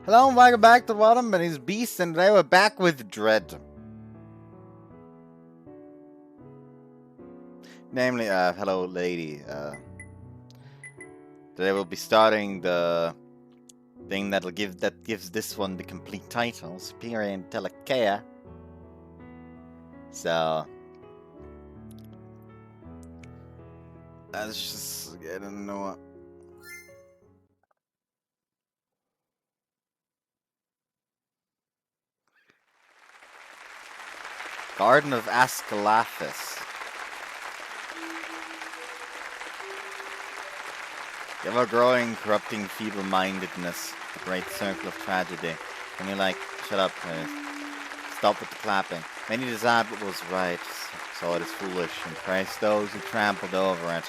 Hello and welcome back to Bottom, and his Beast, and today we're back with Dread. Namely, hello lady, today we'll be starting the thing that gives this one the complete title, Superior Intellicaea. So, let's just get into it. Garden of Asclepius. The ever-growing, corrupting feeble-mindedness, the great circle of tragedy. Can you, shut up, please? Stop with the clapping. Many desired what was right, saw it as foolish, and praised those who trampled over it.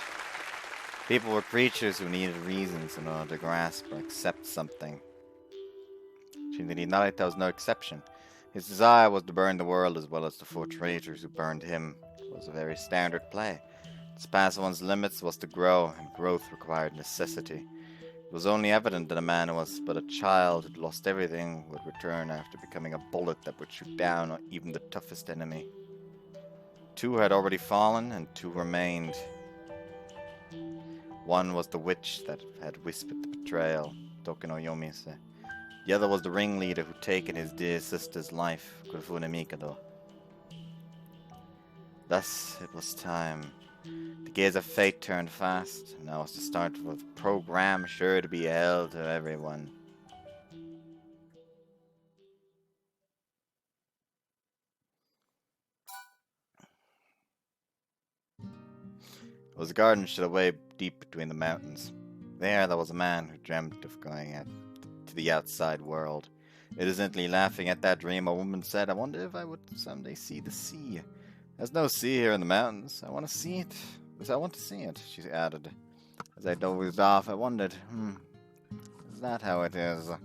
People were creatures who needed reasons in order to grasp or accept something. Shinri was no exception. His desire was to burn the world as well as the four traitors who burned him. It was a very standard play. To surpass one's limits was to grow, and growth required necessity. It was only evident that a man who was but a child who'd lost everything would return after becoming a bullet that would shoot down even the toughest enemy. 2 had already fallen, and 2 remained. One was the witch that had whispered the betrayal, Tokino Yomise. The other was the ringleader who'd taken his dear sister's life, Kurofune Mikado. Thus, it was time. The gears of fate turned fast, and now was the start of a program sure to be held to everyone. It was a garden shut away deep between the mountains. There was a man who dreamt of going out to the outside world. Innocently laughing at that dream, a woman said, "I wonder if I would someday see the sea. There's no sea here in the mountains. I want to see it. I want to see it," she added. As I dozed off, I wondered, is that how it is?「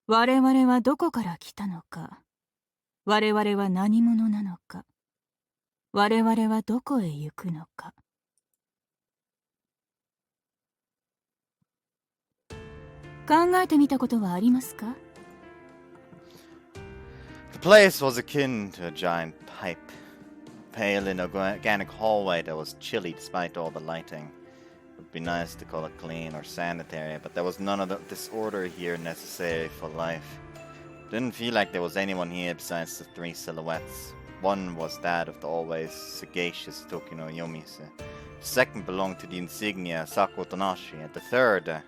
我々はどこから来たのか、我々は何者なのか、我々はどこへ行くのか。考えてみたことはありますか？ The place was akin to a giant pipe, pale in an organic hallway that was chilly despite all the lighting. It would be nice to call it clean or sanitary, but there was none of the disorder here necessary for life. Didn't feel like there was anyone here besides the 3 silhouettes. One was that of the always sagacious Tokino Yomise. The second belonged to the insignia Sako Tonashi, and the third...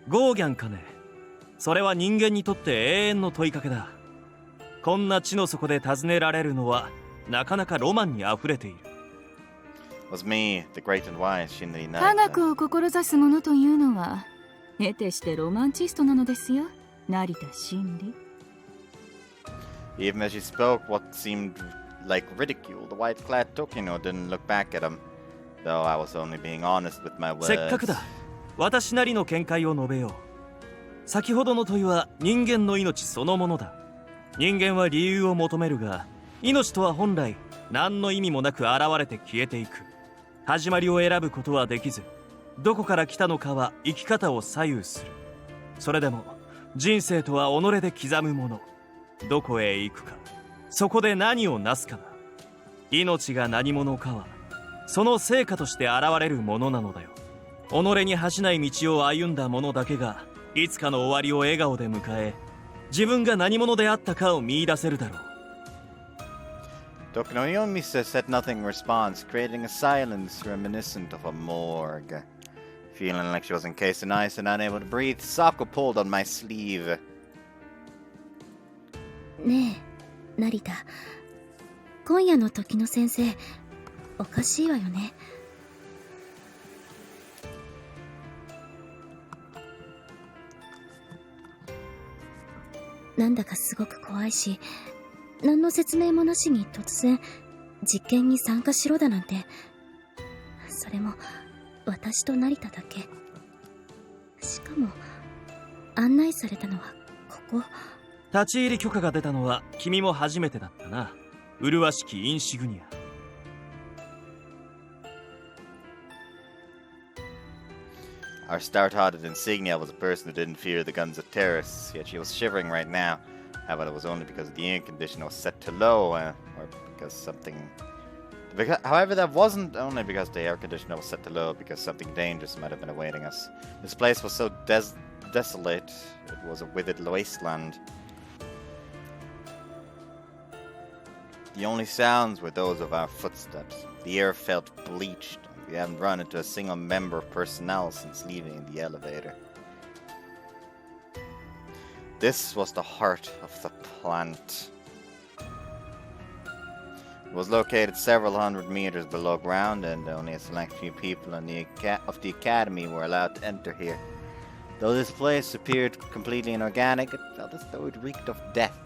ゴーギャンかね。それは人間にとって永遠の問いかけだ。こんな地の底で尋ねられるのはなかなかロマンにあふれている。Was me, the great and wise Shinri Narita. 科学を志す者というのは得てしてロマンチストなのですよ、成田真理。Even as she spoke what seemed like ridicule, the white-clad Tokino didn't look back at him, though I was only being honest with my words. せっかくだ。私なりの見解を述べよう。先ほどの問いは人間の命そのものだ。人間は理由を求めるが、命とは本来何の意味もなく現れて消えていく。始まりを選ぶことはできず、どこから来たのかは生き方を左右する。それでも人生とは己で刻むもの。どこへ行くか、そこで何をなすかだ。命が何者かはその成果として現れるものなのだよ。己に恥じない道を歩んだ者だけがいつかの終わりを笑顔で迎え、自分が何者であったかを見出せるだろう。Tokino Yomise said nothing in response, creating a silence reminiscent of a morgue. Feeling like she was encased in ice and unable to breathe, Sako pulled on my sleeve. ねえ、成田。今夜の時の先生、おかしいわよね。なんだかすごく怖いし、何の説明もなしに突然実験に参加しろだなんて。それも私と成田だけ。しかも案内されたのはここ。立ち入り許可が出たのは君も初めてだったな。麗しきインシグニア。 Our star-hearted insignia was a person who didn't fear the guns of terrorists, yet she was shivering right now. However, it was only because the air conditioner was set to low, or because something... However, that wasn't only because the air conditioner was set to low, because something dangerous might have been awaiting us. This place was so desolate, it was a withered wasteland. The only sounds were those of our footsteps. The air felt bleached. We haven't run into a single member of personnel since leaving the elevator. This was the heart of the plant. It was located several hundred meters below ground, and only a select few people of the academy were allowed to enter here. Though this place appeared completely inorganic, it felt as though it reeked of death.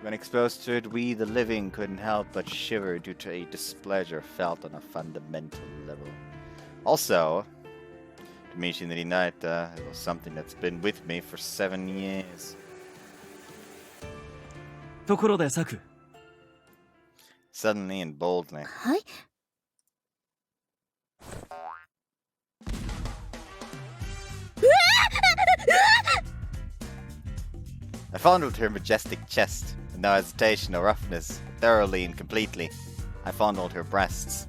When exposed to it, we, the living, couldn't help but shiver due to a displeasure felt on a fundamental level. Also, to meet you in the night, it was something that's been with me for 7 years. ところでサク。 Suddenly and boldly. はい。 I fondled her majestic chest, with no hesitation or roughness, thoroughly and completely. I fondled her breasts.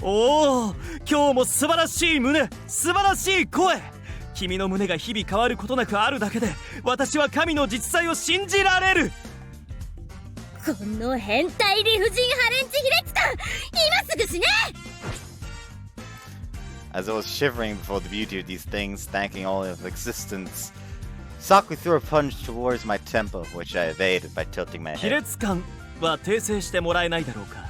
おお、今日も素晴らしい胸、素晴らしい声。君の胸が日々変わることなくあるだけで、私は神の実在を信じられる。この変態理不尽ハレンチ卑劣感、今すぐ死ね！ As I was shivering before the beauty of these things, thanking all of existence, Saku threw a punch towards my temple, which I evaded by tilting my 卑 head. 劣感は訂正してもらえないだろうか。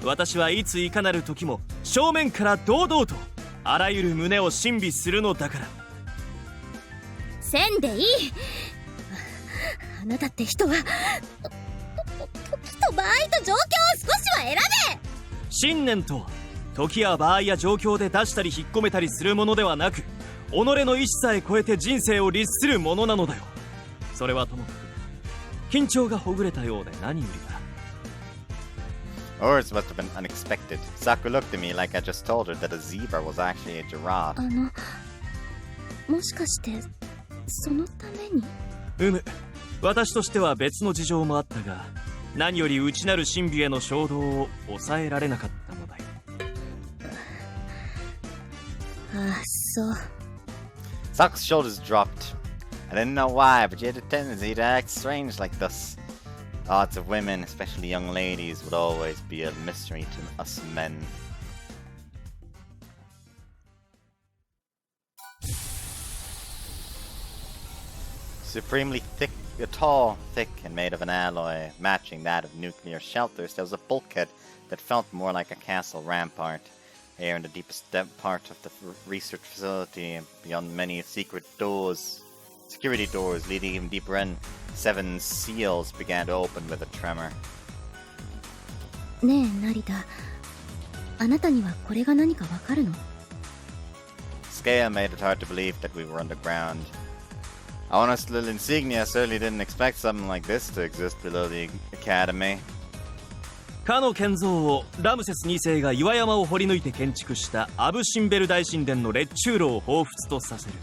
私はいついかなる時も正面から堂々とあらゆる胸を審美するのだから。せんでいい。あなたって人は時と場合と状況を少しは選べ。信念とは時や場合や状況で出したり引っ込めたりするものではなく、己の意志さえ超えて人生を律するものなのだよ。それはともかく緊張がほぐれたようで何よりだ。Words must have been unexpected. Saku looked at me like I just told her that a zebra was actually a giraffe. もしかしてそのために？私としては別の事情もあったが、何より内なる神秘への衝動を抑えられなかったのだよ。ああ、そう。Saku's shoulders dropped. I didn't know why, but she had a tendency to act strange like this. Thoughts of women, especially young ladies, would always be a mystery to us men. Supremely thick, tall, thick, and made of an alloy matching that of nuclear shelters, there was a bulkhead that felt more like a castle rampart. Here in the deepest part of the research facility, and beyond many security doors leading even deeper in, 7 seals began to open with a tremor. ねえ、成田。あなたにはこれが何かわかるの？ Scale made it hard to believe that we were underground. Honest little insignia certainly didn't expect something like this to exist below the academy. かの建造をラムセス2世が岩山を掘り抜いて建築したアブシンベル大神殿の列柱炉を彷彿とさせる。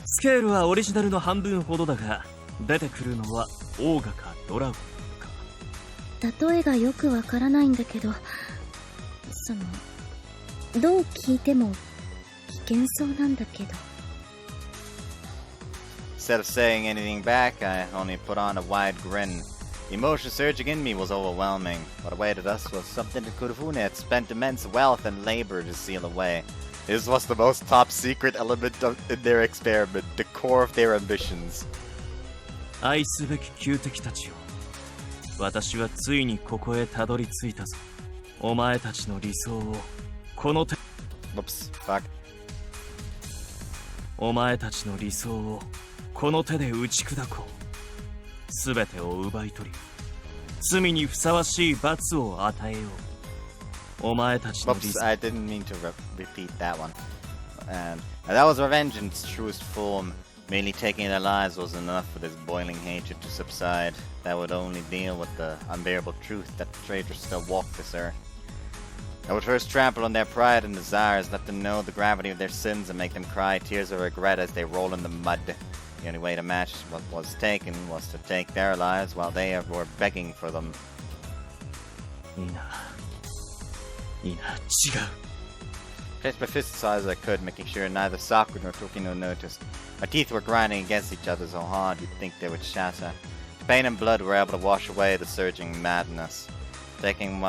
スケールはオリジナルの半分ほどだが、出てくるのはオーガかドラゴンか。例えがよくわからないんだけど、どう聞いても危険そうなんだけど。Instead of saying anything back, I only put on a wide grin. The emotion surging in me was overwhelming. What awaited us was something that Kurofune had spent immense wealth and labor to seal away. This was the most top secret element in their experiment, the core of their ambitions. 愛すべき旧敵たちよ。私はついにここへたどり着いたぞ。お前たちの理想をこの手。Whoops, fuck. お前たちの理想をこの手で打ち砕こう。すべてを奪い取り、罪にふさわしい罰を与えよう。お前たちの理想。Whoops, I didn't mean to repeat that one. And that was revenge in its truest form. Merely taking their lives was enough for this boiling hatred to subside. That would only deal with the unbearable truth that the traitors still walk this earth. I would first trample on their pride and desires, let them know the gravity of their sins and make them cry tears of regret as they roll in the mud. The only way to match what was taken was to take their lives while they were begging for them. いいな。いいな。違う。 Placed my fists as high as I could, making sure neither Sakura nor Tokino noticed. My teeth were grinding against each other so hard you'd think they would shatter. Pain and blood were able to wash away the surging madness. Taking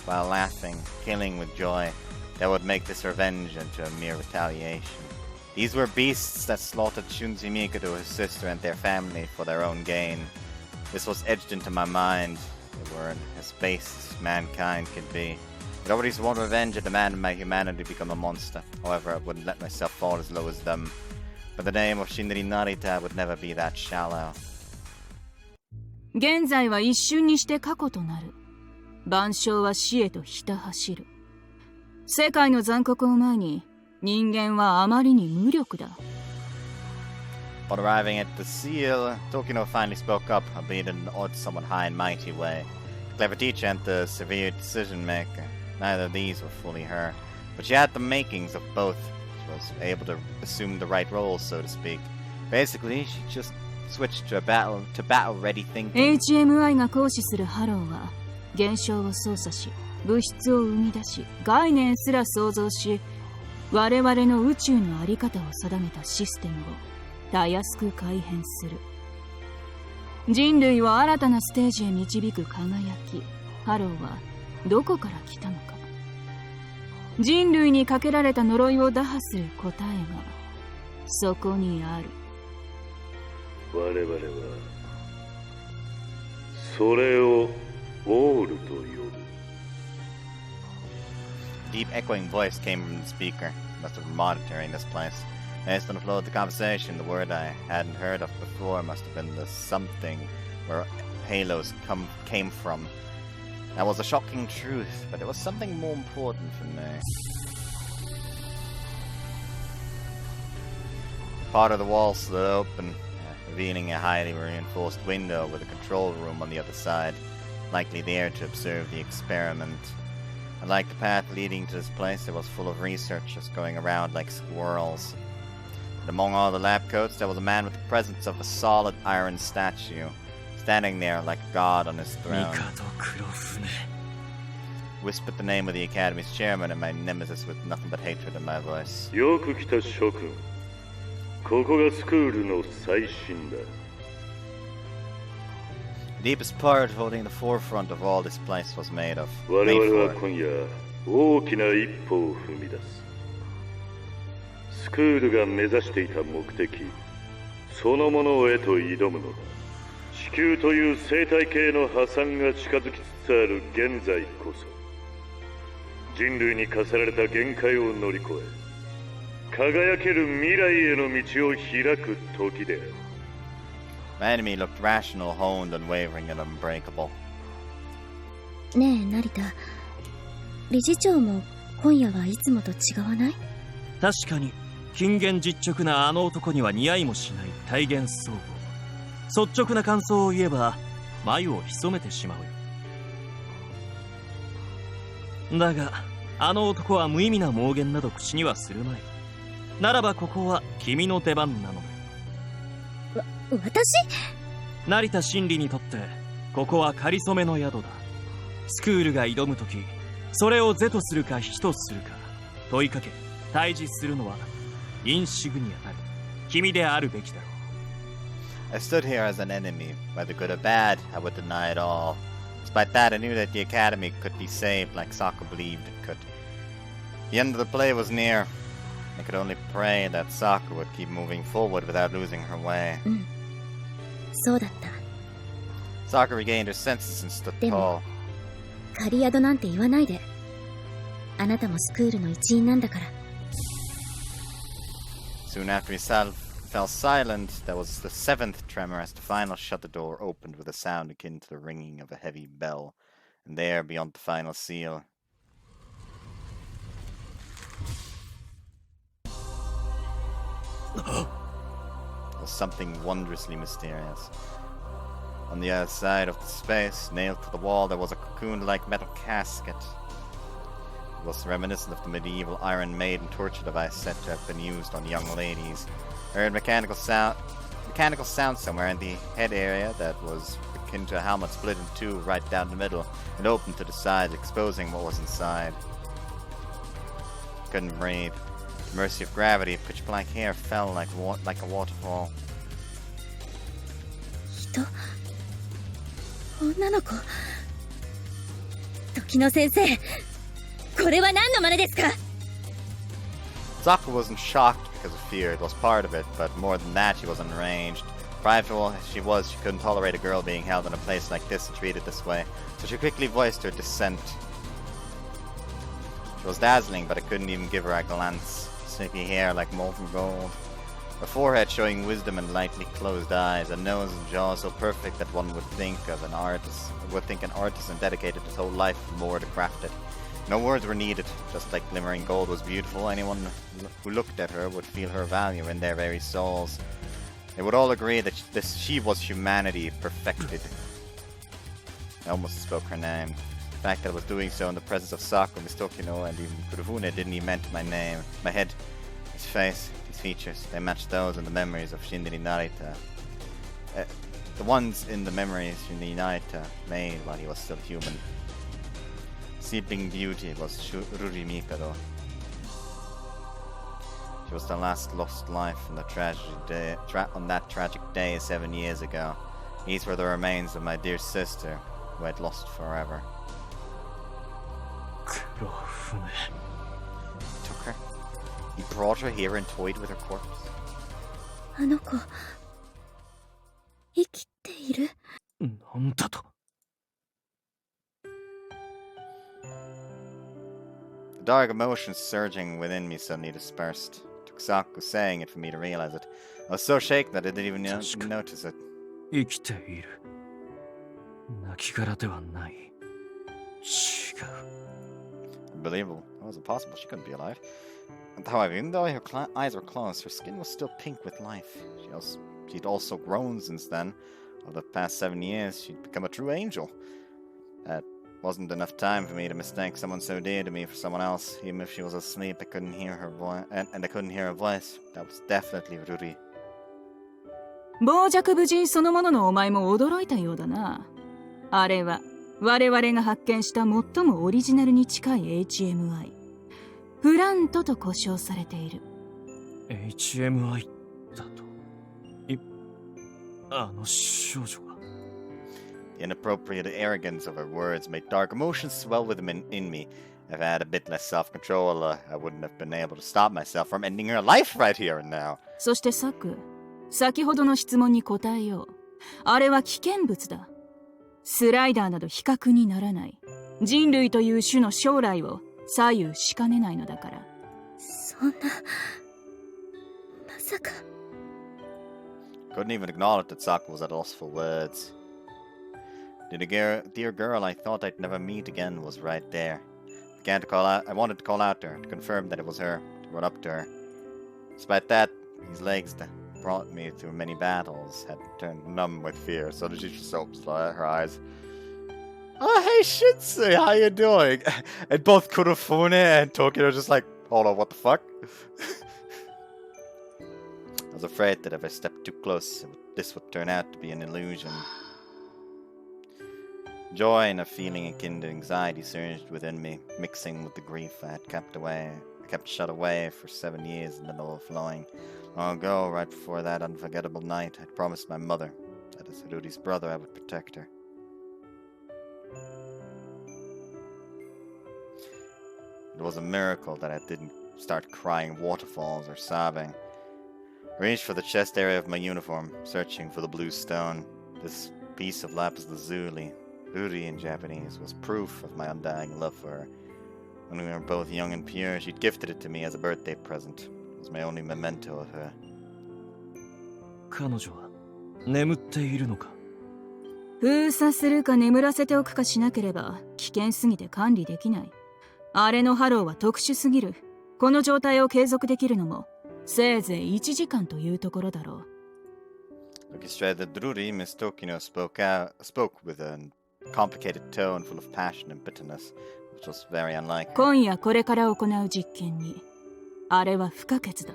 while laughing, killing with joy, that would make this revenge into a mere retaliation. These were beasts that slaughtered Shunzi Mikado, his sister, and their family for their own gain. This was etched into my mind. They were as base as mankind could be. I'd already sworn revenge and demanded my humanity become a monster. However, I wouldn't let myself fall as low as them. But the name of Shinri Narita would never be that shallow. 現在は一瞬にして過去となる。万象は死へとひた走る。世界の残酷を前に人間はあまりに無力だ。Upon arriving at the seal, Tokino finally spoke up, albeit in an odd, somewhat high and mighty way. The clever teacher and the severe decision maker, neither of these were fully her, but she had the makings of both. She was able to assume the right roles, so to speak. Basically, she just switched to battle-ready thinking. HMI が行使するハローは現象を操作し、物質を生み出し、概念すら創造し、我々の宇宙の在り方を定めたシステムをたやすく改変する。人類を新たなステージへ導く輝き、ハローはどこから来たのか。人類にかけられた呪いを打破する答えがそこにある。我々はそれをオールと呼ぶ。Deep echoing voice came from the speaker. Must have been monitoring this place. Based on the flow of the conversation, the word I hadn't heard of before must have been the something where halos came from. That was a shocking truth, but it was something more important for me. Part of the wall slid open, revealing a highly reinforced window with a control room on the other side, likely there to observe the experiment. Unlike the path leading to this place, it was full of researchers going around like squirrels. And among all the lab coats, there was a man with the presence of a solid iron statue, standing there like a god on his throne. Whispered the name of the Academy's chairman and my nemesis with nothing but hatred in my voice. よく来た諸君。ここがスクールの最新だ。The deepest part holding the forefront of all this place was made of. 我々は今夜大きな一歩を踏み出す。スクールが目指していた目的そのものへと挑むのだ。地球という生態系の破産が近づきつつある現在こそ人類に課せられた限界を乗り越え輝ける未来への道を開く時である。My enemy looked rational, honed, unwavering, and unbreakable. ねえ成田、理事長も今夜はいつもと違わない？確かに近現実直なあの男には似合いもしない体現相互。率直な感想を言えば眉を潜めてしまうよ。だがあの男は無意味な妄言など口にはするまい。ならばここは君の出番なのだ。私？成田真理にとってここは仮初めの宿だ。スクールが挑むときそれを是とするか非とするか問いかけ対峙するのはインシグニアなる君であるべきだろう。 I stood here as an enemy, whether good or bad, I would deny it all. Despite that, I knew that the Academy could be saved like Sokka believed it could. The end of the play was near. I could only pray that Sokka would keep moving forward without losing her way. そうだった。 Sokka regained her senses and stood tall. 狩り宿なんて言わないで。あなたもスクールの一員なんだから。 Soon after he fell silent, there was the seventh tremor as the final shutter door opened with a sound akin to the ringing of a heavy bell. And there, beyond the final seal, was something wondrously mysterious. On the other side of the space, nailed to the wall, there was a cocoon-like metal casket. It was reminiscent of the medieval Iron Maiden torture device said to have been used on young ladies. I heard mechanical sound somewhere in the head area that was akin to a helmet split in two right down the middle and open to the sides, exposing what was inside. Couldn't breathe. At the mercy of gravity, pitch black hair fell like a waterfall. 人女の子時の先生これは何の真似ですか Sokka wasn't shocked because of fear, it was part of it, but more than that, she was enraged. Prideful as she was, she couldn't tolerate a girl being held in a place like this and treated this way, so she quickly voiced her dissent. She was dazzling, but I couldn't even give her a glance. Snaky hair like molten gold. A forehead showing wisdom and lightly closed eyes, a nose and jaw so perfect that one would think an artisan dedicated his whole life more to craft it. No words were needed. Just like glimmering gold was beautiful, anyone who looked at her would feel her value in their very souls. They would all agree that she was humanity perfected. I almost spoke her name. The fact that I was doing so in the presence of Sokka, Miss Tokino, and even Kurofune didn't even mention my name. My head, his face, his features, they matched those in the memories of Shindiri Narita. The ones in the memories Shindiri Narita made while he was still human. Sleeping beauty was Ruri Mikado. She was the last lost life on that tragic day 7 years ago. These were the remains of my dear sister, who I'd lost forever. Took her? He brought her here and toyed with her corpse? あの子生きているなんだと The dark emotions surging within me suddenly dispersed. It took Sokka saying it for me to realize it. I was so shaken that I didn't even notice it. 生きている亡骸ではない違う Unbelievable. How was it possible? She couldn't be alive. However, even though her eyes were closed, her skin was still pink with life. She'd also grown since then. Over the past 7 years, she'd become a true angel. That wasn't enough time for me to mistake someone so dear to me for someone else. Even if she was asleep, I couldn't hear her voice, and I couldn't hear her voice. That was definitely Ruri. 傍若無人そのもののお前も驚いたようだな。あれは我々が発見した最もオリジナルに近い HMI。プラントと呼称されている。HMI だとあの少女が The inappropriate arrogance of her words made dark emotions swell within me. If I had a bit less self-control, I wouldn't have been able to stop myself from ending her life right here and now. そしてサク、先ほどの質問に答えよう。あれは危険物だ。スライダーなど比較にならない。人類という種の将来を左右しかねないのだから。そんなまさか Couldn't even acknowledge that Sokka was at a loss for words. Dear girl I thought I'd never meet again was right there. I wanted to call out to her, to confirm that it was her, to run up to her. Despite that, these legs that brought me through many battles had turned numb with fear, so she just opens her eyes. Oh, hey Shinsei, how you doing? And both Kurofune and Tokyo are just like, hold on, what the fuck? I was afraid that if I stepped too close, this would turn out to be an illusion. Joy and a feeling akin to anxiety surged within me, mixing with the grief I had kept shut away for 7 years in the middle of flowing. Long ago, right before that unforgettable night, I'd promised my mother that as Haruri's brother I would protect her. It was a miracle that I didn't start crying waterfalls or sobbing. I reached for the chest area of my uniform, searching for the blue stone. This piece of lapis lazuli, Ruri in Japanese, was proof of my undying love for her. When we were both young and pure, she'd gifted it to me as a birthday present. It was my only memento of her. 彼女は眠っているのか封鎖するか眠らせておくかしなければ危険すぎて管理できない。あれのハローは特殊すぎる。この状態を継続できるのもせいぜい1時間というところだろう。Looking straight at Druri, Miss Tokino spoke with a complicated tone full of passion and bitterness, which was very unlike her. 今夜これから行う実験にあれは不可欠だ。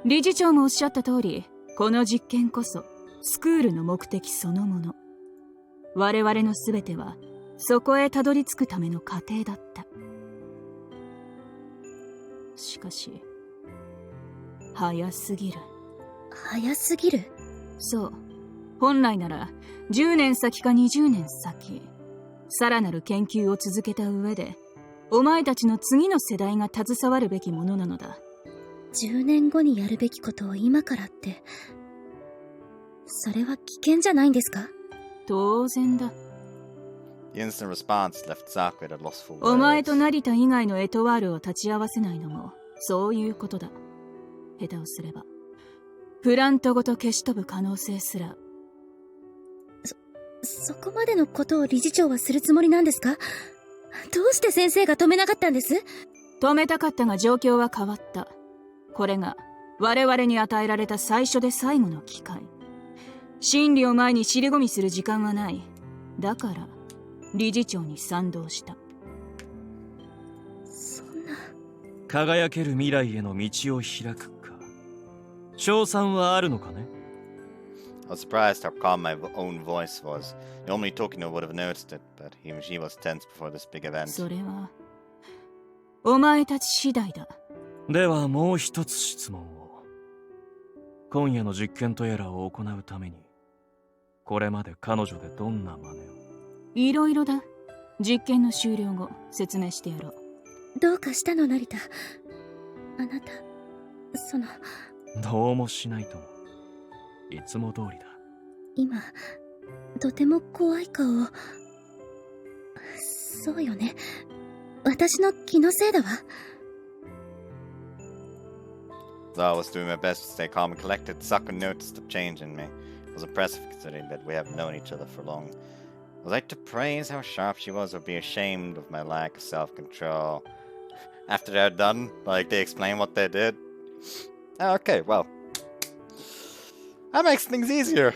理事長もおっしゃった通り、この実験こそスクールの目的そのもの。我々のすべてはそこへたどり着くための過程だった。しかし早すぎる。早すぎる？そう。本来なら10年先か20年先、さらなる研究を続けた上でお前たちの次の世代が携わるべきものなのだ。10年後にやるべきことを今からって、それは危険じゃないんですか？当然だ。The instant response left Saku at a loss for お前と words. 成田以外のエトワールを立ち会わせないのもそういうことだ。下手をすればプラントごと消し飛ぶ可能性すら。そこまでのことを理事長はするつもりなんですか？どうして先生が止めなかったんです？止めたかったが状況は変わった。これが我々に与えられた最初で最後の機会。真理を前に尻込みする時間はない。だから理事長に賛同した。そんな。輝ける未来への道を開くか。賞賛はあるのかね？ I was surprised how calm my own voice was. Normally Tokino would have noticed it, but even she was tense before this big event. それはお前たち次第だ。ではもう一つ質問を。今夜の実験とやらを行うために、これまで彼女でどんな真似を？いろいろだ。実験の終了後説明してやろう。どうかしたの成田。あなた、その。どうもしないとも。いつも通りだ。今、とても怖い顔を。そうよね。私の気のせいだわ。Though I was doing my best to stay calm and collected, Saku noticed the change in me. It was impressive considering that we have known each other for long. Was I to praise how sharp she was or be ashamed of my lack of self-control? After they're done, like they explain what they did? Okay, well. That makes things easier.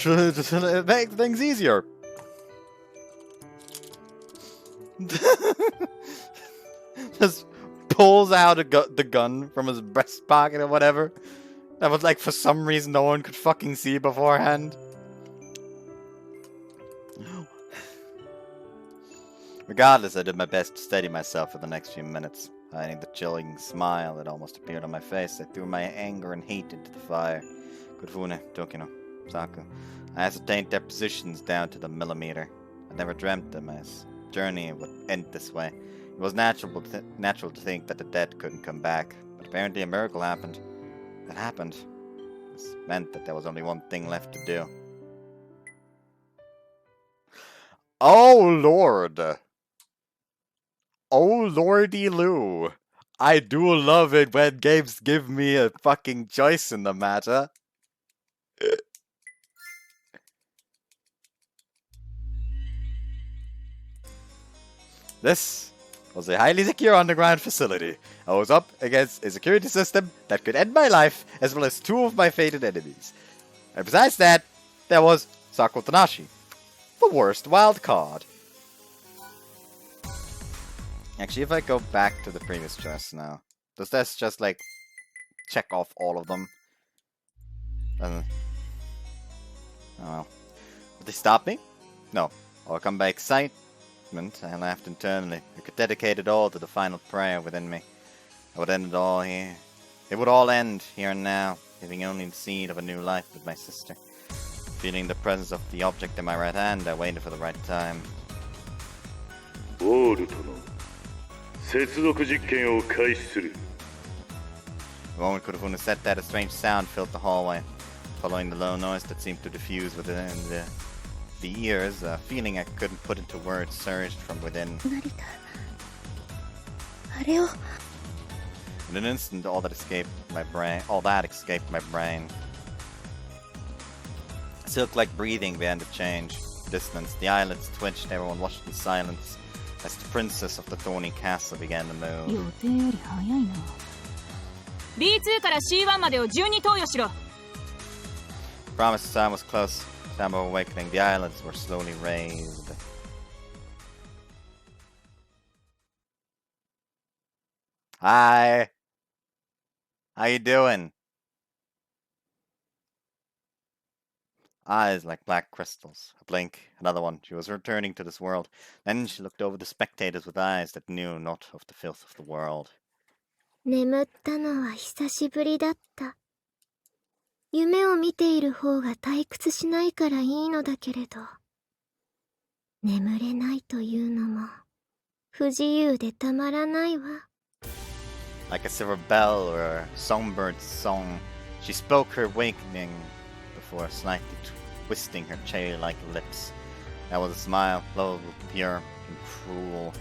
It makes things easier. Just pulls out the gun from his breast pocket or whatever. That was like for some reason no one could fucking see beforehand. Regardless, I did my best to steady myself for the next few minutes. Hiding the chilling smile that almost appeared on my face, I threw my anger and hate into the fire. Kurfune, Tokino, Saku. I ascertained their positions down to the millimeter. I never dreamt that my journey would end this way. It was natural to think that the dead couldn't come back, but apparently a miracle happened. That happened. This meant that there was only one thing left to do. Oh Lord! Oh Lordy Lou! I do love it when games give me a fucking choice in the matter. This was a highly secure underground facility. I was up against a security system that could end my life, as well as two of my fated enemies. And besides that, there was Sako Tanashi, the worst wild card. Actually, if I go back to the previous chest now, does this just like check off all of them? Oh well. Would they stop me? No. I'll come by excitement I laughed internally. I could dedicate it all to the final prayer within me. I would end it all here. It would all end here and now, leaving only the seed of a new life with my sister. Feeling the presence of the object in my right hand, I waited for the right time. オールとの接続実験を開始する。 The moment Kurofune said that, a strange sound filled the hallway. Following the low noise that seemed to diffuse within the ears, a feeling I couldn't put into words surged from within. 成田、あれを。 In an instant, all that escaped my brain. Silk like breathing began to change. Distance, the eyelids twitched, everyone watched in silence as the princess of the thorny castle began to move. 予定より早いな。B2 から C1 までを順に投与しろ。Promised time was close. Time of awakening. The eyelids were slowly raised. Hi. How you doing? Eyes like black crystals. A blink, another one. She was returning to this world. Then she looked over the spectators with eyes that knew not of the filth of the world. 眠ったのは久しぶりだった。夢を見ている方が退屈しないからいいのだけれど、眠れないというのも不自由でたまらないわ。Like a silver bell or a songbird's song, she spoke her awakening before slightly twisting her cherry-like lips. That was a smile, full, pure, and cruel.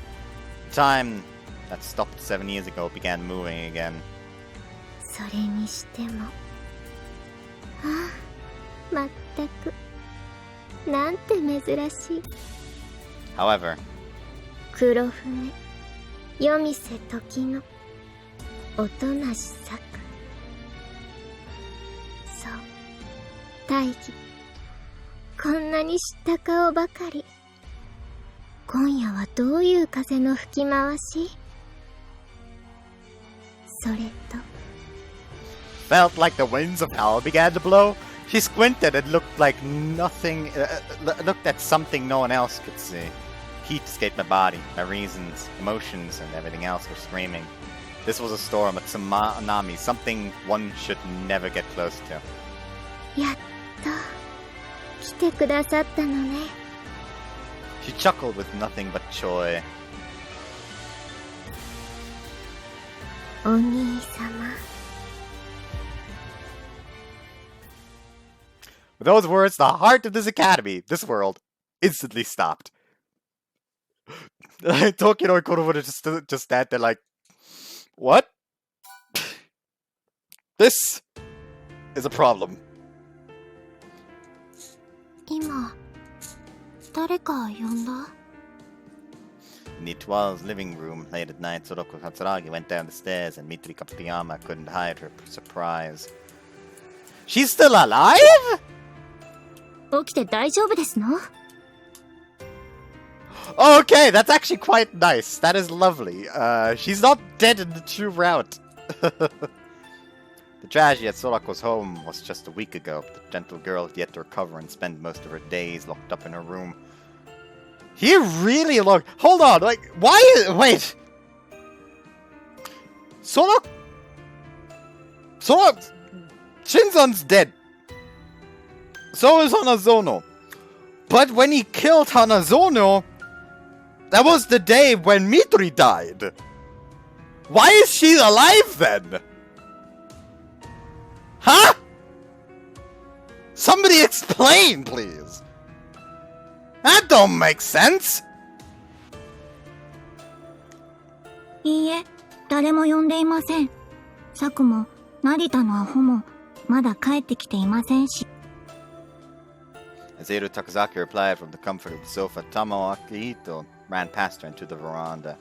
Time that stopped 7 years ago began moving again. それにしても、ああ、まったく、なんて珍しい。However, 黒船、夜店時の、音なし咲く。そう、大義。こんなに知った顔ばかり。今夜はどういう風の吹き回し？それと。felt like the winds of hell began to blow. She squinted and looked like nothing. Looked at something no one else could see. Heat escaped my body. My reasons, emotions, and everything else were screaming. This was a storm, a tsunami, something one should never get close to. やっと来てくださったのね。She chuckled with nothing but joy. お兄様。With those words, the heart of this academy, this world, instantly stopped. Tokyo and Koro would have just stand there like, what? This is a problem. 今、誰か呼んだ？ In the 12's living room late at night, Soroko Katsuragi went down the stairs and Mitri Kapiyama couldn't hide her surprise. She's still alive?! 起きて大丈夫ですの？ Okay, that's actually quite nice. That is lovely. She's not dead in the true route. The tragedy at Sorako's home was just a week ago. The gentle girl had yet to recover and spend most of her days locked up in her room. He really looked... Hold on, like, why... Wait. Sorako... Shinzan's dead. So is Hanazono. But when he killed Hanazono... That was the day when Mitri died. Why is she alive then? Huh? Somebody explain, please. That don't make sense. いいえ、誰も呼んでいません。サクも、成田のアホも、まだ帰ってきていませんし。As Eiro Takazaki replied from the comfort of the sofa, Tamo Akihito ran past her into the veranda.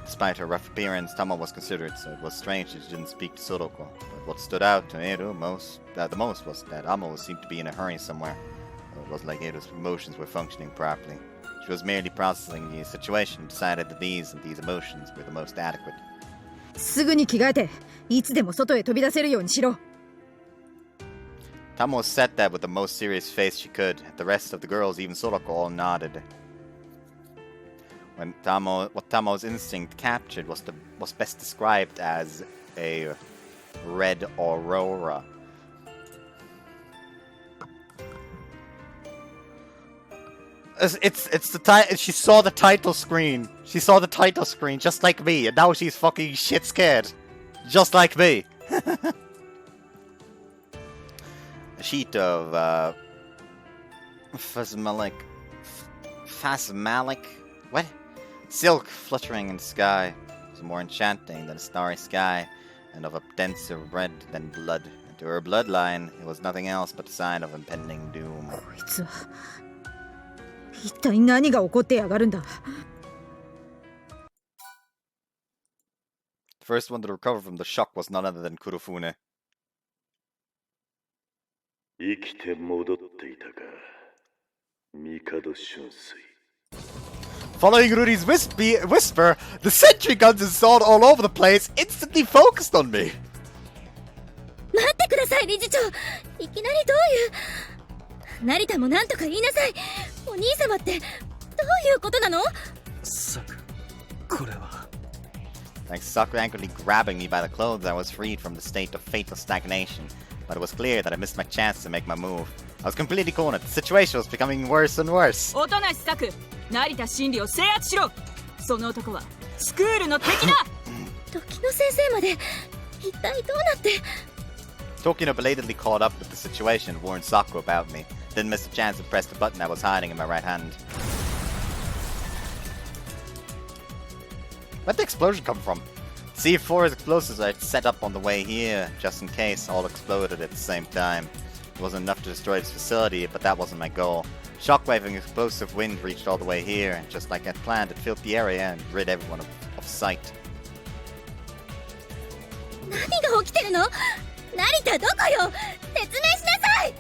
Despite her rough appearance, Tamo was considerate, so it was strange that she didn't speak to Soroko. But what stood out to Eiro the most was that Amo seemed to be in a hurry somewhere. It was like Eiro's emotions were functioning properly. She was merely processing the situation and decided that these emotions were the most adequate. すぐに着替えて、いつでも外へ飛び出せるようにしろ。Tamo said that with the most serious face she could. The rest of the girls, even Soroko, all nodded. What Tamo's instinct captured was best described as a red aurora. It's the title. She saw the title screen. She saw the title screen just like me, and now she's fucking shit scared, just like me. A sheet of phasmalic, what? Silk fluttering in the sky was more enchanting than a starry sky, and of a denser red than blood. And to her bloodline, it was nothing else but a sign of impending doom. こいつは一体何が起こってやがるんだ。The first one to recover from the shock was none other than Kurofune. 生きて戻っていたか、帝春水。 Following Rudy's whisper, the sentry guns installed all over the place instantly focused on me. 待ってください、理事長。いきなりどういう。成田もなんとか言いなさい。お兄様ってどういうことなの？サク、これは。 Like Saku angrily grabbing me by the clothes, I was freed from the state of fatal stagnation. But it was clear that I missed my chance to make my move. I was completely cornered. The situation was becoming worse and worse. おとなしサク、成田真理を制圧しろ。その男はスクールの敵だ。時の先生まで一体どうなって。 Tokino belatedly caught up with the situation and warned Saku about me. Didn't miss a chance to press the button I was hiding in my right hand. Where'd the explosion come from? C4 explosives I had set up on the way here, just in case, all exploded at the same time. It wasn't enough to destroy this facility, but that wasn't my goal. Shockwave and explosive wind reached all the way here, and just like I'd planned, it filled the area and rid everyone of sight. 何が起きてるの？成田どこよ？説明しなさい。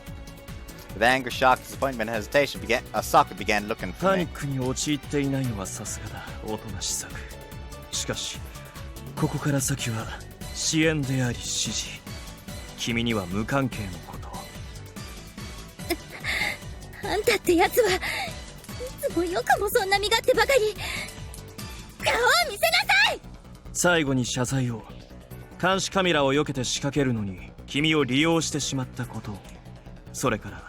With anger, shock, disappointment, and hesitation, Saku began looking パ for ニ me. ックに陥っていないのはさすがだ、おとなしサク。しかしここから先は支援であり指示。君には無関係のこと。あんたってやつはいつもよくもそんな身勝手ばかり。顔を見せなさい。最後に謝罪を。監視カメラを避けて仕掛けるのに君を利用してしまったこと。それから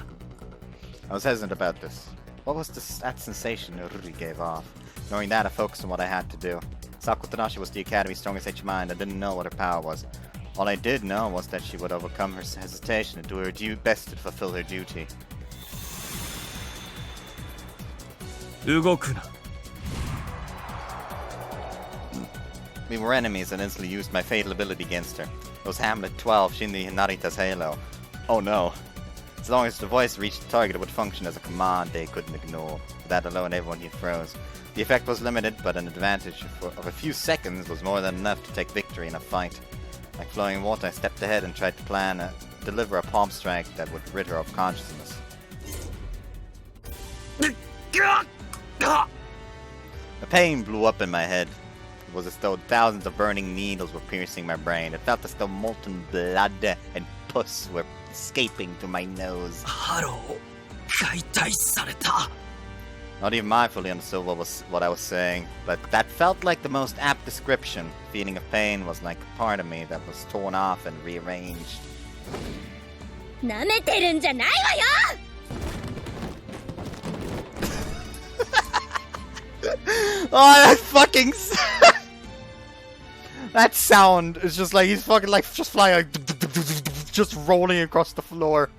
I was hesitant about this. What was that sensation Ruri gave off? Knowing that, I focused on what I had to do. Saku Tanashi was the Academy's strongest HMI, and I didn't know what her power was. All I did know was that she would overcome her hesitation and do her best to fulfill her duty. 動くな。 We were enemies and instantly used my fatal ability against her. It was Hamlet 12, Shinri Narita's Halo. Oh no. As long as the voice reached the target, it would function as a command they couldn't ignore. With that alone, everyone here froze. The effect was limited, but an advantage of a few seconds was more than enough to take victory in a fight. Like flowing water, I stepped ahead and tried to deliver a palm strike that would rid her of consciousness. The pain blew up in my head. It was as though thousands of burning needles were piercing my brain. It felt as though molten blood and pus were escaping through my nose. ハロー、解体された。 Not even I fully understood what I was saying, but that felt like the most apt description. The feeling of pain was like a part of me that was torn off and rearranged. なめてるんじゃないわよ。 Oh, that fucking that sound is just like he's fucking like just flying like just rolling across the floor.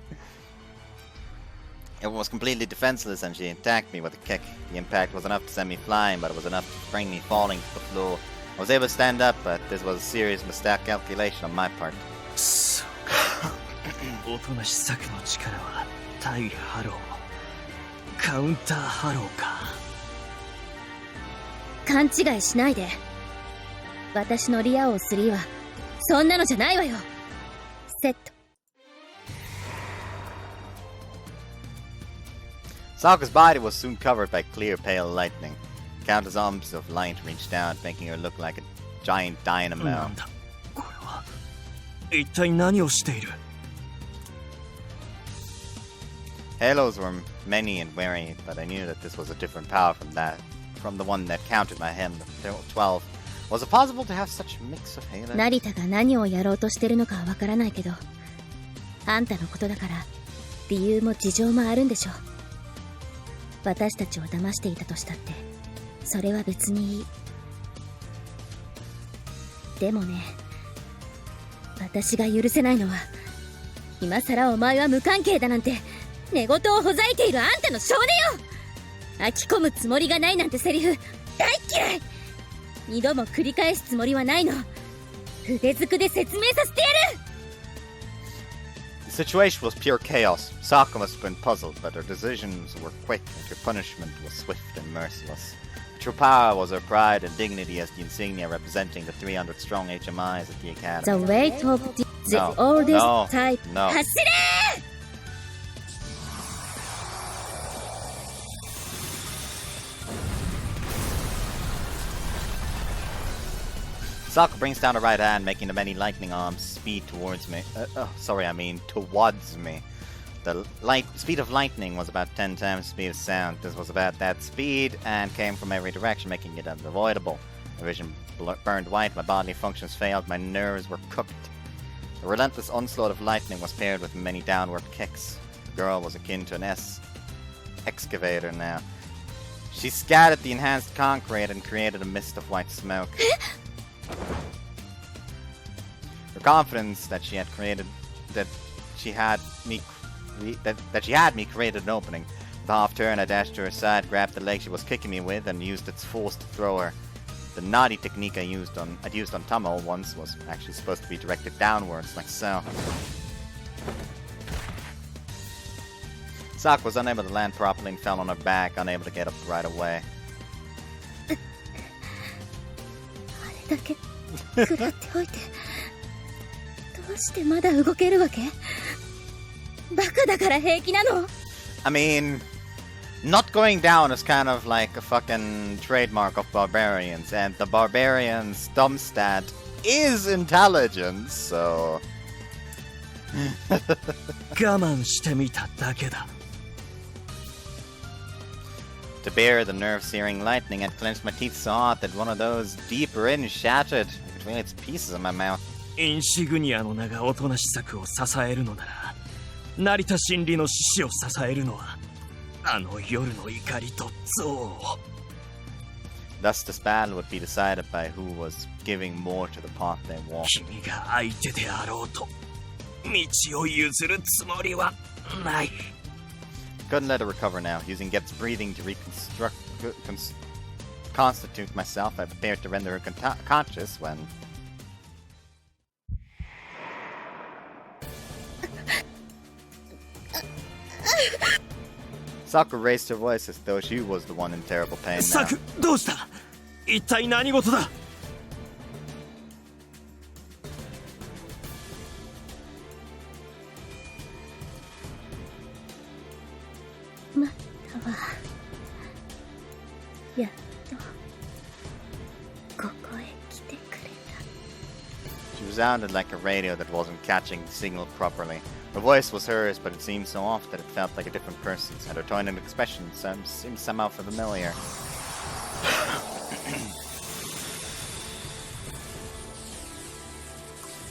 It was completely defenseless and she attacked me with a kick. The impact was enough to send me flying, but it was enough to bring me falling to the floor. I was able to stand up, but this was a serious mistake calculation on my part. おとなしサクの力は対ハロー、カウンターハローか。 勘違いしないで。私のリア王3はそんなのじゃないわよ。セット。 Saku's body was soon covered by clear pale lightning. Countless arms of light reached out, making her look like a giant dynamo. なんだこれは。一体何をしている。 Halos were many and wary, but I knew that this was a different power from the one that countered my Hamlet 12. Was it possible to have such a mix of halos? 成田が何をやろうとしてるのかはわからないけど、あんたのことだから理由も事情もあるんでしょう。私たちを騙していたとしたってそれは別にいい。でもね、私が許せないのは今さらお前は無関係だなんて寝言をほざいているあんたの少年よ。飽き込むつもりがないなんてセリフ大嫌い。二度も繰り返すつもりはないの。筆づくで説明させてやる。 The situation was pure chaos. Saku must have been puzzled, but her decisions were quick and her punishment was swift and merciless. True power was her pride and dignity as the insignia representing the 300 strong HMIs at the Academy. The weight of the oldest type. 走れ Sokka brings down her right hand, making the many lightning arms speed towards me. Towards me. The speed of lightning was about 10 times the speed of sound. This was about that speed and came from every direction, making it unavoidable. My vision burned white, my bodily functions failed, my nerves were cooked. The relentless onslaught of lightning was paired with many downward kicks. The girl was akin to an excavator now. She scattered the enhanced concrete and created a mist of white smoke. Her confidence that she had me created an opening. With a half turn, I dashed to her side, grabbed the leg she was kicking me with, and used its force to throw her. The naughty technique I'd used on Tomo once was actually supposed to be directed downwards, like so. Sokka was unable to land properly and fell on her back, unable to get up right away. あれだけ食らっておいてどうしてまだ動けるわけ？バカだから平気なの？ I mean, not going down is kind of like a fucking trademark of barbarians, and the barbarian's dumb stat is intelligence, so... 我慢してみただけだ。 To bear the nerve-searing lightning, I'd clenched my teeth so hard that one of those deep rings shattered. I could feel its pieces in my mouth. インシグニアの名がおとなし策を支えるのなら、成田真理の獅子を支えるのは、あの夜の怒りと憎悪。 Thus this battle would be decided by who was giving more to the path they walked. 君が相手であろうと、道を譲るつもりはない。 Couldn't let her recover now. Using Get's breathing to constitute myself, I prepared to render her conscious when... Sokka raised her voice as though she was the one in terrible pain now. サク、どうした？一体何事だ？ 待ったわ。やっとここへ来てくれた。 She resounded like a radio that wasn't catching the signal properly. Her voice was hers, but it seemed so off that it felt like a different person's, and her tone and expression seemed somehow familiar.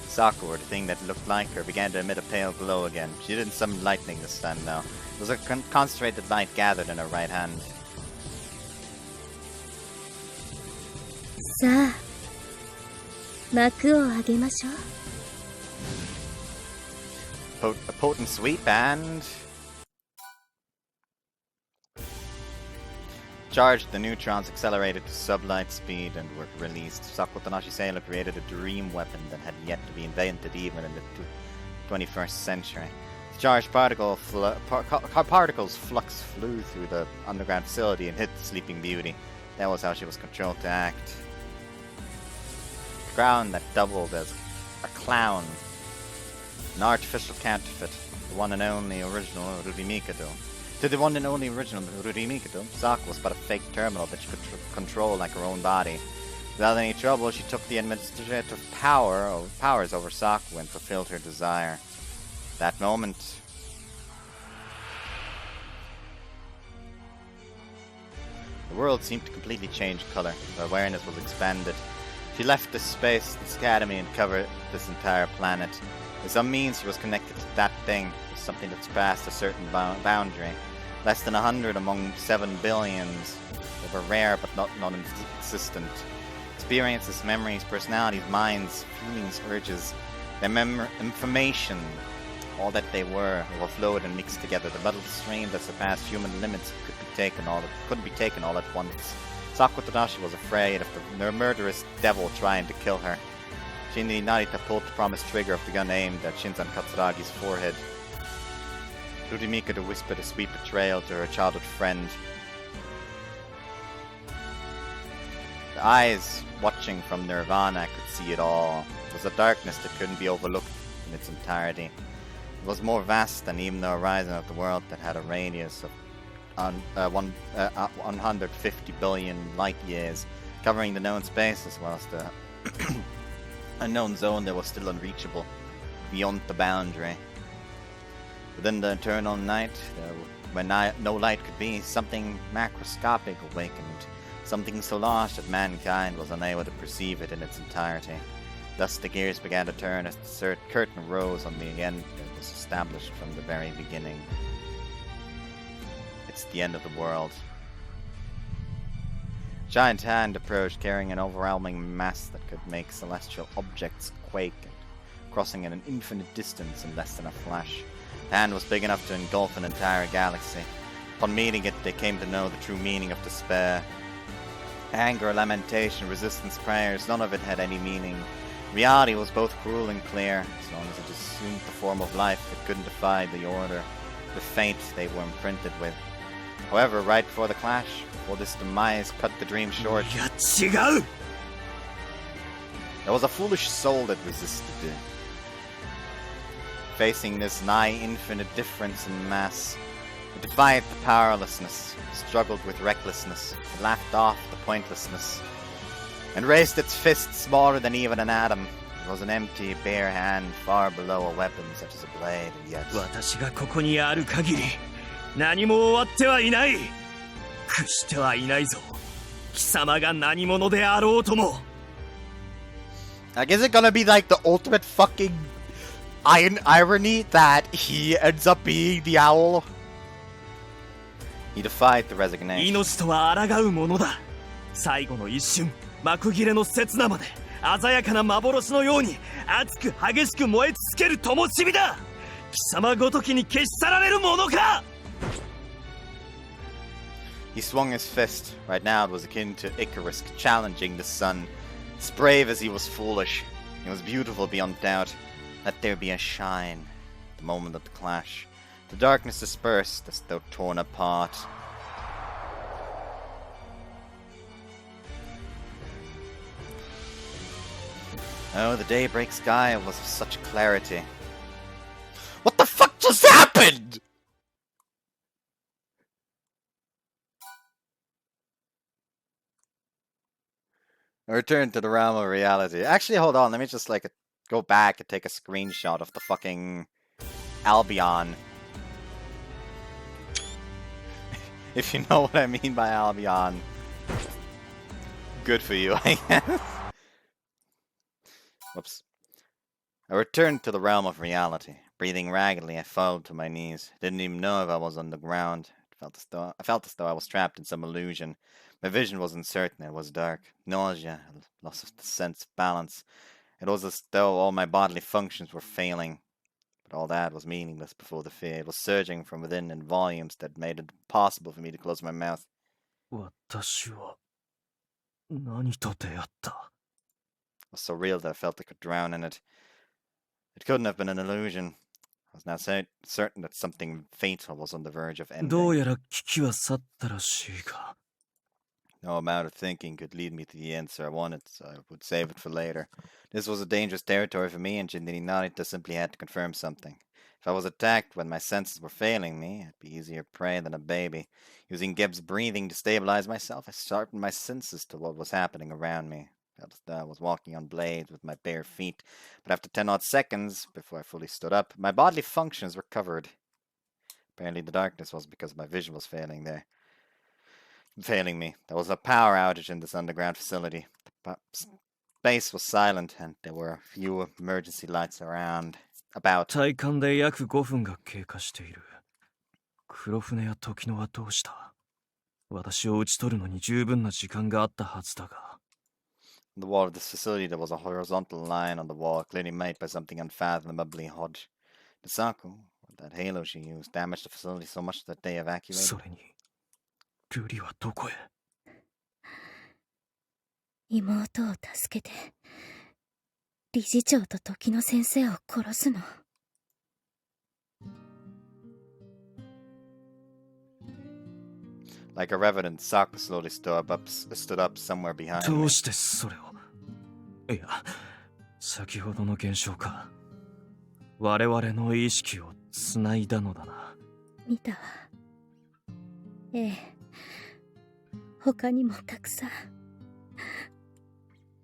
Sokka, or the thing that looked like her, began to emit a pale glow again. She didn't summon lightning this time now. It was a concentrated light gathered in her right hand. さあ、幕を上げましょう。 A potent sweep and... Charged, the neutrons accelerated to sublight speed and were released. Sakutanashi Sailor created a dream weapon that had yet to be invented even in the 21st century. The charged particles flux flew through the underground facility and hit the Sleeping Beauty. That was how she was controlled to act. The crown that doubled as a clown. An artificial counterfeit. The one and only original Rudimikado. To the one and only original Rudimikado, Sokka was but a fake terminal that she could control like her own body. Without any trouble, she took the administrative powers over Sokka and fulfilled her desire. That moment... The world seemed to completely change color. Her awareness was expanded. She left this space, this academy, and covered this entire planet. By some means, she was connected to that thing, something that surpassed a certain boundary. Less than 100 among 7 billions. They were rare but not non-existent. Experiences, memories, personalities, minds, feelings, urges, their information, all that they were, overflowed and mixed together. The muddled stream that surpassed human limits couldn't be taken all at once. Sakutanashi was afraid of the murderous devil trying to kill her. Shinri Narita pulled the promised trigger of the gun aimed at Shinzan Katsuragi's forehead. Rudimikado whispered a sweet betrayal to her childhood friend. The eyes watching from Nirvana could see it all. It was a darkness that couldn't be overlooked in its entirety. It was more vast than even the horizon of the world that had a radius of 150 billion light years, covering the known space as well as the unknown zone that was still unreachable, beyond the boundary. Within the eternal night, where no light could be, something macroscopic awakened, something so large that mankind was unable to perceive it in its entirety. Thus the gears began to turn as the curtain rose on the end that was established from the very beginning. It's the end of the world. A giant hand approached, carrying an overwhelming mass that could make celestial objects quake, and crossing at an infinite distance in less than a flash. The hand was big enough to engulf an entire galaxy. Upon meeting it, they came to know the true meaning of despair. Anger, lamentation, resistance, prayers, none of it had any meaning. Reality was both cruel and clear. As long as it assumed the form of life, it couldn't defy the order, the fate they were imprinted with. However, right before the clash, before this demise cut the dream short, there was a foolish soul that resisted it. Facing this nigh infinite difference in mass, it defied the powerlessness, struggled with recklessness, laughed off the pointlessness, and raised its fist smaller than even an atom. It was an empty, bare hand far below a weapon such as a blade, and yet... 私がここにある限り、何も終わってはいない。屈してはいないぞ。貴様が何者であろうとも。Like, is it gonna be like the ultimate fucking irony that he ends up being the owl? He defied the resignation. 命とは抗うものだ。最後の一瞬、幕切れの刹那まで鮮やかな幻のように熱く激しく燃え続ける灯火だ。貴様ごときに消し去られるものか。He swung his fist. Right now it was akin to Icarus challenging the sun. As brave as he was foolish, he was beautiful beyond doubt. Let there be a shine. The moment of the clash. The darkness dispersed as though torn apart. Oh, the daybreak sky was of such clarity. What the fuck just happened?! I returned to the realm of reality. Actually, hold on, let me just like go back and take a screenshot of the fucking Albion. If you know what I mean by Albion. Good for you, I guess. Whoops. I returned to the realm of reality. Breathing raggedly, I fell to my knees. Didn't even know if I was on the ground. I felt as though I was trapped in some illusion. My vision was uncertain, it was dark. Nausea, loss of the sense of balance. It was as though all my bodily functions were failing. But all that was meaningless before the fear. It was surging from within in volumes that made it impossible for me to close my mouth. 私は何と出会った? It was so real that I felt I could drown in it. It couldn't have been an illusion. I was now certain that something fatal was on the verge of ending. どうやら危機は去ったらしいが。 No amount of thinking could lead me to the answer I wanted, so I would save it for later. This was a dangerous territory for me, and Jindini Narita simply had to confirm something. If I was attacked when my senses were failing me, I'd be easier prey than a baby. Using Geb's breathing to stabilize myself, I sharpened my senses to what was happening around me. I felt as though I was walking on blades with my bare feet, but after 10-odd seconds, before I fully stood up, my bodily functions recovered. Apparently the darkness was because my vision was failing me. There was a power outage in this underground facility. The space was silent, and there were a few emergency lights around. About. 体感で約5分が経過している。黒船や時のはどうした？私を討ち取るのに十分な時間があったはずだが。On the wall of this facility, there was a horizontal line on the wall, clearly made by something unfathomably hot. Nisako, that halo she used, damaged the facility so much that they evacuated. それに、瑠璃はどこへ？妹を助けて、理事長と時の先生を殺すの。Like a revenant, Sako slowly stood up somewhere behind me. どうしてそれを？いや、先ほどの現象か。我々の意識をつないだのだな。見たわ。ええ。他にもたくさん。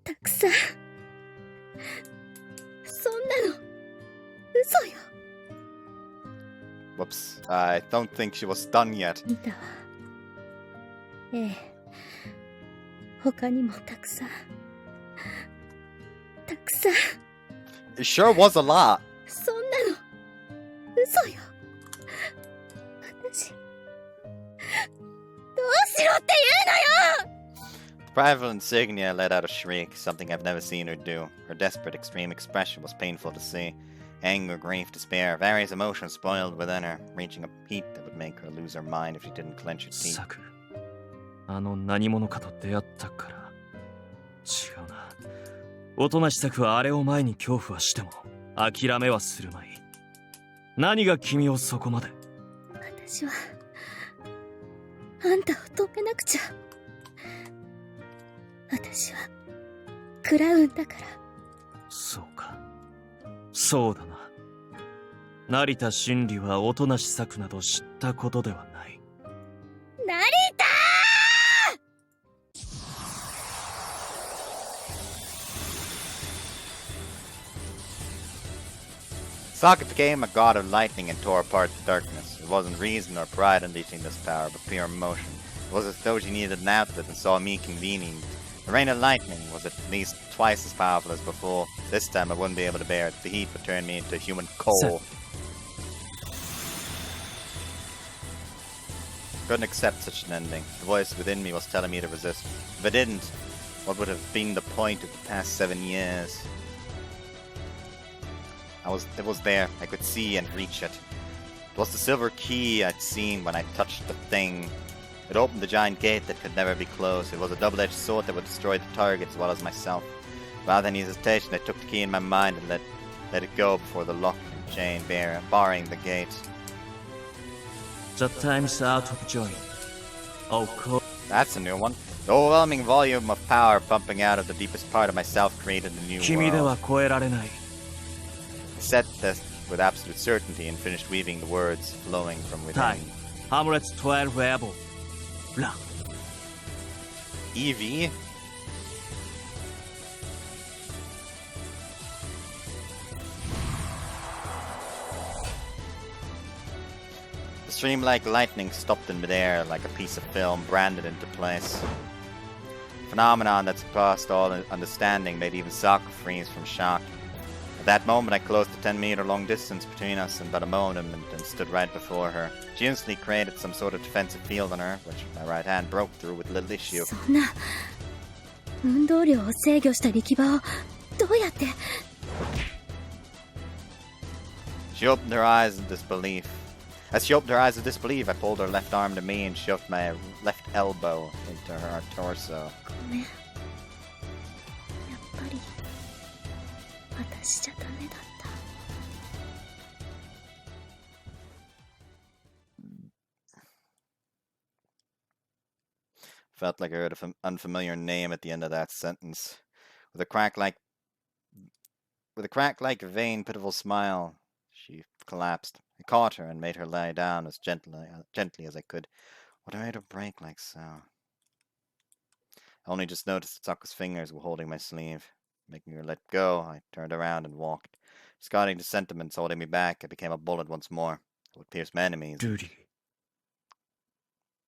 たくさん。そんなの嘘よ。 Whoops. I don't think she was done yet. 見たわ。ええ。他にもたくさん。たくさん。 It sure was a lot. そんなの嘘よ。私どうしろって言うのよ。 The rival insignia let out a shriek, something I've never seen her do. Her desperate, extreme expression was painful to see. Anger, grief, despair, various emotions boiled within her, reaching a peak that would make her lose her mind if she didn't clench her teeth. サク、あの何者かと出会ったから。違うな。おとなしさくはあれを前に恐怖はしても諦めはするまい。何が君をそこまで。私はあんたを止めなくちゃ。私はクラウンだから。そうか。そうだな。成田真理はおとなしさくなど知ったことではない。成田Sokka became a god of lightning and tore apart the darkness. It wasn't reason or pride unleashing this power, but pure emotion. It was as though she needed an outlet and saw me convening. The rain of lightning was at least twice as powerful as before. This time I wouldn't be able to bear it. The heat would turn me into human coal. Couldn't accept such an ending. The voice within me was telling me to resist. If I didn't, what would have been the point of the past 7 years? It was there. I could see and reach it. It was the silver key I'd seen when I touched the thing. It opened the giant gate that could never be closed. It was a double-edged sword that would destroy the target as well as myself. Without any hesitation, I took the key in my mind and let it go before the lock and chain barring the gate. The time's out of joy. Oh, cool. That's a new one. The overwhelming volume of power pumping out of the deepest part of myself created a new 君で world. は超えられない。 I said this with absolute certainty and finished weaving the words flowing from within. Time. Hamlet's 12 rebel. Run. EV? The stream like lightning stopped in midair like a piece of film branded into place. Phenomenon that surpassed all understanding made even Sokka freeze from shock. At that moment I closed the 10-meter long distance between us and but a moment and stood right before her. She instantly created some sort of defensive field on her, which my right hand broke through with little issue. そんな運動量を制御した力場をどうやって。 She opened her eyes in disbelief. As she opened her eyes in disbelief, I pulled her left arm to me and shoved my left elbow into her torso. ごめん。やっぱり私じゃダメだった。 Felt like I heard an unfamiliar name at the end of that sentence. With a crack-like vain, pitiful smile, she collapsed. I caught her and made her lie down as gently as I could. What made her break like so? I only just noticed that Sokka's fingers were holding my sleeve. Making her let go, I turned around and walked. Discarding the sentiments holding me back, I became a bullet once more. I would pierce my enemies. ルリ、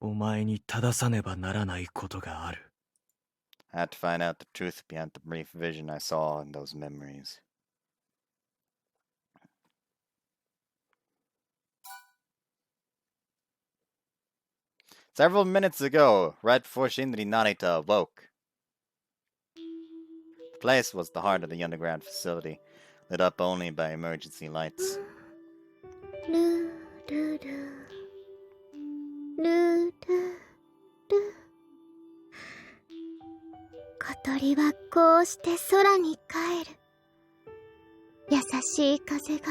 お前に正さねばならないことがある。I had to find out the truth behind the brief vision I saw in those memories. Several minutes ago, right before Shinri Narita awoke. The place was the heart of the underground facility, lit up only by emergency lights. ルールルルールル小鳥はこうして空に帰る。優しい風が、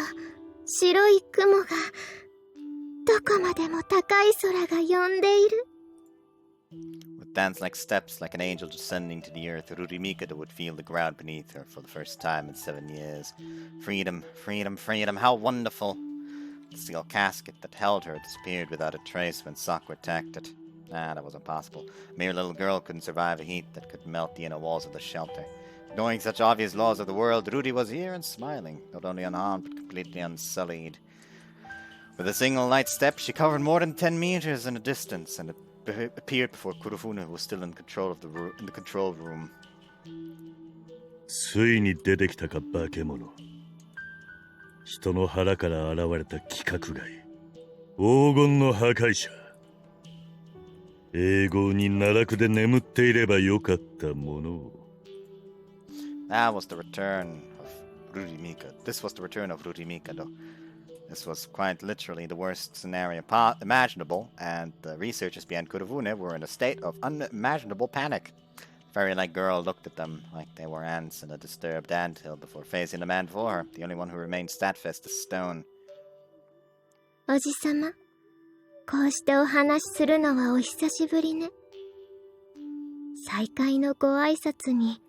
白い雲が、どこまでも高い空が呼んでいる。 With dance-like steps, like an angel descending to the earth, Rurimikado would feel the ground beneath her for the first time in 7 years. Freedom, freedom, freedom, how wonderful! The steel casket that held her disappeared without a trace when Sakura attacked it. That was impossible. A mere little girl couldn't survive a heat that could melt the inner walls of the shelter. Knowing such obvious laws of the world, Rudy was here and smiling, not only unharmed but completely unsullied. With a single light step, she covered more than 10 meters in a distance and appeared before Kurofune, who was still in the control room. ついに出てきたか化け物。人の腹から現れた規格外、黄金の破壊者。永劫に奈落で眠っていればよかったものを。That was the return of Rudy Mika. This was the return of Rudy Mikado. This was quite literally the worst scenario imaginable, and the researchers behind Kurofune were in a state of unimaginable panic. The fairy-like girl looked at them like they were ants in a disturbed anthill before facing the man before her, the only one who remained steadfast as stone. おじさま、こうしてお話しするのはお久しぶりね。再会のご挨拶に、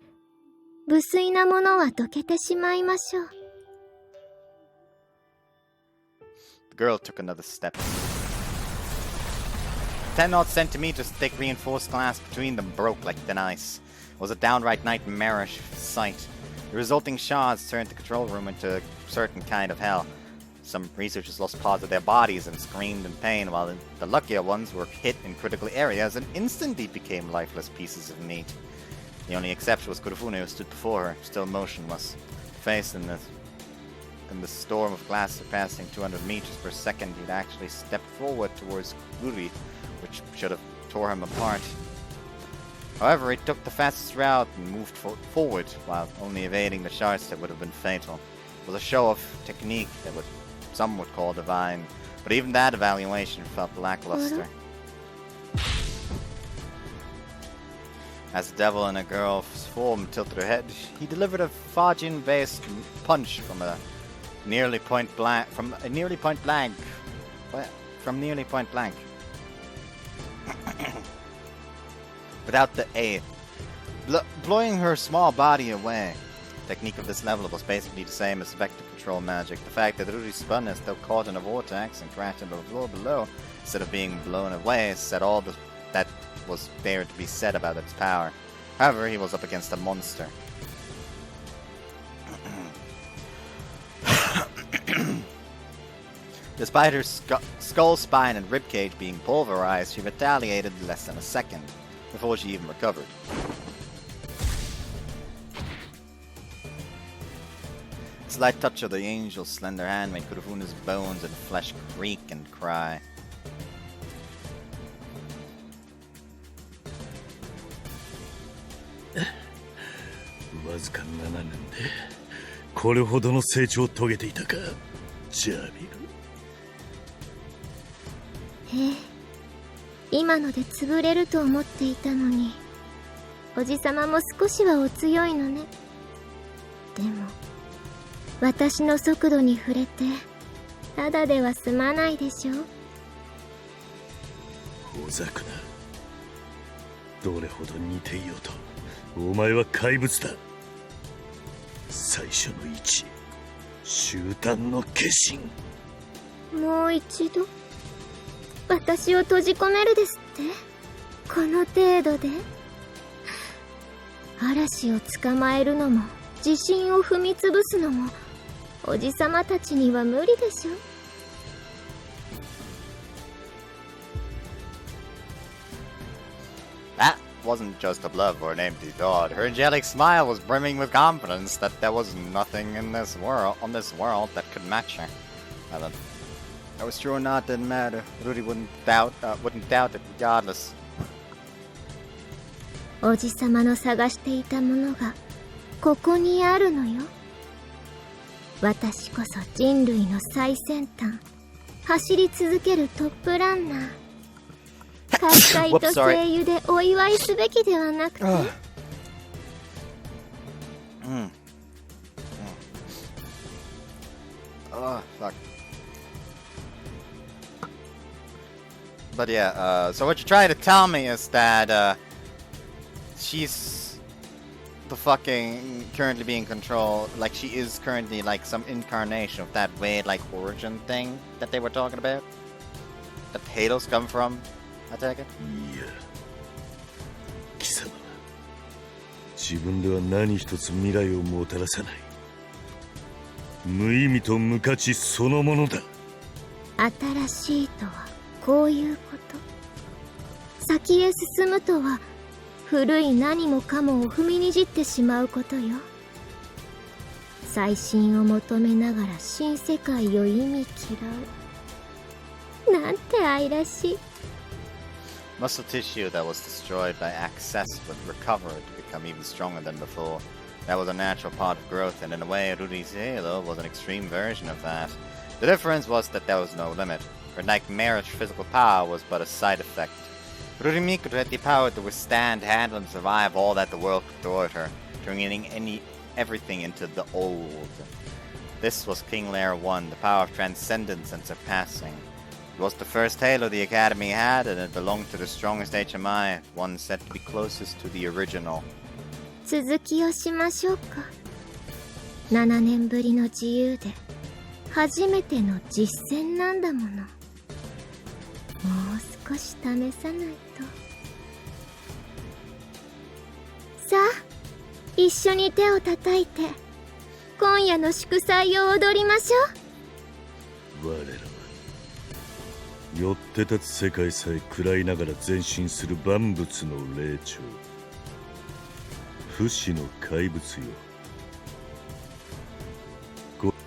無粋なものは溶けてしまいましょう。The girl took another step. 10 centimeters thick reinforced glass between them broke like thin ice. It was a downright nightmarish sight. The resulting shards turned the control room into a certain kind of hell. Some researchers lost parts of their bodies and screamed in pain, while the luckier ones were hit in critical areas and instantly became lifeless pieces of meat. The only exception was Kurofune, who stood before her, still motionless, face in the storm of glass surpassing 200 meters per second. He'd actually stepped forward towards Rudy, which should have tore him apart. However, he took the fastest route and moved forward, while only evading the shards that would have been fatal. It was a show of technique that some would call divine, but even that evaluation felt lackluster. As the devil in a girl's form tilted her head, he delivered a Fajin-based punch from nearly point blank. Without the A, blowing her small body away. The technique of this level was basically the same as vector control magic. The fact that Rudy spun is still caught in a vortex and crashed into the floor below, instead of being blown away, said all that was there to be said about its power. However, he was up against a monster. Despite her skull, spine, and ribcage being pulverized, she retaliated in less than a second, before she even recovered. A slight touch of the angel's slender hand made Kurofune's bones and flesh creak and cry. Wazka 7年でこれほどの成長を遂げていたか、ジャービル。ええ、今ので潰れると思っていたのに、おじさまも少しはお強いのね。でも私の速度に触れてただでは済まないでしょ。小桜、どれほど似ていようとお前は怪物だ。最初の位置、集団の化身。もう一度私を閉じ込めるですって？この程度で？嵐を捕まえるのも地震を踏みつぶすのもおじさまたちには無理でしょ。That wasn't just a bluff or an empty thought. Her angelic smile was brimming with confidence that there was nothing on this world that could match her. I was sure not didn't matter. Rudy wouldn't doubt it regardless. おじさまの探していたものがここにあるのよ。私こそ人類の最先端、走り続けるトップランナー。喝采と声優でお祝いすべきではなくて。Fuck. But yeah, so what you're trying to tell me is that, she's the fucking currently being controlled, like she is currently like some incarnation of that weird like origin thing that they were talking about? That Halos come from, I take it? いや、貴様は自分では何一つ未来をもたらさない。無意味と無価値そのものだ。新しいとはこういうこと。先へ進むとは古い何もかもを踏みにじってしまうことよ。最新を求めながら新世界を忌み嫌う。なんて愛らしい。Muscle tissue that was destroyed by access but recovered to become even stronger than before. That was a natural part of growth, and in a way, Rudi's halo was an extreme version of that. The difference was that there was no limit. Her nightmarish physical power was but a side effect. Rurimiku had the power to withstand, handle, and survive all that the world could throw at her, turning everything into the old. This was King Lair 1, the power of transcendence and surpassing. It was the first halo the Academy had, and it belonged to the strongest HMI, one said to be closest to the original. 続きをしましょうか。7年ぶりの自由で初めての実践なんだもの。もう少し試さないと。さあ、一緒に手を叩いて今夜の祝祭を踊りましょう。我らはよって立つ世界さえ喰らいながら前進する万物の霊長、不死の怪物よ。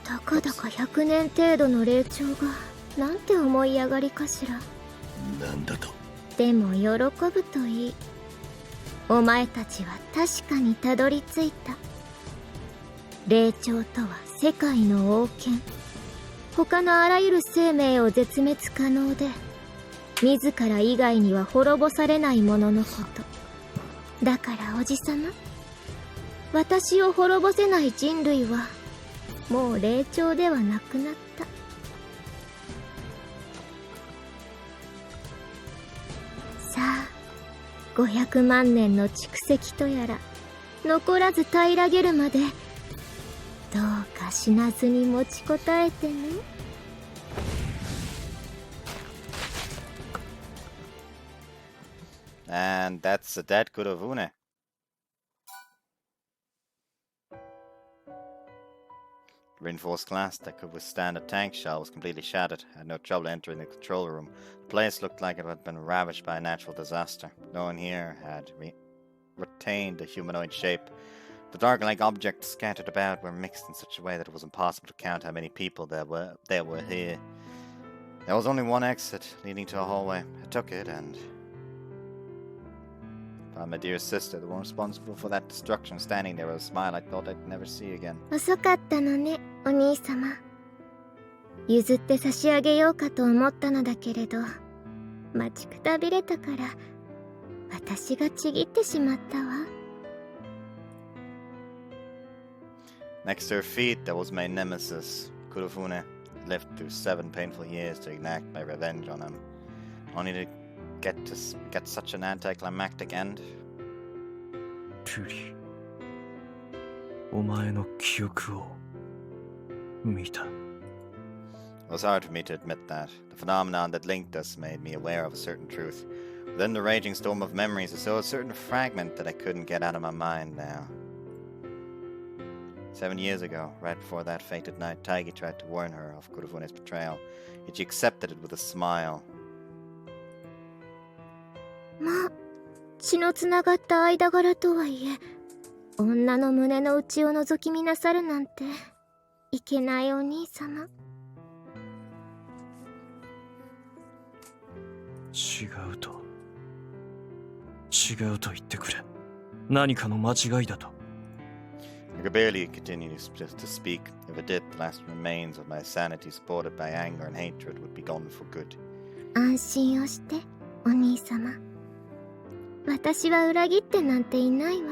たかだか100年程度の霊長がなんて思い上がりかしら。なんだと。でも喜ぶといい。お前たちは確かにたどり着いた。霊長とは世界の王権、他のあらゆる生命を絶滅可能で自ら以外には滅ぼされないもののこと。だからおじさま、私を滅ぼせない人類はもう霊長ではなくなった。さあ、500万年の蓄積とやら残らず平らげるまでどうか死なずに持ちこたえてね。And that's a dead Kurofune. Reinforced glass that could withstand a tank shell was completely shattered. I had no trouble entering the control room. The place looked like it had been ravaged by a natural disaster. No one here had retained a humanoid shape. The dark-like objects scattered about were mixed in such a way that it was impossible to count how many people there were here. There was only one exit leading to a hallway. I took it and found my dear sister, the one responsible for that destruction, standing there with a smile I thought I'd never see again. 遅かったのね、お兄様。譲って差し上げようかと思ったのだけれど、待ちくたびれたから私がちぎってしまったわ。Next to her feet, there was my nemesis, Kurofune. I lived through 7 painful years to enact my revenge on him, only to get such an anticlimactic end. ルリ、お前の記憶を見た。It was hard for me to admit that. The phenomenon that linked us made me aware of a certain truth. Within the raging storm of memories, I saw a certain fragment that I couldn't get out of my mind now. 7 years ago, right before that fated night, Taigi tried to warn her of Kurofune's betrayal, yet she accepted it with a smile. まあ、血のつながった間柄とはいえ、女の胸の内を覗き見なさるなんていけないお兄様。違うと言ってくれ。何かの間違いだと。I could barely continue to speak. If it did, the last remains of my sanity, supported by anger and hatred, would be gone for good. 安心をして、お兄様。私は裏切ってなんていないわ。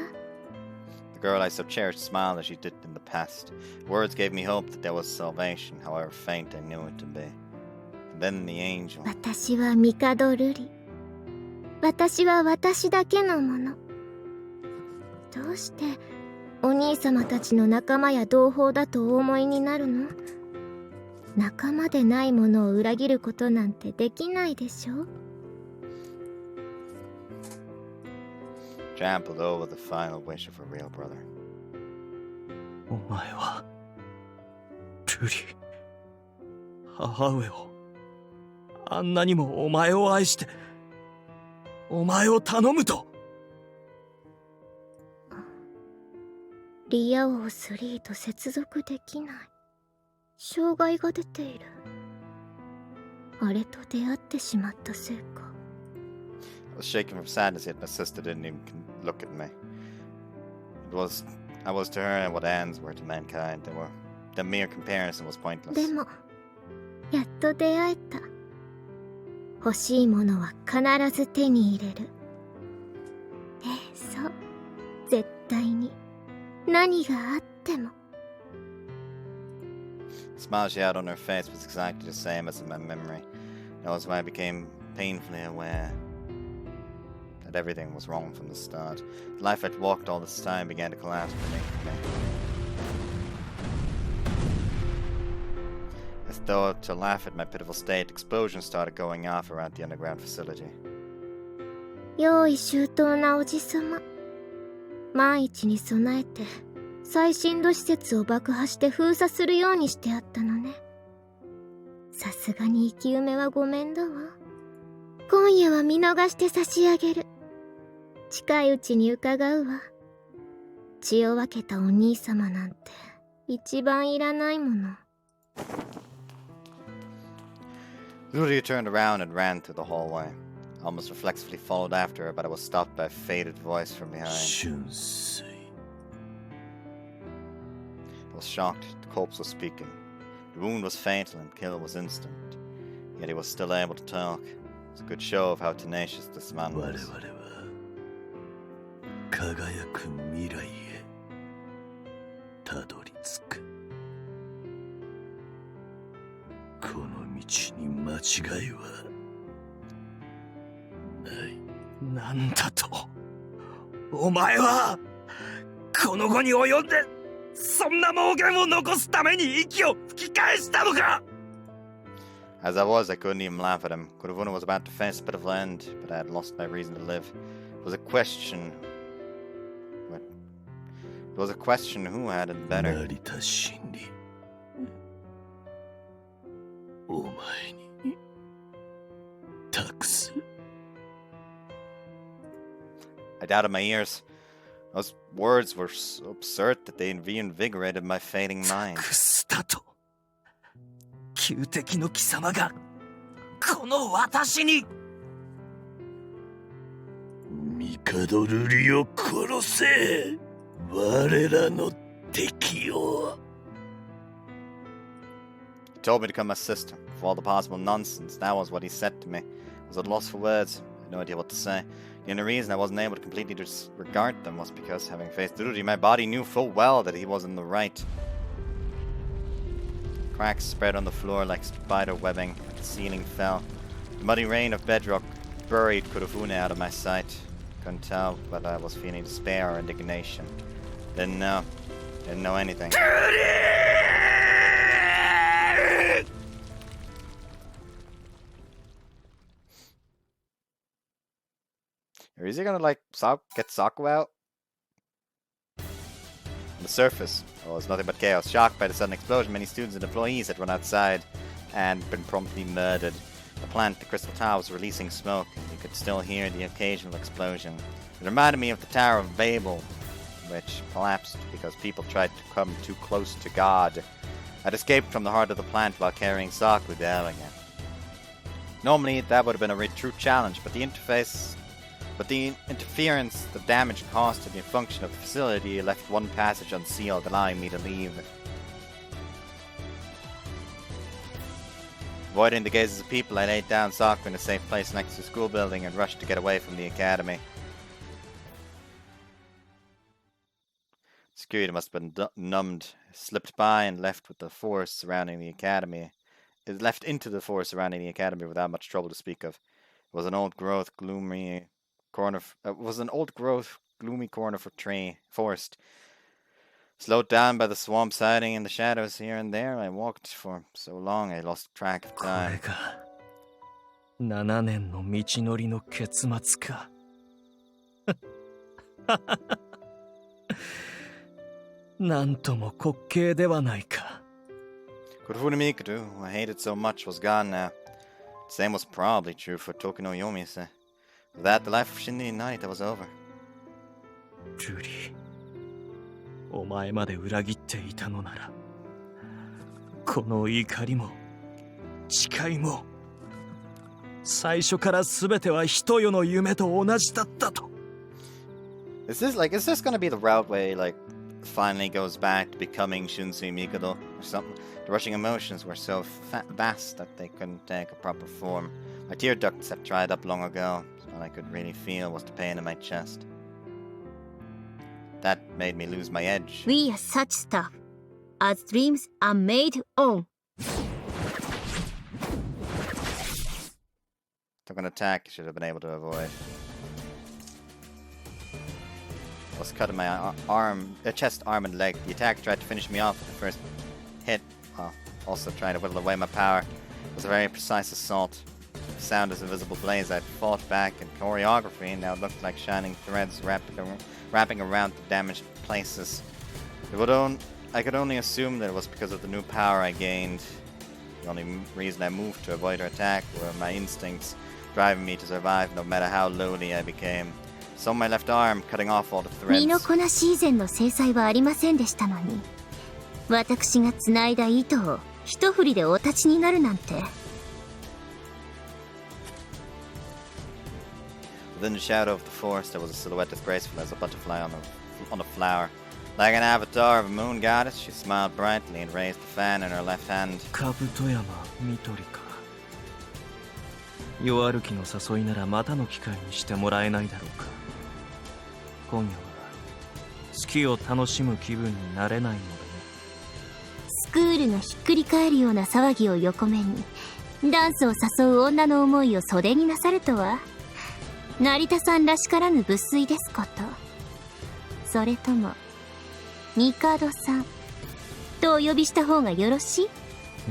The girl I so cherished smiled as she did in the past. Words gave me hope that there was salvation, however faint I knew it to be. And then the angel. 私は帝ルリ。私は私だけのもの。どうしてお兄様たちの仲間や同胞だとお思いになるの？仲間でないものを裏切ることなんてできないでしょ？ trampled over the final wish of her real brother. お前はルリ母上をあんなにもお前を愛してお前を頼むと。リア王3と接続できない。障害が出ている。あれと出会ってしまったせいか。I was shaking from sadness, yet my sister didn't even look at me. I was to her what ends were to mankind. The mere comparison was pointless. でも、やっと出会えた。欲しいものは必ず手に入れる。そう。絶対に。何があっても。The smile she had on her face was exactly the same as in my memory. That was why I became painfully aware that everything was wrong from the start. The life I'd walked all this time began to collapse beneath me. As though to laugh at my pitiful state, explosions started going off around the underground facility. 用意周到なおじさま。万一に備えて最新度施設を爆破して封鎖するようにしてあったのね。さすがに生き埋めはごめんだわ。今夜は見逃して差し上げる。近いうちに伺うわ。血を分けたお兄様なんて一番いらないもの。Rudy turned around and ran through the hallway. I almost reflexively followed after her, but I was stopped by a faded voice from behind. 純粋 I was shocked. The corpse was speaking. The wound was fatal and kill was instant. Yet he was still able to talk. It's a good show of how tenacious this man 我々 was. は輝く未来へたどり着く。この道に間違いはない。なんだとお前はこの後に及んでそんな妄言を残すために息を吹き返したのか。 As I was, I couldn't even laugh at him. Kuruvuna was about to face a pitiful end, but I had lost my reason to live. It was a question. It was a question who had it better. 成田真理お前に託す。 I doubted my ears. Those words were so absurd that they reinvigorated my fading mind. 託したと旧敵の貴様がこの私に。帝ルリを殺せ。我らの敵を。 He told me to become my sister. For all the possible nonsense, that was what he said to me. I was at a loss for words. I had no idea what to say. The only reason I wasn't able to completely disregard them was because, having faced Rudy, my body knew full well that he was in the right. Cracks spread on the floor like spider webbing. The ceiling fell. The muddy rain of bedrock buried Kurofune out of my sight. Couldn't tell whether I was feeling despair or indignation. Didn't know. Didn't know anything. Or is he gonna like get Saku out? On the surface, it was nothing but chaos. Shocked by the sudden explosion, many students and employees had run outside and been promptly murdered. The plant, the Crystal Tower, was releasing smoke, and you could still hear the occasional explosion. It reminded me of the Tower of Babel, which collapsed because people tried to come too close to God. I'd escaped from the heart of the plant while carrying Saku down again. Normally, that would have been a true challenge, but the interference, the damage caused to the function of the facility left one passage unsealed, allowing me to leave. Avoiding the gazes of people, I laid down Saku in a safe place next to the school building and rushed to get away from the academy. Security must have been numbed, slipped by and left with the force surrounding the academy. It left into the forest surrounding the academy without much trouble to speak of. It was an old-growth, gloomy corner. For tree forest. Slowed down by the swamp siding and the shadows here and there, I walked for so long I lost track of これ time. が7年の道のりの結末か。なんとも滑稽ではないか。 Kurufune Mikado, who I hated so much, was gone now. The same was probably true for Toki no Yomise. With that, the life of Shinri Narita was over. ルリー、お前まで裏切っていたのなら、この怒りも誓いも最初から全ては人よの夢と同じだったと。 Is this gonna be the route where he, like, finally goes back to becoming Shunsui Mikado or something? The rushing emotions were so vast that they couldn't take a proper form. My tear ducts had dried up long ago, so all I could really feel was the pain in my chest. That made me lose my edge. We are such stuff as dreams are made on. Took an attack I should have been able to avoid. I was cut in my chest, arm, and leg. The attack tried to finish me off with the first hit, while also trying to whittle away my power. It was a very precise assault. The sound as invisible blaze, I'd fought back in choreography, and now it looked like shining threads wrapping around the damaged places. I could only assume that it was because of the new power I gained. The only reason I moved to avoid her attack were my instincts driving me to survive no matter how lowly I became. So my left arm, cutting off all the 身の threads. こなし以前の制裁はありませんでしたのに、私が繋いだ糸を一振りでお立ちになるなんて。 Within the shadow of the forest, there was a silhouette as graceful as a butterfly on a flower. Like an avatar of a moon goddess, she smiled brightly and raised the fan in her left hand. 兜山みとりか。夜歩きの誘いならまたの機会にしてもらえないだろうか。今夜は月を楽しむ気分になれないのでね。スクールがひっくり返るような騒ぎを横目に、ダンスを誘う女の思いを袖になさるとは、成田さんらしからぬ物粋ですこと。それとも帝さんとお呼びした方がよろしい？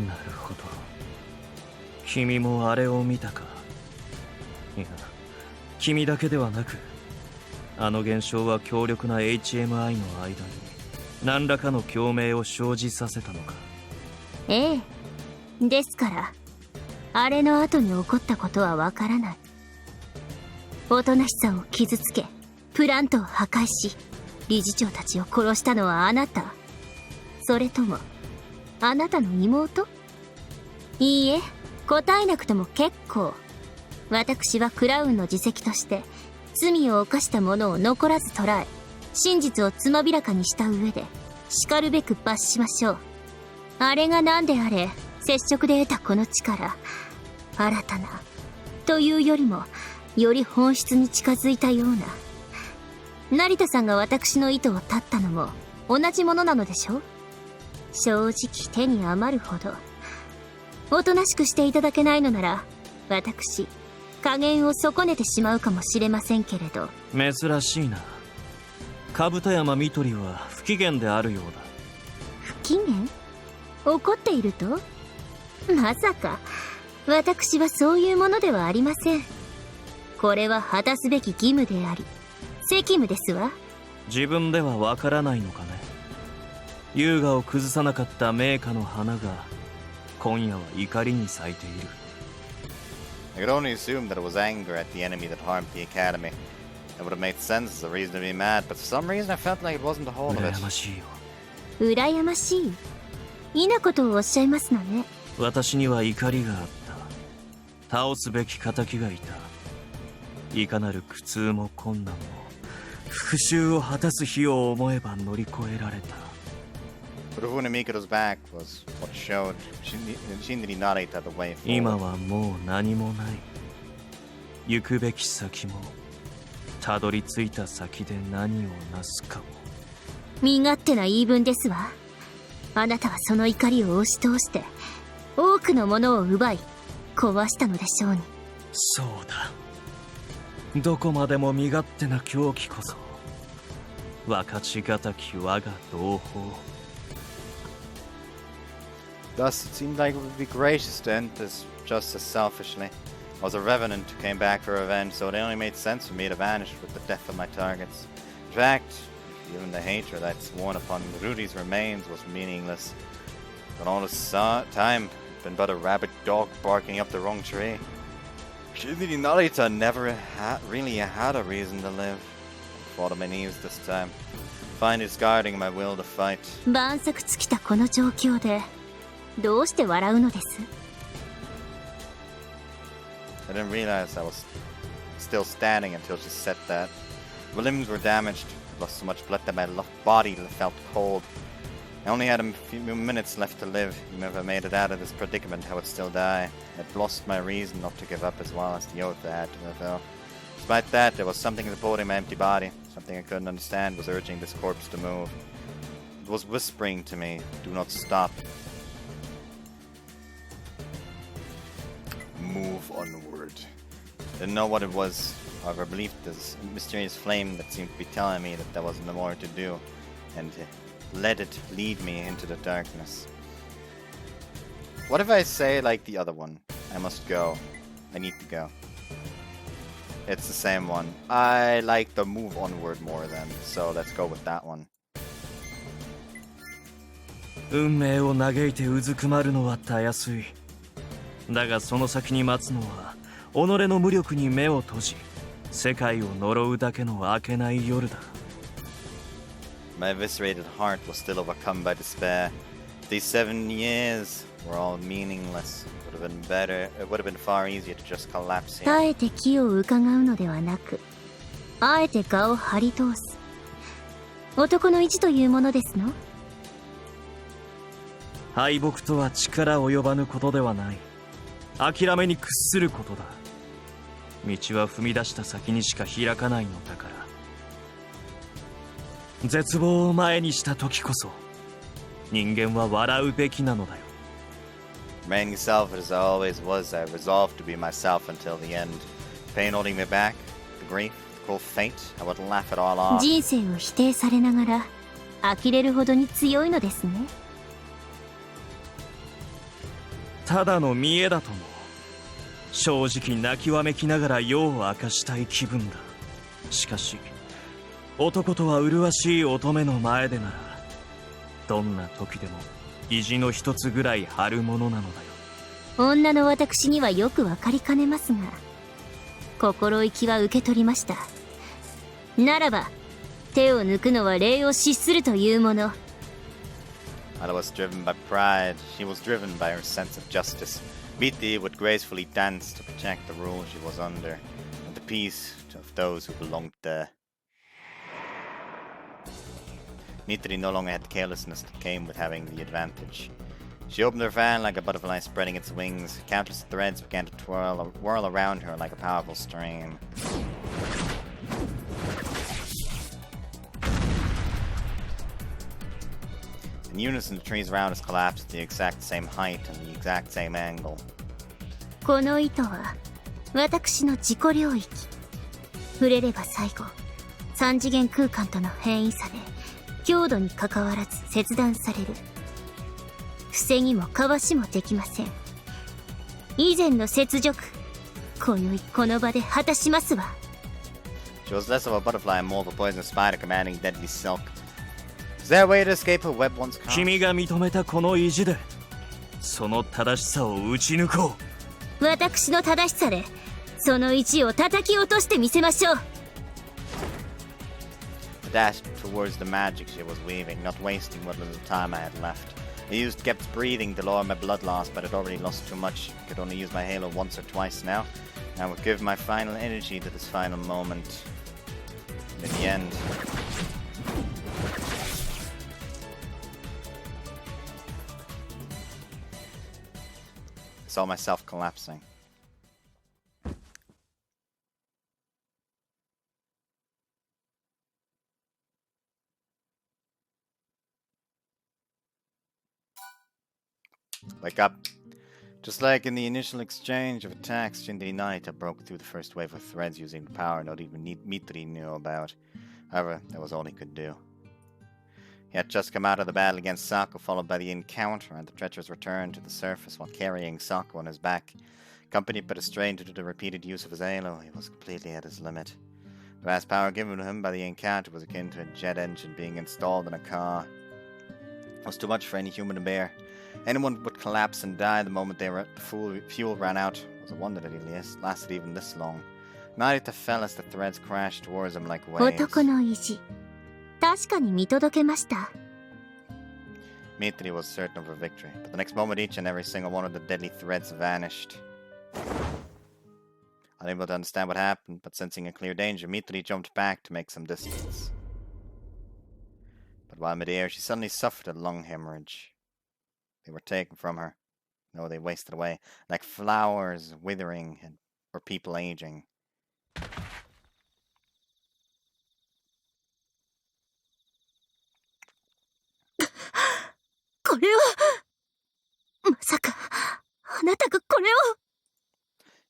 なるほど。君もあれを見たか。いや、君だけではなく、あの現象は強力な HMI の間に何らかの共鳴を生じさせたのか。ええ。ですから、あれの後に起こったことはわからない。おとなしさを傷つけ、プラントを破壊し、理事長たちを殺したのはあなた？それとも、あなたの妹？いいえ、答えなくても結構。私はクラウンの自責として、罪を犯した者を残らず捕らえ、真実をつまびらかにした上で、叱るべく罰しましょう。あれが何であれ、接触で得たこの力、新たな、というよりも、より本質に近づいたような。成田さんが私の意図を断ったのも同じものなのでしょ？正直手に余るほど。おとなしくしていただけないのなら、私、加減を損ねてしまうかもしれませんけれど。珍しいな。兜山みとりは不機嫌であるようだ。不機嫌？怒っていると？まさか、私はそういうものではありません。これは果たすべき義務であり、責務ですわ。自分ではわからないのかね。優雅を崩さなかった名家の花が今夜は怒りに咲いている。 I could only assume that it was anger at the enemy that harmed the academy. That would have made sense as a reason to be mad, but for some reason I felt like it wasn't the whole of it. 羨ましいよ。羨ましい。いいなことをおっしゃいますのね。私には怒りがあった。倒すべき仇がいた。いかなる苦痛も困難も復讐を果たす日を思えば乗り越えられた。 Kurufune Mikado's back was what showed Shinri Narita the way 今 forward. はもう何もない。行くべき先もたどり着いた先で何をなすかも。身勝手な言い分ですわ。あなたはその怒りを押し通して多くのものを奪い壊したのでしょうに。そうだ。どこまでも身勝手な狂気こそ分かちがたき我が同胞。 Thus, it seemed like it would be gracious to end this just as selfishly. I was a revenant who came back for revenge, so it only made sense for me to vanish with the death of my targets. In fact, even the hatred I'd sworn upon Rudy's remains was meaningless. But all this time, it'd been but a rabid dog barking up the wrong tree. Shinri Narita never really had a reason to live. I fought on my knees this time, finally discarding my will to fight. 晩作尽きたこの状況でどうして笑うのです？ I didn't realize I was still standing until she said that. My limbs were damaged. I lost so much blood that my body felt cold. I only had a few minutes left to live. Even if I made it out of this predicament, I would still die. I'd lost my reason not to give up as well as the oath I had to fulfill. Despite that, there was something supporting my empty body. Something I couldn't understand was urging this corpse to move. It was whispering to me, do not stop. Move onward. Didn't know what it was. However, I believed this mysterious flame that seemed to be telling me that there was no more to do, and let it lead me into the darkness. What if I say like the other one? I must go. I need to go. It's the same one. I like the move onward more then, so let's go with that one. 運命を嘆いてうずくまるのはたやすい。だがその先に待つのは己の無力に目を閉じ世界を呪うだけの明けない夜だ。 My eviscerated heart was still overcome by despair. These 7 years were all meaningless. It would have been better. It would have been far easier to just collapse here. あえて気を伺うのではなく、あえて我を張り通す。男の意地というものですの？敗北とは力及ばぬことではない。諦めに屈することだ。道は踏み出した先にしか開かないのだから。絶望を前にした時こそ人間は笑うべきなのだよ。 Remaining self as I always was, I resolved to be myself until the end. Pain holding me back, the grief, the cold fate, I would laugh it all off. 人生を否定されながら呆れるほどに強いのですね。ただの見栄だとも正直泣きわめきながら夜を明かしたい気分だ。しかし男とは麗しい乙女の前でならどんな時でも意地の一つぐらい張るものなのだよ。女の私にはよくわかりかねますが、心意気は受け取りました。ならば手を抜くのは礼を失するというもの。 I was driven by pride, she was driven by her sense of justice. Miti would gracefully dance to protect the rule she was under, and the peace of those who belonged there. Mitri no longer had the carelessness that came with having the advantage. She opened her fan like a butterfly spreading its wings. Countless threads began to whirl around her like a powerful stream. In unison, the trees around us collapsed at the exact same height and the exact same angle. この糸は私の自己領域。触れれば最後、三次元空間との変異差で強度にかかわらず切断される。防ぎもかわしもできません。以前の雪辱、今宵この場で果たしますわ。 She was less of a butterfly and more of a poisonous spider commanding deadly silk. Is there a way to escape her web once caught? 君が認めたこの意地でその正しさを打ち抜こう。私の正しさでその意地を叩き落としてみせましょう。 I dashed towards the magic she was weaving, not wasting what little time I had left. I used Gep's breathing to lower my blood loss, but I'd already lost too much. I could only use my halo once or twice now. I would give my final energy to this final moment. And in the end... I saw myself collapsing. Wake up. Just like in the initial exchange of attacks, Shindri Naita broke through the first wave of threads using the power not even Mitri knew about. However, that was all he could do. He had just come out of the battle against Sako, followed by the encounter and the treacherous return to the surface while carrying Sako on his back. Accompanied by the strain due to the repeated use of his halo, he was completely at his limit. The vast power given to him by the encounter was akin to a jet engine being installed in a car. It was too much for any human to bear. Anyone would collapse and die the moment the fuel ran out. It was a wonder that he lasted even this long. Narita fell as the threads crashed towards him like waves. 男の意地。確かに見届けました。Mitri was certain of her victory, but the next moment each and every single one of the deadly threads vanished. Unable to understand what happened, but sensing a clear danger, Mitri jumped back to make some distance. But while midair, she suddenly suffered a lung hemorrhage. They were taken from her. No, they wasted away, like flowers withering or people aging. これはまさかあなたがこれを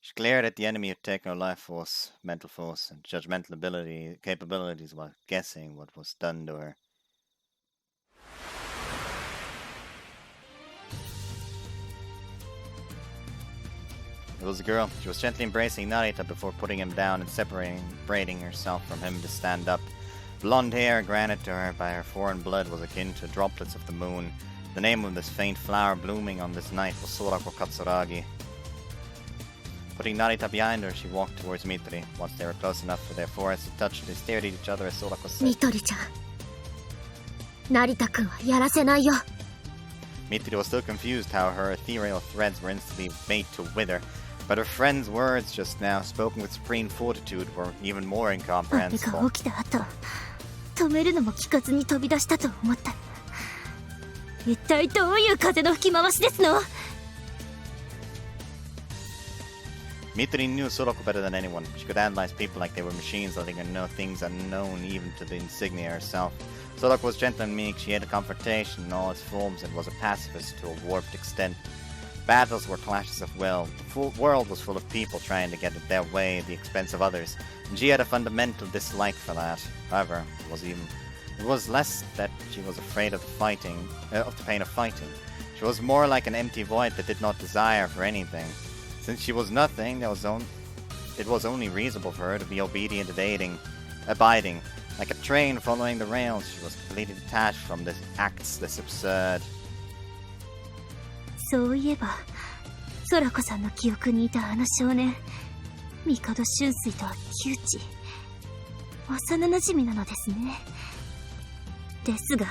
She glared at the enemy who had taken her life force, mental force, and judgmental capabilities while guessing what was done to her. It was a girl. She was gently embracing Narita before putting him down and separating herself from him to stand up. Blonde hair, granted to her by her foreign blood, was akin to droplets of the moon. The name of this faint flower blooming on this night was Sorako Katsuragi. Putting Narita behind her, she walked towards Mitri. Once they were close enough for their foreheads to touch, they stared at each other as Sorako said, ニトリちゃん成田君はやらせないよ Mitri was still confused how her ethereal threads were instantly made to wither, but her friend's words just now, spoken with supreme fortitude, were even more あれ incomprehensible. が起きた後止めるのも聞かずに飛び出したと思った一体どういう風の吹き回しですの Mitri knew Sorako better than anyone. She could analyze people like they were machines, letting her know things unknown even to the insignia herself. Sorako was gentle and meek. She hated confrontation in all its forms and was a pacifist to a warped extent. Battles were clashes of will. The world was full of people trying to get their way at the expense of others, and she had a fundamental dislike for that. However, it was less that she was afraid of the pain of fighting. She was more like an empty void that did not desire for anything. Since she was nothing, it was only reasonable for her to be obedient and abiding. Like a train following the rails, she was completely detached from this absurd. そういえば空子さんの記憶にいたあの少年帝春水とは旧知幼なじみなのですねですが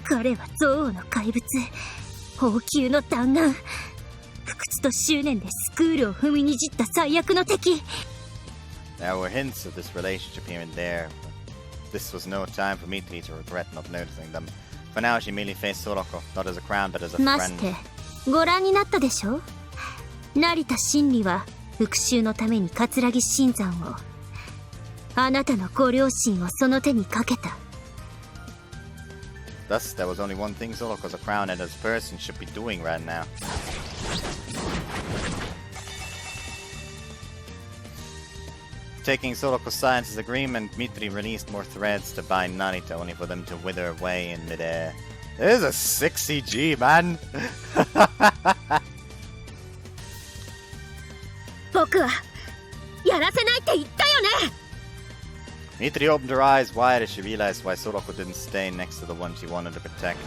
彼は憎悪の怪物王宮の弾丸不屈と執念でスクールを踏みにじった最悪の敵 There were hints of this relationship here and there, but this was no time for Mitri to regret not noticing them. For now, she merely faced Sorako, not as a crown but as a まし friend. てご覧になったでしょ成田真理は復讐のために桂木新山をあなたのご両親をその手にかけた Thus, there was only one thing Sorako as a crown and as a person should be doing right now. Taking Soroko's side as agreement, Mitri released more threads to bind Narita, only for them to wither away in midair. This is a 6CG, man! 僕はやらせないって言ったよね Mitri opened her eyes wide as she realized why Sorako didn't stay next to the one she wanted to protect.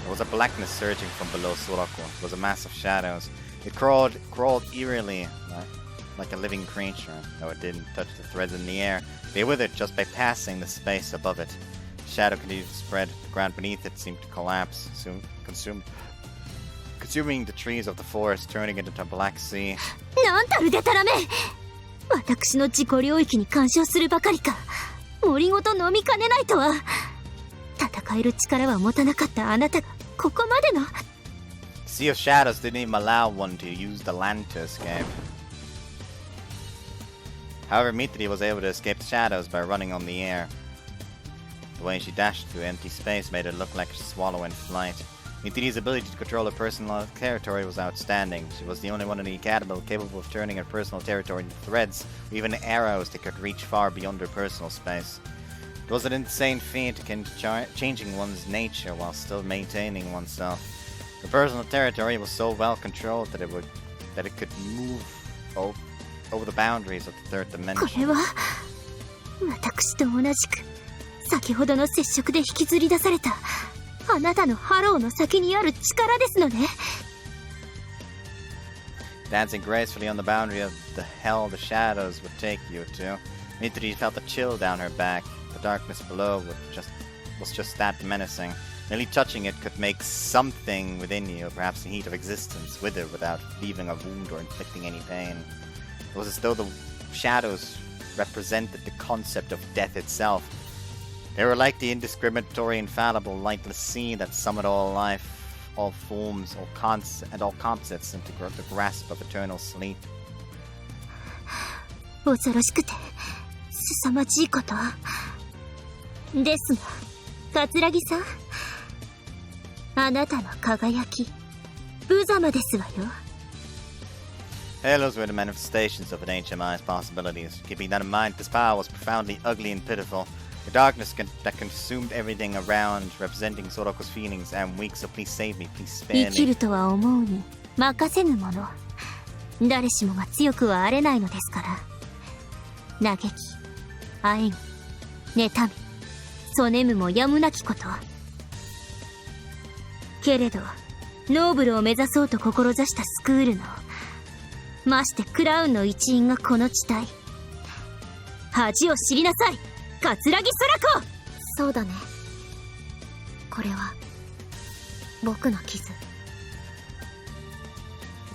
There was a blackness surging from below Sorako. It was a mass of shadows. It crawled eerily, like a living creature. Though it didn't touch the threads in the air, they withered just by passing the space above it. The shadow continued to spread. The ground beneath it seemed to collapse, consuming the trees of the forest, turning it into a black sea. なんたるデタラメ私の自己領域に干渉するばかりか森ごと飲みかねないとは戦える力は持たなかったあなたがここまでの Sea of Shadows didn't even allow one to use the land to escape. However, Mitri was able to escape the shadows by running on the air. The way she dashed through empty space made her look like a swallow in flight. Mitri's ability to control her personal territory was outstanding. She was the only one in the academy capable of turning her personal territory into threads, or even arrows that could reach far beyond her personal space. It was an insane feat akin to changing one's nature while still maintaining oneself. Her personal territory was so well controlled that it could move over the boundaries of the third これ dimension. は私と同じく先ほどの接触で引きずり出されたあなたのハローの先にある力ですのね。Dancing gracefully on the boundary of the hell the shadows would take you to, Mitri felt a chill down her back. The darkness below was just that menacing. Merely touching it could make something within you, perhaps the heat of existence, wither without leaving a wound or inflicting any pain. It was as though the shadows represented the concept of death itself. They were like the indiscriminatory, infallible, lightless sea that summoned all life, all forms, and all concepts into the grasp of eternal sleep. 恐ろしくて凄まじいことですが、桂木さん、あなたの輝き無様ですわよ。 Halos were the manifestations of an HMI's possibilities. Keeping that in mind, this power was profoundly ugly and pitiful. The darkness that consumed everything around, representing Soroko's feelings. I am weak, so please save me, please spare 生き me. るとは思うに任せぬもの。誰しもが強くはあれないのですから。嘆き、あえぎ、妬み、そねむもやむなきこと。けれどノーブルを目指そうと志したスクールの、ましてクラウンの一員がこの地帯。恥を知りなさい、桂木空子。そうだね。これは僕の傷。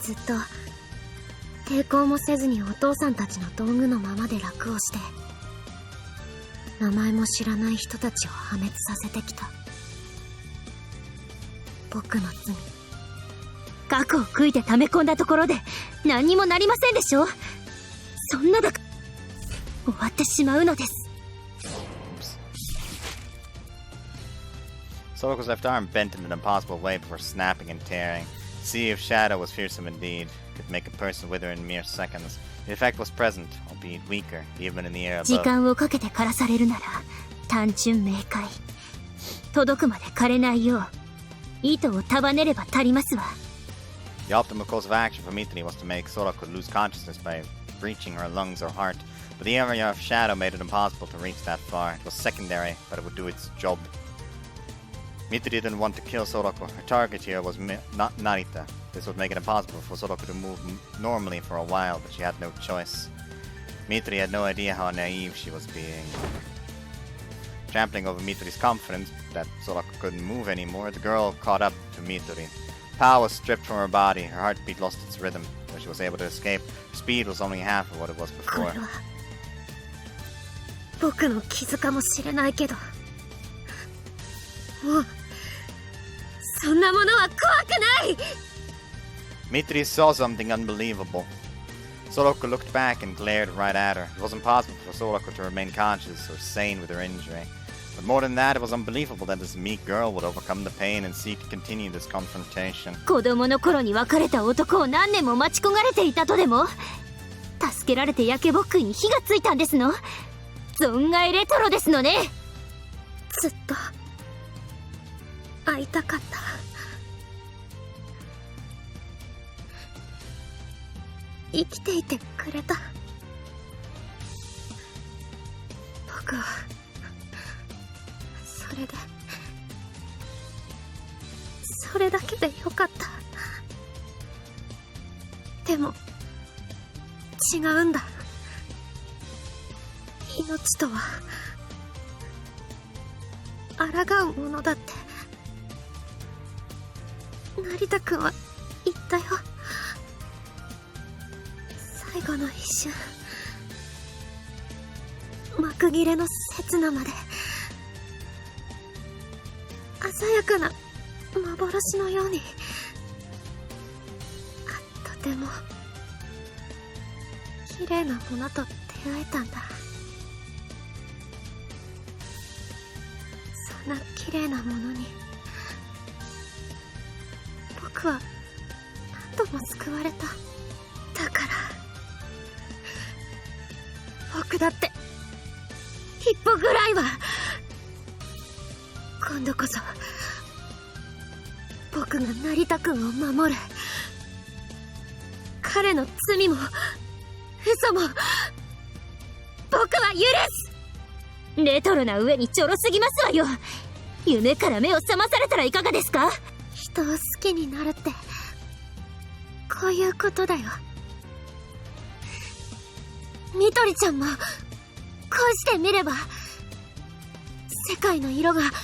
ずっと抵抗もせずにお父さんたちの道具のままで楽をして、名前も知らない人たちを破滅させてきた僕の罪。過去を悔いて溜め込んだところで何にもなりませんでしょ。そんなだか終わってしまうのです。Soroko's left arm bent in an impossible way before snapping and tearing. The sea of shadow was fearsome indeed. It could make a person wither in mere seconds. The effect was present, albeit weaker, even in the air 時 above. 間をかけて枯らされるなら単純明快。届くまで枯れないよう糸を束ねれば足りますわ。The optimal course of action for Mitri was to make Soroko lose consciousness by breaching her lungs or heart, but the area of shadow made it impossible to reach that far. It was secondary, but it would do its job. Mitri didn't want to kill Soroko. Her target here was not Narita. This would make it impossible for Soroko to move normally for a while, but she had no choice. Mitri had no idea how naive she was being. Trampling over Mitri's confidence that Soroko couldn't move anymore, the girl caught up to Mitri. Power was stripped from her body, her heartbeat lost its rhythm. Though she was able to escape, her speed was only half of what it was こ before. れは僕の傷かもしれないけど、もうそんなものは怖くない。 Mitri saw something unbelievable. Soroko looked back and glared right at her. It was impossible for Soroko to remain conscious or sane with her injury. But more than that, it was unbelievable that this meek girl would overcome the pain and seek to continue this confrontation. 子供の頃に別れた男を何年も待ち焦がれていたとでも。助けられて焼けぼっくいに火がついたんですの。存外レトロですのね。ずっと会いたかった。生きていてくれた。僕はそれだけでよかった。でも違うんだ。命とは抗うものだって成田くんは言ったよ。最後の一瞬、幕切れの刹那まで鮮やかな幻のように、とても綺麗なものと出会えたんだ。そんな綺麗なものに僕は何度も救われた。だから僕だって一歩ぐらいは、今度こそ僕が成田くんを守る。彼の罪も嘘も僕は許す。レトロな上にちょろすぎますわよ。夢から目を覚まされたらいかがですか？人を好きになるってこういうことだよ。みとりちゃんもこうして見れば世界の色が変わ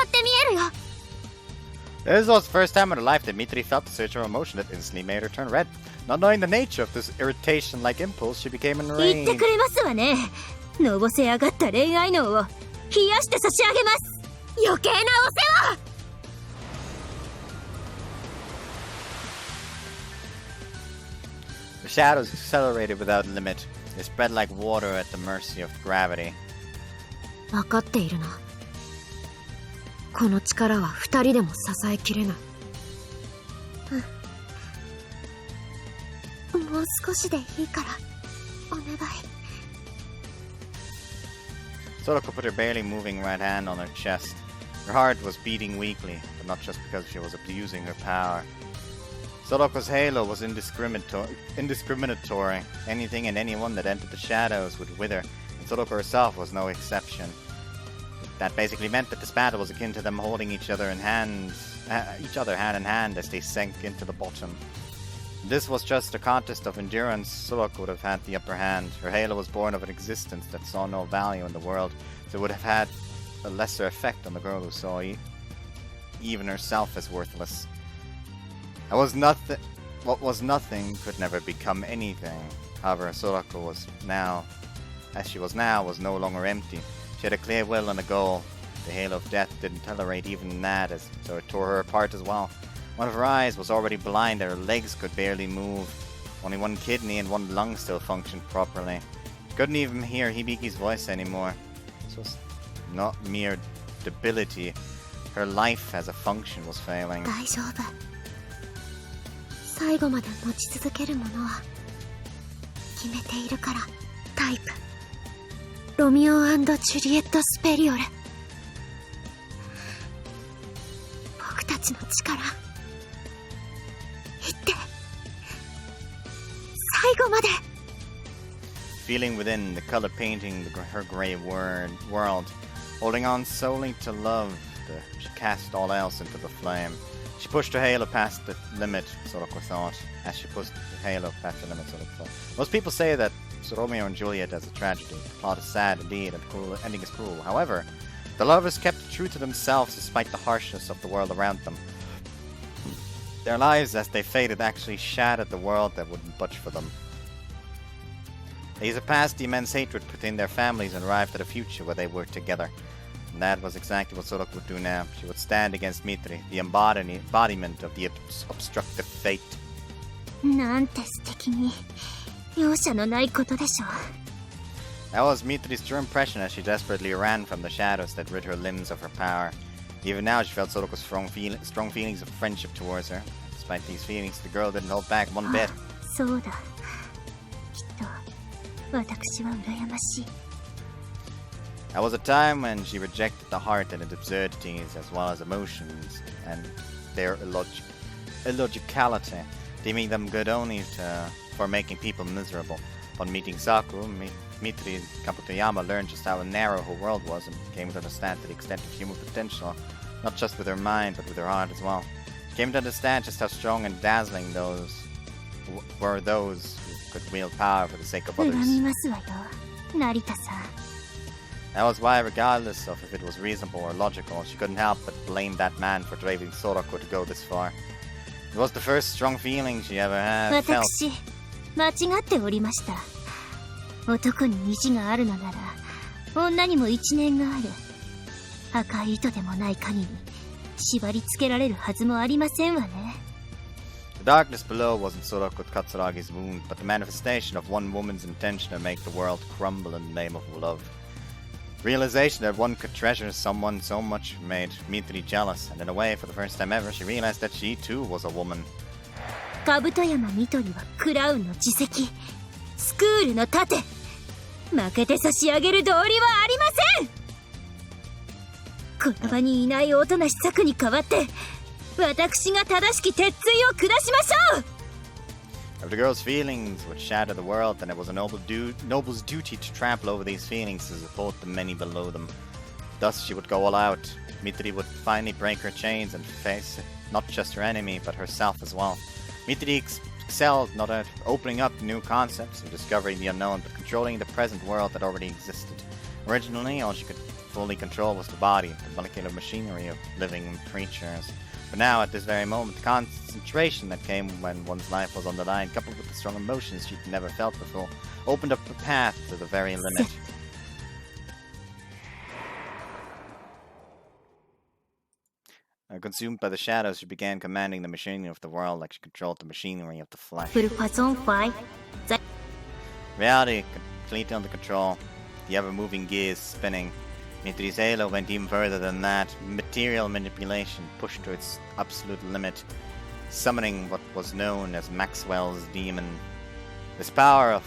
って見えるよ。This was the first time in her life that Mitri felt the surge of emotion that instantly made her turn red. Not knowing the nature of this irritation-like impulse, she became 言っ enraged. てくれますわね。のぼせ上がった恋愛脳を冷やして差し上げます。余計なお世話。The shadows accelerated without limit. They spread like water at the mercy of gravity. 分かっているな。この力は二人でも支えきれない。もう少しでいいからお願い。Soroko put her barely moving right hand on her chest. Her heart was beating weakly, but not just because she was abusing her power. Soroko's halo was indiscriminatory. Anything and anyone that entered the shadows would wither, and Soroko herself was no exception. That basically meant that this battle was akin to them holding each other hand in hand as they sank into the bottom. If this was just a contest of endurance, Soroko would have had the upper hand. Her halo was born of an existence that saw no value in the world, so it would have had a lesser effect on the girl who saw even herself as worthless. What was nothing could never become anything. However, Soroko was now no longer empty. She had a clear will and a goal. The halo of death didn't tolerate even that, so it tore her apart as well. One of her eyes was already blind and her legs could barely move. Only one kidney and one lung still functioned properly. She couldn't even hear Hibiki's voice anymore. This was not mere debility. Her life as a function was failing. 大丈夫。最後まで持ち続けるものは決めているから。タイプロミオ&ジュリエット・スペリオル。僕たちの力言って最後まで。 Feeling within the color painting her gray world, holding on solely to love, she cast all else into the flame. She pushed her halo past the limit, Soroko thought. As she pushed the halo past the limit, Soroko thought. Most people say that Romeo and Juliet is a tragedy. The plot is sad indeed, and the ending is cruel. However, the lovers kept true to themselves despite the harshness of the world around them. Their lives, as they faded, actually shattered the world that wouldn't budge for them. They surpassed the immense hatred within their families and arrived at a future where they were together. And that was exactly what Soroko would do now. She would stand against Mitri, the embodiment of the obstructive fate. なんて素敵に容赦のないことでしょう。 That was Mitri's true impression as she desperately ran from the shadows that rid her limbs of her power. Even now she felt Soroko's strong feelings of friendship towards her. Despite these feelings, the girl didn't hold back one bit. そうだ。きっと私は羨ましい。 That was a time when she rejected the heart and its absurdities as well as emotions and their illogicality, deeming them good only for making people miserable. Upon meeting Sakura, Mitri Kabutoyama learned just how narrow her world was and came to understand to the extent of human potential, not just with her mind but with her heart as well. She came to understand just how strong and dazzling those who could wield power for the sake of others. 恨みますわよ、成田さん。 That was why, regardless of if it was reasonable or logical, she couldn't help but blame that man for driving Soroko to go this far. It was the first strong feeling she ever had felt. 私、間違っておりました。男に意地があるのなら、女にも一念がある。赤い糸でもない限り、縛り付けられるはずもありませんわね。 The darkness below wasn't Soroko Katsuragi's wound, but the manifestation of one woman's intention to make the world crumble in the name of love. Realization that one could treasure someone so much made Mitri jealous, and in a way, for the first time ever, she realized that she too was a woman. 兜山みとりはクラウンの自責、スクールの盾、負けて差し上げる道理はありません。この場にいない音なし策に代わって、私が正しき鉄槌を下しましょう。If the girl's feelings would shatter the world, then it was a noble's duty to trample over these feelings to support the many below them. Thus she would go all out. Mitri would finally break her chains and face not just her enemy, but herself as well. Mitri excelled not at opening up new concepts or discovering the unknown, but controlling the present world that already existed. Originally, all she could fully control was the body, the molecular machinery of living creatures. But now, at this very moment, the concentration that came when one's life was on the line, coupled with the strong emotions she'd never felt before, opened up a path to the very limit. Consumed by the shadows, she began commanding the machinery of the world like she controlled the machinery of the flesh. Reality completely under control, the ever-moving gears spinning. Mitri's halo went even further than that. Material manipulation pushed to its absolute limit, summoning what was known as Maxwell's demon. This power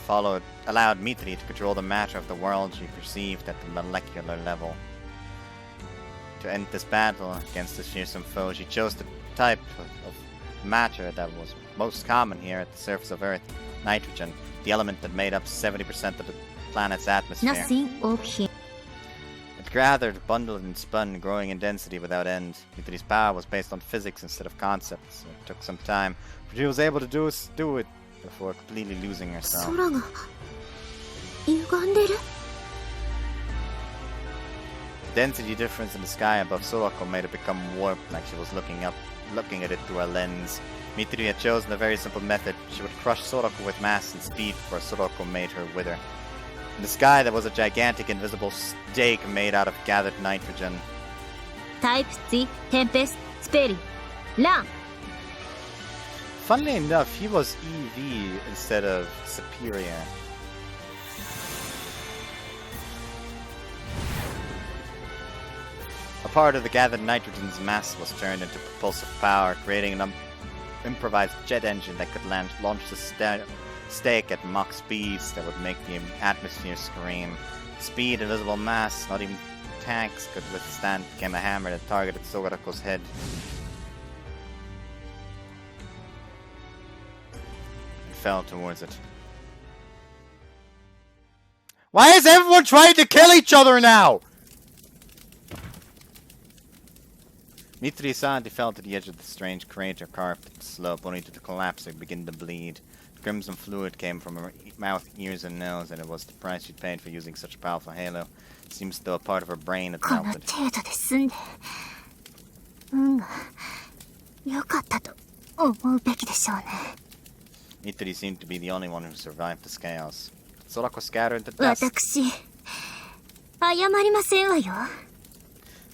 allowed Mitri to control the matter of the world she perceived at the molecular level. To end this battle against this fearsome foe, she chose the type of matter that was most common here at the surface of Earth, nitrogen, the element that made up 70% of the planet's atmosphere. It gathered, bundled, and spun, growing in density without end. Mitri's power was based on physics instead of concepts. It took some time, but she was able to do it before completely losing herself. Density difference in the sky above Soroko made it become warped, like she was looking at it through a lens. Mitri had chosen a very simple method. She would crush Soroko with mass and speed before Soroko made her wither. In the sky there was a gigantic invisible stake made out of gathered nitrogen. Type C, Tempest, Speri, Lam. Funnily enough, he was EV instead of Superior. A part of the gathered nitrogen's mass was turned into propulsive power, creating an improvised jet engine that could launch the stake at Mach speeds that would make the atmosphere scream. Speed, invisible mass, not even tanks could withstand, became a hammer that targeted Sogarako's head. And fell towards it. Why is everyone trying to kill each other now? Mitri silently fell to the edge of the strange crater carved slope, only to collapse and begin to bleed. Crimson fluid came from her mouth, ears, and nose, and it was the price she paid for using such a powerful halo. It seems as though a part of her brain had melted. Mitri seemed to be the only one who survived the scales. Sorako scattered into dust.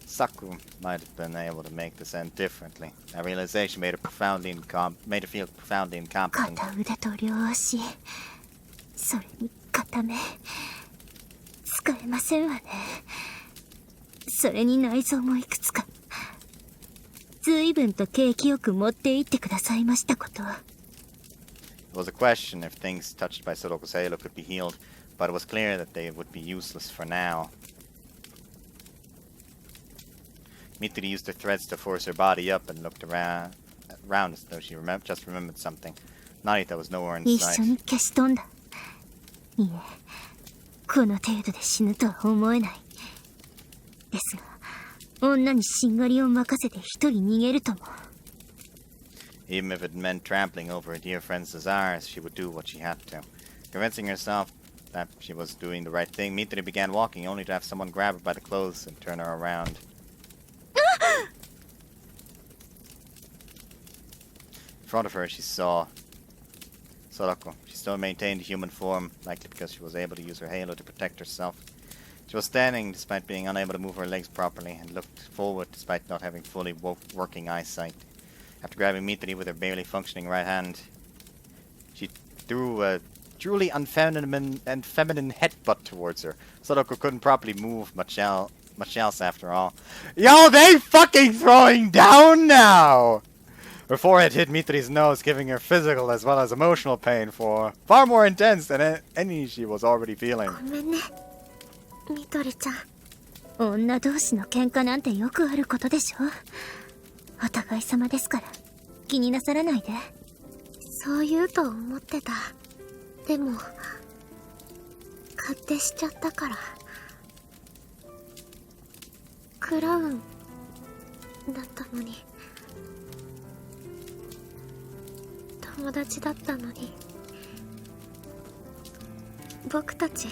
Saku might have been able to make this end differently. That realization made her feel profoundly incompetent. It was a question if things touched by Soroko's halo could be healed, but it was clear that they would be useless for now. Mitri used her threads to force her body up and looked around as though she just remembered something. Narita was nowhere in sight. Even if it meant trampling over her dear friend's desires, she would do what she had to. Convincing herself that she was doing the right thing, Mitri began walking, only to have someone grab her by the clothes and turn her around. In front of her, she saw Soroko. She still maintained human form, likely because she was able to use her halo to protect herself. She was standing despite being unable to move her legs properly, and looked forward despite not having fully working eyesight. After grabbing Mitri with her barely functioning right hand, she threw a truly unfeminine and feminine headbutt towards her. Soroko couldn't properly move much else after all. Yo, they fucking throwing down now! Her forehead hit Mitri's nose, giving her physical as well as emotional pain far more intense than any she was already feeling. そう言うと思ってた。でも勝手しちゃったから。クラウンだったのに、友達だったのに。僕たち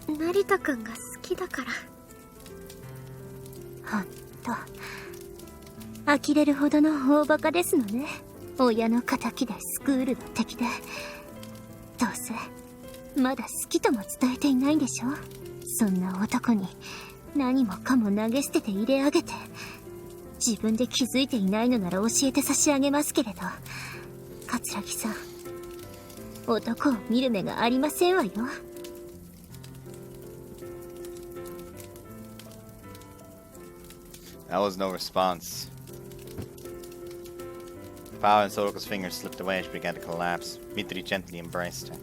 成田くんが好きだから。ほんと呆れるほどの大バカですのね。親の敵でスクールの敵で、どうせまだ好きとも伝えていないんでしょ。そんな男に何もかも投げ捨てて入れ上げて、自分で気づいていないのなら教えて差し上げますけれど、桂木さん、男を見る目がありませんわよ。That was no response. Power and Sotoko's fingers slipped away as she began to collapse. Mitri gently embraced her.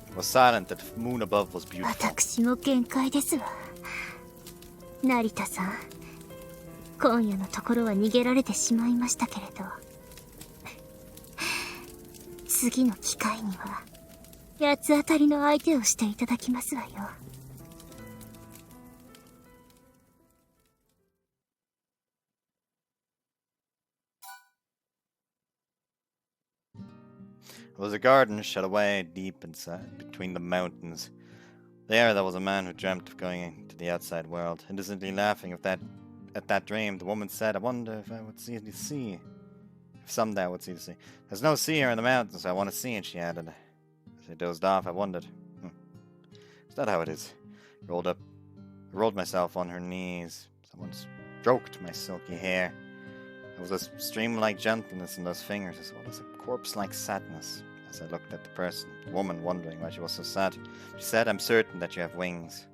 It was silent, the moon above was beautiful. 私も限界ですわ。成田さん、今夜のところは逃げられてしまいましたけれど、次の機会には八つ当たりの相手をしていただきますわよ。It was a garden shut away deep inside, between the mountains. There was a man who dreamt of going into the outside world. Innocently laughing at that dream, the woman said, I wonder if I would see the sea. If someday I would see the sea. There's no sea here in the mountains, so I want to see it, she added. As I dozed off, I wondered, is that how it is? I rolled myself on her knees. Someone stroked my silky hair. There was a stream-like gentleness in those fingers, as well as a corpse-like sadness. As I looked at the woman wondering why she was so sad, she said, I'm certain that you have wings.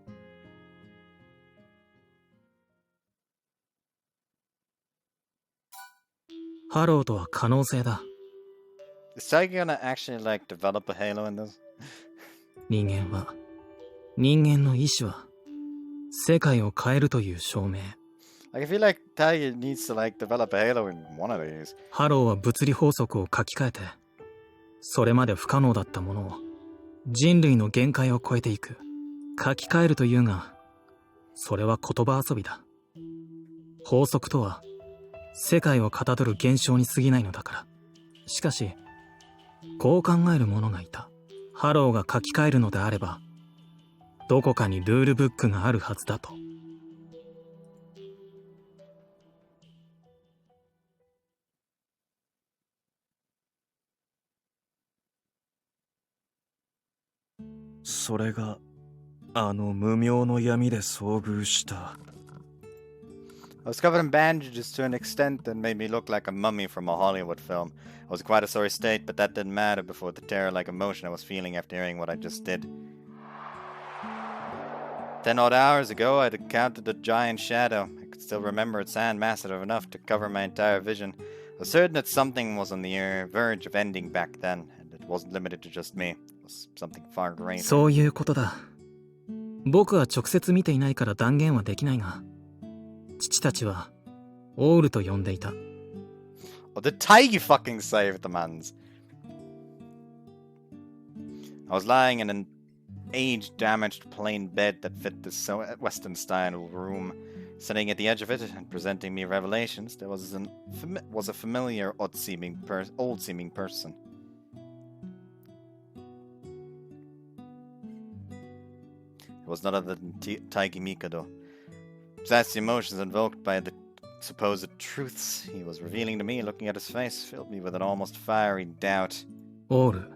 Haro とは可能性だ。Is Taiki gonna actually, develop a halo in this? 人間の意志は、世界を変えるという証明。I feel like Taiki needs to, develop a halo in one of these. ハローは物理法則を書き換えて、それまで不可能だったものを、人類の限界を超えていく。書き換えるというが、それは言葉遊びだ。法則とは、世界をかたどる現象に過ぎないのだから。しかし、こう考える者がいた。ハローが書き換えるのであれば、どこかにルールブックがあるはずだと。それがあの無名の闇で遭遇した。I was covered in bandages to an extent that made me look like a mummy from a Hollywood film. I was in quite a sorry state, but that didn't matter before the terror-like emotion I was feeling after hearing what I just did. 10 odd hours ago, I'd encountered a giant shadow. I could still remember its hand massive enough to cover my entire vision. I was certain that something was on the verge of ending back then, and it wasn't limited to just me. It was something far greater. そういうことだ。僕は直接見ていないから断言はできないが、父たちはオールと呼んでいた。Oh, did Taigi fucking save the man's? I was lying in an age-damaged plain bed that fit this Western-style room. Sitting at the edge of it and presenting me revelations, there was a familiar, old-seeming person. It was none other than Taigi Mikado. Possessed emotions invoked by the supposed truths he was revealing to me, looking at his face, filled me with an almost fiery doubt. オール。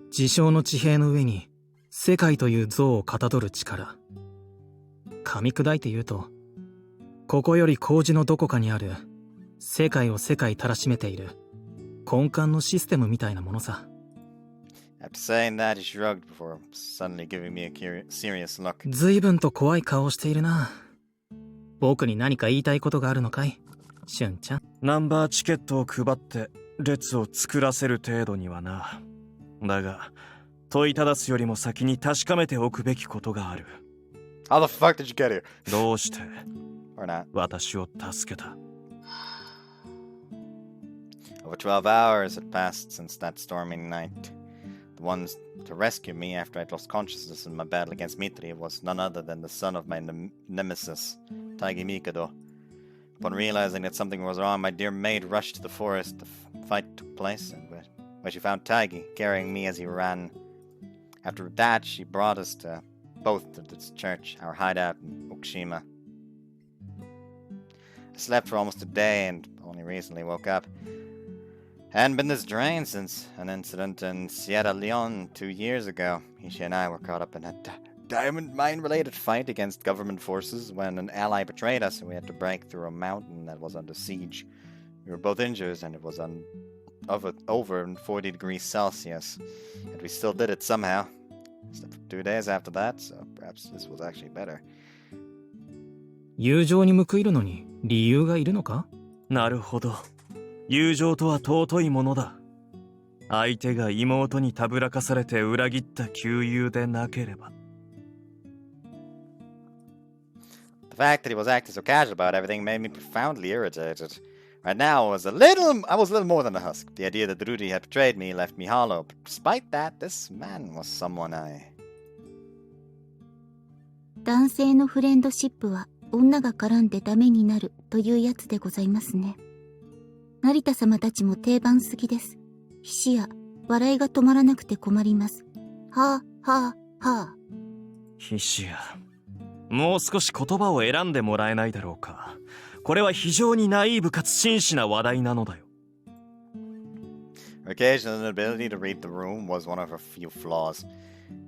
事象の地平の上に世界という像をかたどる力。噛み砕いて言うと、ここより工事のどこかにある世界を世界たらしめている根幹のシステムみたいなものさ。After saying that, he shrugged before suddenly giving me a serious look. 随分と怖い顔をしているな。僕に何か言いたいことがあるのかい、シュンちゃん。ナンバーチケットを配って列を作らせる程度にはな。だが問いただすよりも先に確かめておくべきことがある。How the fuck did you get here? どうして Or not? 私を助けた？ Over 12 hours had passed since that stormy night. The ones to rescue me after I'd lost consciousness in my battle against Mitri was none other than the son of my nemesis, Taigi Mikado. Upon realizing that something was wrong, my dear maid rushed to the forest. The fight took place, and where she found Taigi, carrying me as he ran. After that, she brought us both to this church, our hideout in Okushima. I slept for almost a day and only recently woke up. Hadn't been this drained since an incident in Sierra Leone 2 years ago. Ishi and I were caught up in a diamond mine-related fight against government forces when an ally betrayed us and we had to break through a mountain that was under siege. We were both injured and it was over 40 degrees Celsius. Yet we still did it somehow. Slept for 2 days after that, so perhaps this was actually better. 友情に報いるのに理由がいるのか？なるほど。友情とは尊いものだ。相手が妹にたぶらかされて裏切った旧友でなければ。The fact that he was acting so casual about everything made me profoundly irritated. Right now, I was a little more than a husk. The idea that Rudy had betrayed me left me hollow. But despite that, this man was someone I... 男性のフレンドシップは女が絡んでダメになるというやつでございますね。成田様たちも定番すぎです。ひしや笑いが止まらなくて困ります。はあはあはあ。ひしや、もう少し言葉を選んでもらえないだろうか。これは非常にナイーブかつ真摯な話題なのだよ。Her occasional inability to read the room was one of her few flaws.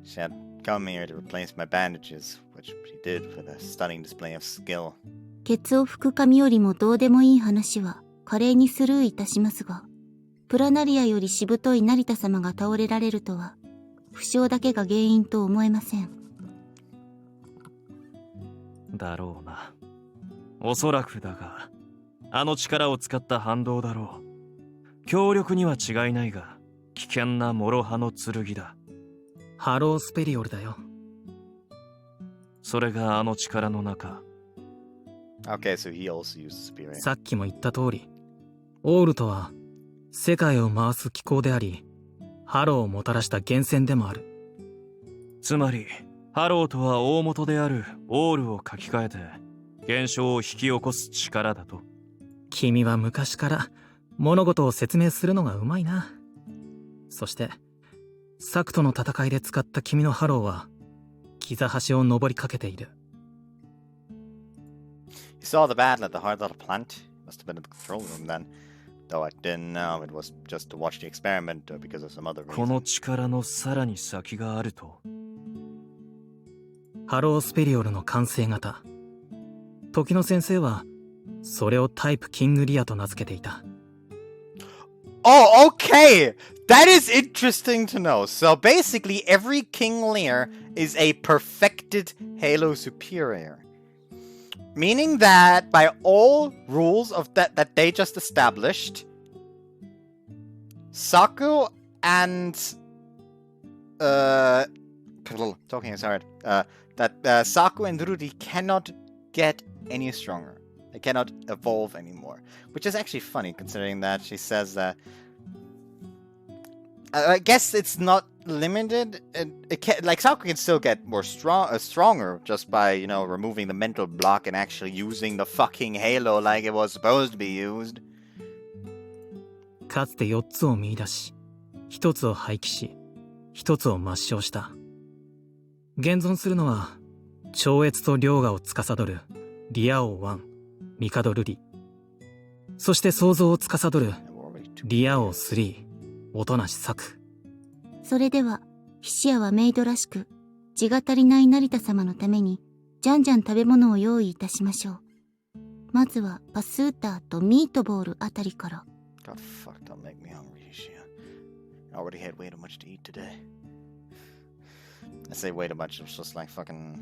She had come here to replace my bandages, which she did with a stunning display of skill. ケツを拭く髪よりもどうでもいい話は華麗にスルーいたしますが、プラナリアよりしぶとい成田様が倒れられるとは、負傷だけが原因と思えません。だろうな。おそらくだが、あの力を使った反動だろう。強力には違いないが、危険な諸刃の剣だ。ハロースペリオルだよ。それがあの力の中。Okay, so he also used Superior. さっきも言った通り、オールとは世界を回す機構であり、ハローをもたらした源泉でもある。つまり、ハローとは大元であるオールを書き換えて、現象を引き起こす力だと。君は昔から物事を説明するのがうまいな。そして、サクとの戦いで使った君のハローは、キザ橋を登りかけている。You saw the battle at the Hard Little Plant? Must have been in the control room then. Though I didn't know it was just to watch the experiment or because of some other reason. この力のさらに先があると。ハロースペリオルの完成型。時の先生は、それをタイプキングリアと名付けていた。Oh, okay! That is interesting to know. So basically, every King Lear is a perfected Halo superior. Meaning that by all rules of that they just established, Saku and talking is hard. That Saku and Rudy cannot get any stronger. They cannot evolve anymore, which is actually funny considering that she says that. I guess it's not limited. It can, like Saku can still get more stronger just by removing the mental block and actually using the fucking Halo like it was supposed to be used. かつて4つを見出し、1つを廃棄し、1つを抹消した。現存するのは超越と凌駕を司るリア王1、ミカドルディ、そして創造を司るリア王3、音無作。それでは、ヒシアはメイドらしく、血が足りない成田様のために、じゃんじゃん食べ物を用意いたしましょう。まずは、パスーターとミートボールあたりから。God fuck, don't make me hungry, Ishia. I already had way too much to eat today. I say way too much, it was just like fucking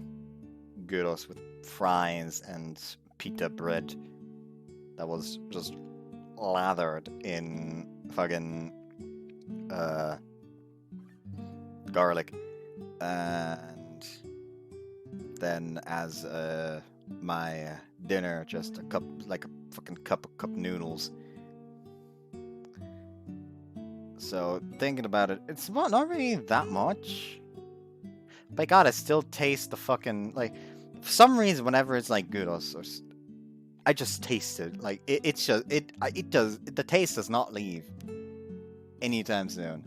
gyros with fries and pita bread that was just lathered in fucking garlic, and then as my dinner, just a cup, like a fucking cup noodles. So, thinking about it, it's not really that much. But God, I still taste the fucking, like, for some reason, whenever it's like gyros, I just taste it. Like, it does, the taste does not leave anytime soon.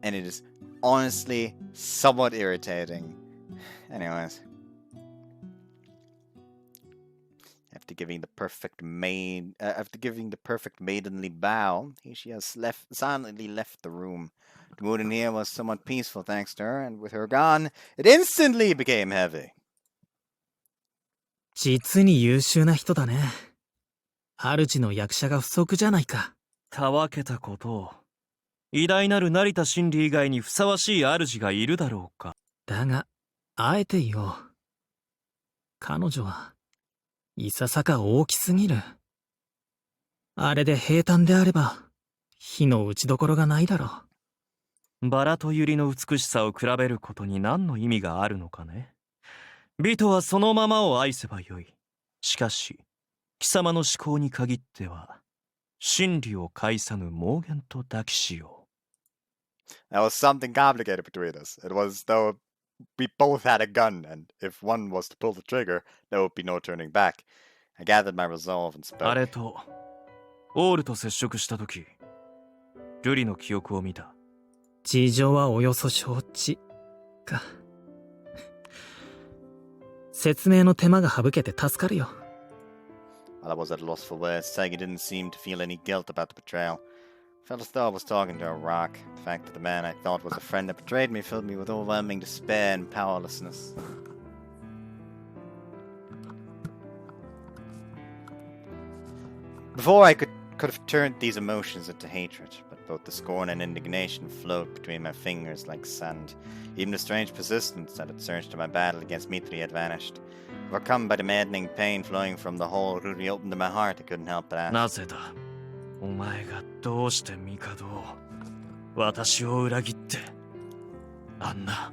And it is honestly somewhat irritating. Anyways. After giving the perfect maidenly bow, she has silently left the room. The mood in here was somewhat peaceful thanks to her, and with her gone, it instantly became heavy. 実に優秀な人だね。主の役者が不足じゃないか。たわけたことを。偉大なる成田真理以外にふさわしい主がいるだろうか。だが、あえて言おう。彼女はいささか大きすぎる。あれで平坦であれば、火の打ちどころがないだろう。バラとユリの美しさを比べることに何の意味があるのかね。美とはそのままを愛せばよい。しかし、貴様の思考に限っては、真理を介さぬ妄言と抱きしよう。There was something complicated between us. It was though we both had a gun, and if one was to pull the trigger, there would be no turning back. I gathered my resolve and spoke. あれと、オールと接触したとき、ルリの記憶を見た。事情はおよそ承知か。説明の手間が省けて助かるよ。While I was at a loss for words, Sagi didn't seem to feel any guilt about the betrayal. I felt as though I was talking to a rock. The fact that the man I thought was a friend that betrayed me filled me with overwhelming despair and powerlessness. Before I could have turned these emotions into hatred, but both the scorn and indignation flowed between my fingers like sand. Even the strange persistence that had surged to my battle against Mitri had vanished. Overcome by the maddening pain flowing from the hole Ruri opened in my heart, I couldn't help but ask. なぜだお前がどうして帝を私を裏切ってあんな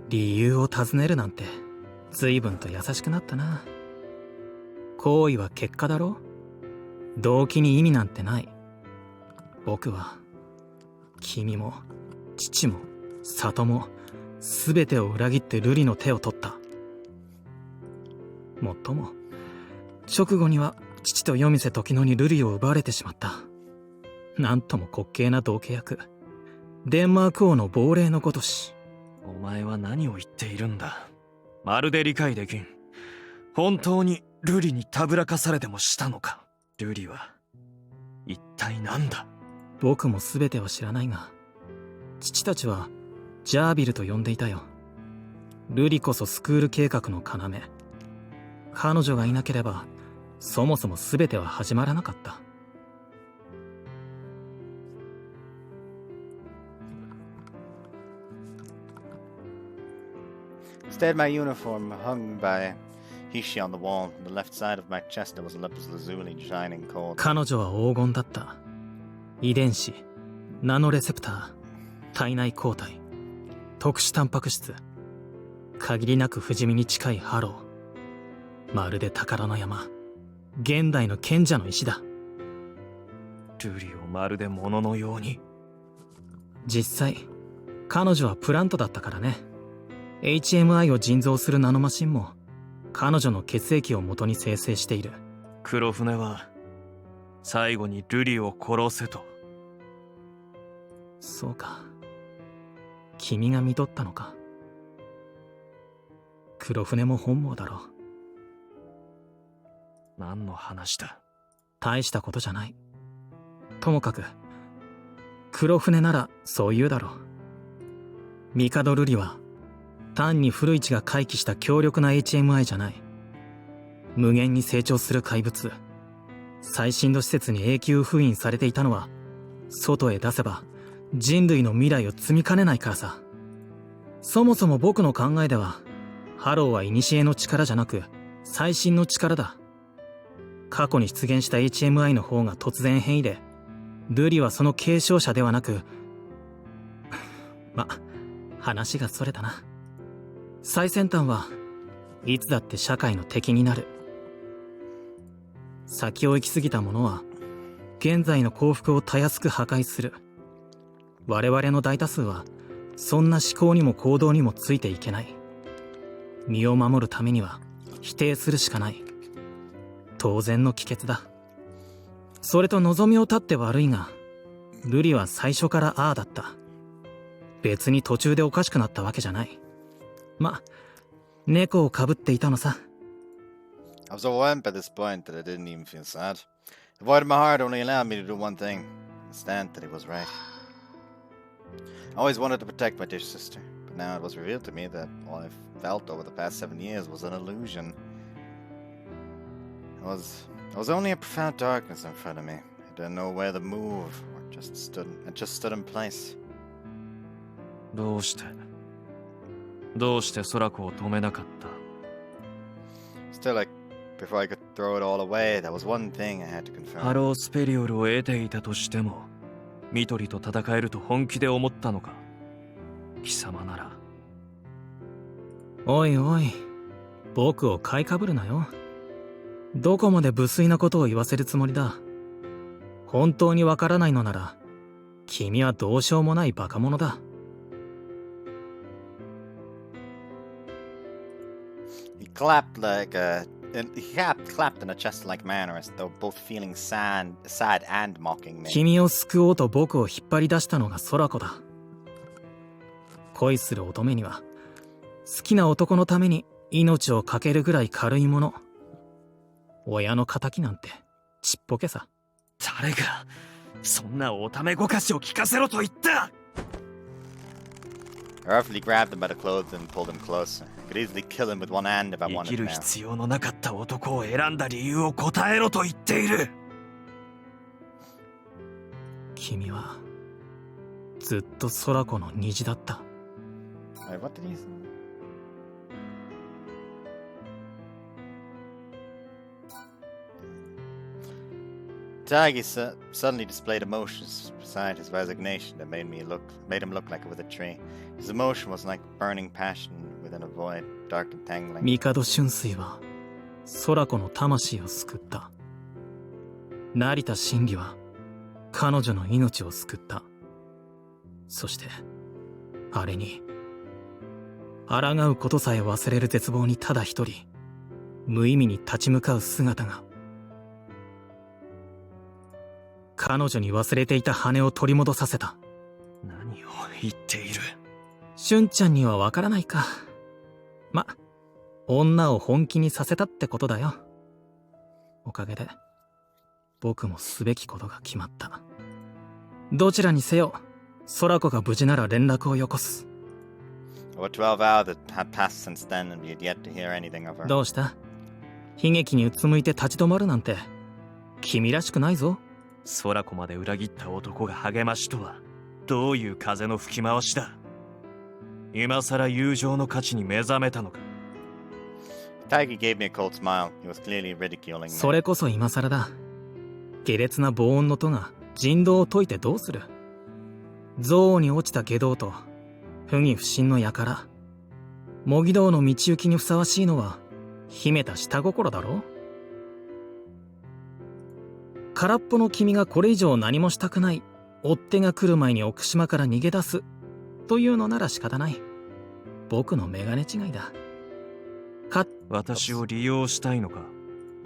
理由を尋ねるなんて随分と優しくなったな。行為は結果だろ。動機に意味なんてない。僕は君も父も里も全てを裏切って瑠璃の手を取った。もっとも直後には父と夜店時野に瑠璃を奪われてしまった。なんとも滑稽な同契約。デンマーク王の亡霊のごとし。お前は何を言っているんだ。まるで理解できん。本当に瑠璃にたぶらかされてもしたのか。瑠璃は一体何だ。僕も全ては知らないが、父たちはジャービルと呼んでいたよ。瑠璃こそスクール計画の要。彼女がいなければそもそも全ては始まらなかった。Instead, my uniform hung by Hishi on the wall. On the left side of my chest there was a lapis lazuli shining cold. 彼女は黄金だった。遺伝子、ナノレセプター、体内抗体、特殊タンパク質、限りなく不死身に近いハロー。まるで宝の山、現代の賢者の石だ。瑠璃をまるで物のように。実際、彼女はプラントだったからね。HMI を腎臓するナノマシンも彼女の血液を元に生成している。黒船は最後に瑠璃を殺せと。そうか。君が見とったのか。黒船も本望だろう。何の話だ。大したことじゃない。ともかく黒船ならそう言うだろう。帝瑠璃は単に古市が回帰した強力な HMI じゃない。無限に成長する怪物。最新の施設に永久封印されていたのは外へ出せば人類の未来を積みかねないからさ。そもそも僕の考えではハローは古の力じゃなく最新の力だ。過去に出現した HMI の方が突然変異で、瑠璃はその継承者ではなく話がそれたな。最先端はいつだって社会の敵になる。先を行き過ぎた者は現在の幸福をたやすく破壊する。我々の大多数はそんな思考にも行動にもついていけない。身を守るためには否定するしかない。当然の帰結だ。それと望みを絶って悪いが、瑠璃は最初からああだった。別に途中でおかしくなったわけじゃない。ま、猫をかぶっていたのさ。I was overwhelmed by this point that I didn't even feel sad. The void of my heart only allowed me to do one thing, understand that he was right. I always wanted to protect my dear sister, but now it was revealed to me that all I've felt over the past 7 years was an illusion. It was only a profound darkness in front of me. I didn't know where to move, or I just stood in place. どうして空子を止めなかった？ Still, like, before I could throw it all away, there was one thing I had to confirm. ハロースペリオルを得ていたとしても、ミトリと戦えると本気で思ったのか？貴様なら。おいおい、僕を買いかぶるなよ。どこまで無粋なことを言わせるつもりだ。本当にわからないのなら、君はどうしようもないバカ者だ。He clapped in a chest-like manner, as though both feeling sad and mocking me. 君を救おうと僕を引っ張り出したのが空子だ。恋する乙女には、好きな男のために命を懸けるぐらい軽いもの。親の仇なんてちっぽけさ。誰がそんなおためごかしを聞かせろと言った？ I roughly grabbed him by the clothes and pulled him closer. I could easily kill him with one hand if I 生 wanted きる now. 必要のなかった男を選んだ理由を答えろと言っている。君はずっと空子の虹だった。Wait, what did he say? Tagi suddenly displayed emotions beside his resignation that made him look like a withered tree. His emotion was like burning passion within a void, dark and tangling. 帝春水は空子の魂を救った。成田真理は彼女の命を救った。そしてあれに抗うことさえ忘れる絶望にただ一人無意味に立ち向かう姿が、彼女に忘れていた羽を取り戻させた。何を言っている？俊ちゃんにはわからないか。ま、女を本気にさせたってことだよ。おかげで僕もすべきことが決まった。どちらにせよ、空子が無事なら連絡をよこす。Over 12 hours had passed since then, and we had yet to hear anything of her. どうした？悲劇にうつむいて立ち止まるなんて君らしくないぞ。空子まで裏切った男が励ましとはどういう風の吹き回しだ？今さら友情の価値に目覚めたのか？ Tagi gave me a cold smile. He was clearly ridiculing me. それこそ今さらだ。下劣な防音の戸が人道を解いてどうする？憎悪に落ちた下道と不義不信の輩、模擬道の道行きにふさわしいのは秘めた下心だろ？空っぽの君がこれ以上何もしたくない、追っ手が来る前に奥島から逃げ出すというのなら仕方ない。僕のメガネ違いだ。私を利用したいのか？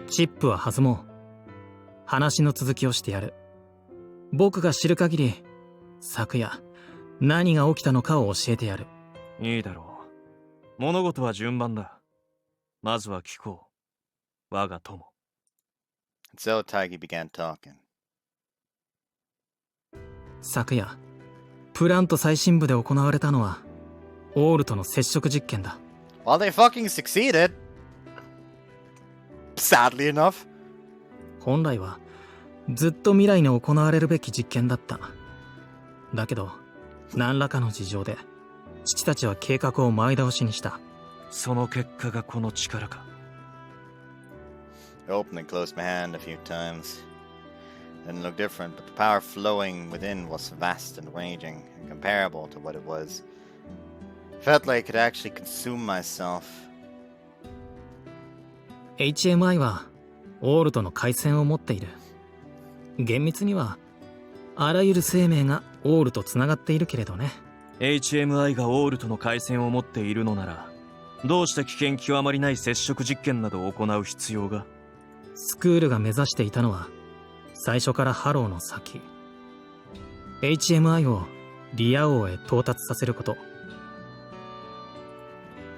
チップは弾もう。話の続きをしてやる。僕が知る限り、昨夜何が起きたのかを教えてやる。いいだろう。物事は順番だ。まずは聞こう。我が友。So Tagi began talking. 昨夜、プラント最深部で行われたのは、オールとの接触実験だ。Well, they fucking succeeded. Sadly enough. 本来は、ずっと未来に行われるべき実験だった。だけど、何らかの事情で、父たちは計画を前倒しにした。その結果がこの力か。I opened and closed my hand a few times. It didn't look different, but the power flowing within was vast and raging, incomparable to what it was. It felt like it could actually consume myself. HMI は、オールとの回線を持っている。厳密にはあらゆる生命がオールとつながっているけれどね。 HMI がオールとの回線を持っているのなら、どうして危険極まりない接触実験などを行う必要が？スクールが目指していたのは最初からハローの先、 HMI をリア王へ到達させること。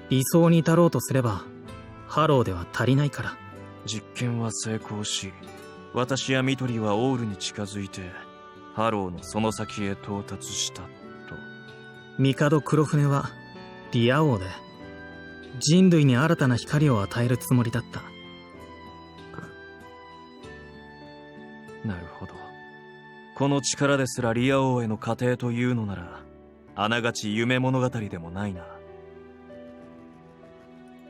理想に至ろうとすればハローでは足りないから。実験は成功し、私やミトリはオールに近づいてハローのその先へ到達したと。帝黒船はリア王で人類に新たな光を与えるつもりだった。なるほど。この力ですらリア王への過程というのなら、あながち夢物語でもないな。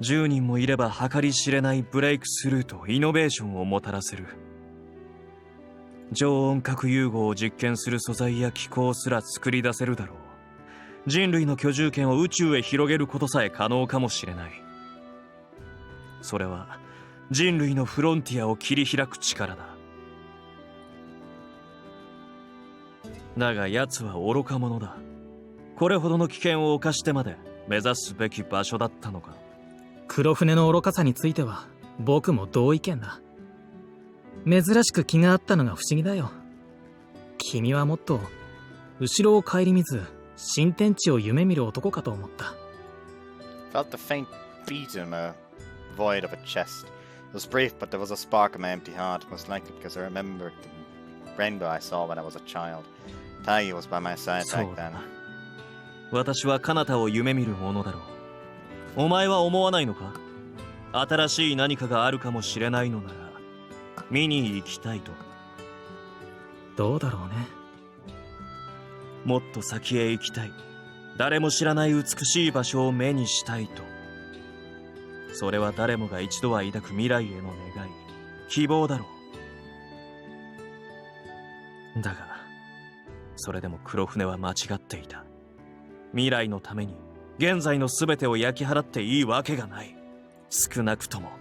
10人もいれば計り知れないブレイクスルーとイノベーションをもたらせる。常温核融合を実験する素材や気候すら作り出せるだろう。人類の居住権を宇宙へ広げることさえ可能かもしれない。それは人類のフロンティアを切り開く力だ。だが奴は愚か者だ。これほどの危険を冒してまで目指すべき場所だったのか。黒船の愚かさについては僕も同意見だ。珍しく気があったのが不思議だよ。君はもっと後ろを顧みず新天地を夢見る男かと思った。 Felt the faint beat in a void of a chest. It was brief, but there was a spark in my empty heart. Most likely because I remembered the rainbow I saw when I was a child. Tagi was by my side back then. 私は彼方を夢見るものだろう。お前は思わないのか？新しい何かがあるかもしれないのなら見に行きたいと。どうだろうね。もっと先へ行きたい。誰も知らない美しい場所を目にしたいと。それは誰もが一度は抱く未来への願い、希望だろう。だがそれでも黒船は間違っていた。未来のために現在の全てを焼き払っていいわけがない。少なくとも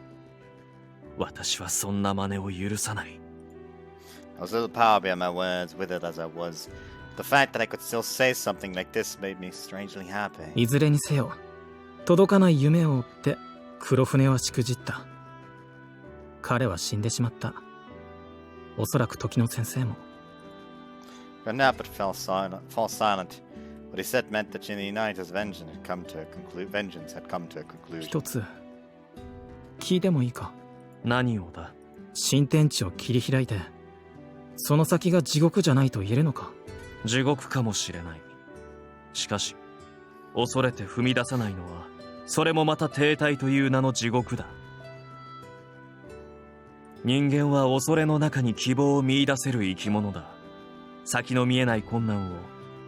私はそんな真似を許さない。 I was a little power behind my words, withered as I was. The fact that I could still say something like this made me strangely happy. いずれにせよ届かない夢を追って黒船はしくじった。彼は死んでしまった。おそらく時の先生も。Got up but fall silent. What he said meant that in the night his vengeance had come to a conclusion. 一つ聞いてもいいか？何をだ？新天地を切り開いてその先が地獄じゃないと言えるのか？地獄かもしれない。しかし恐れて踏み出さないのはそれもまた停滞という名の地獄だ。人間は恐れの中に希望を見出せる生き物だ。先の見えない困難を、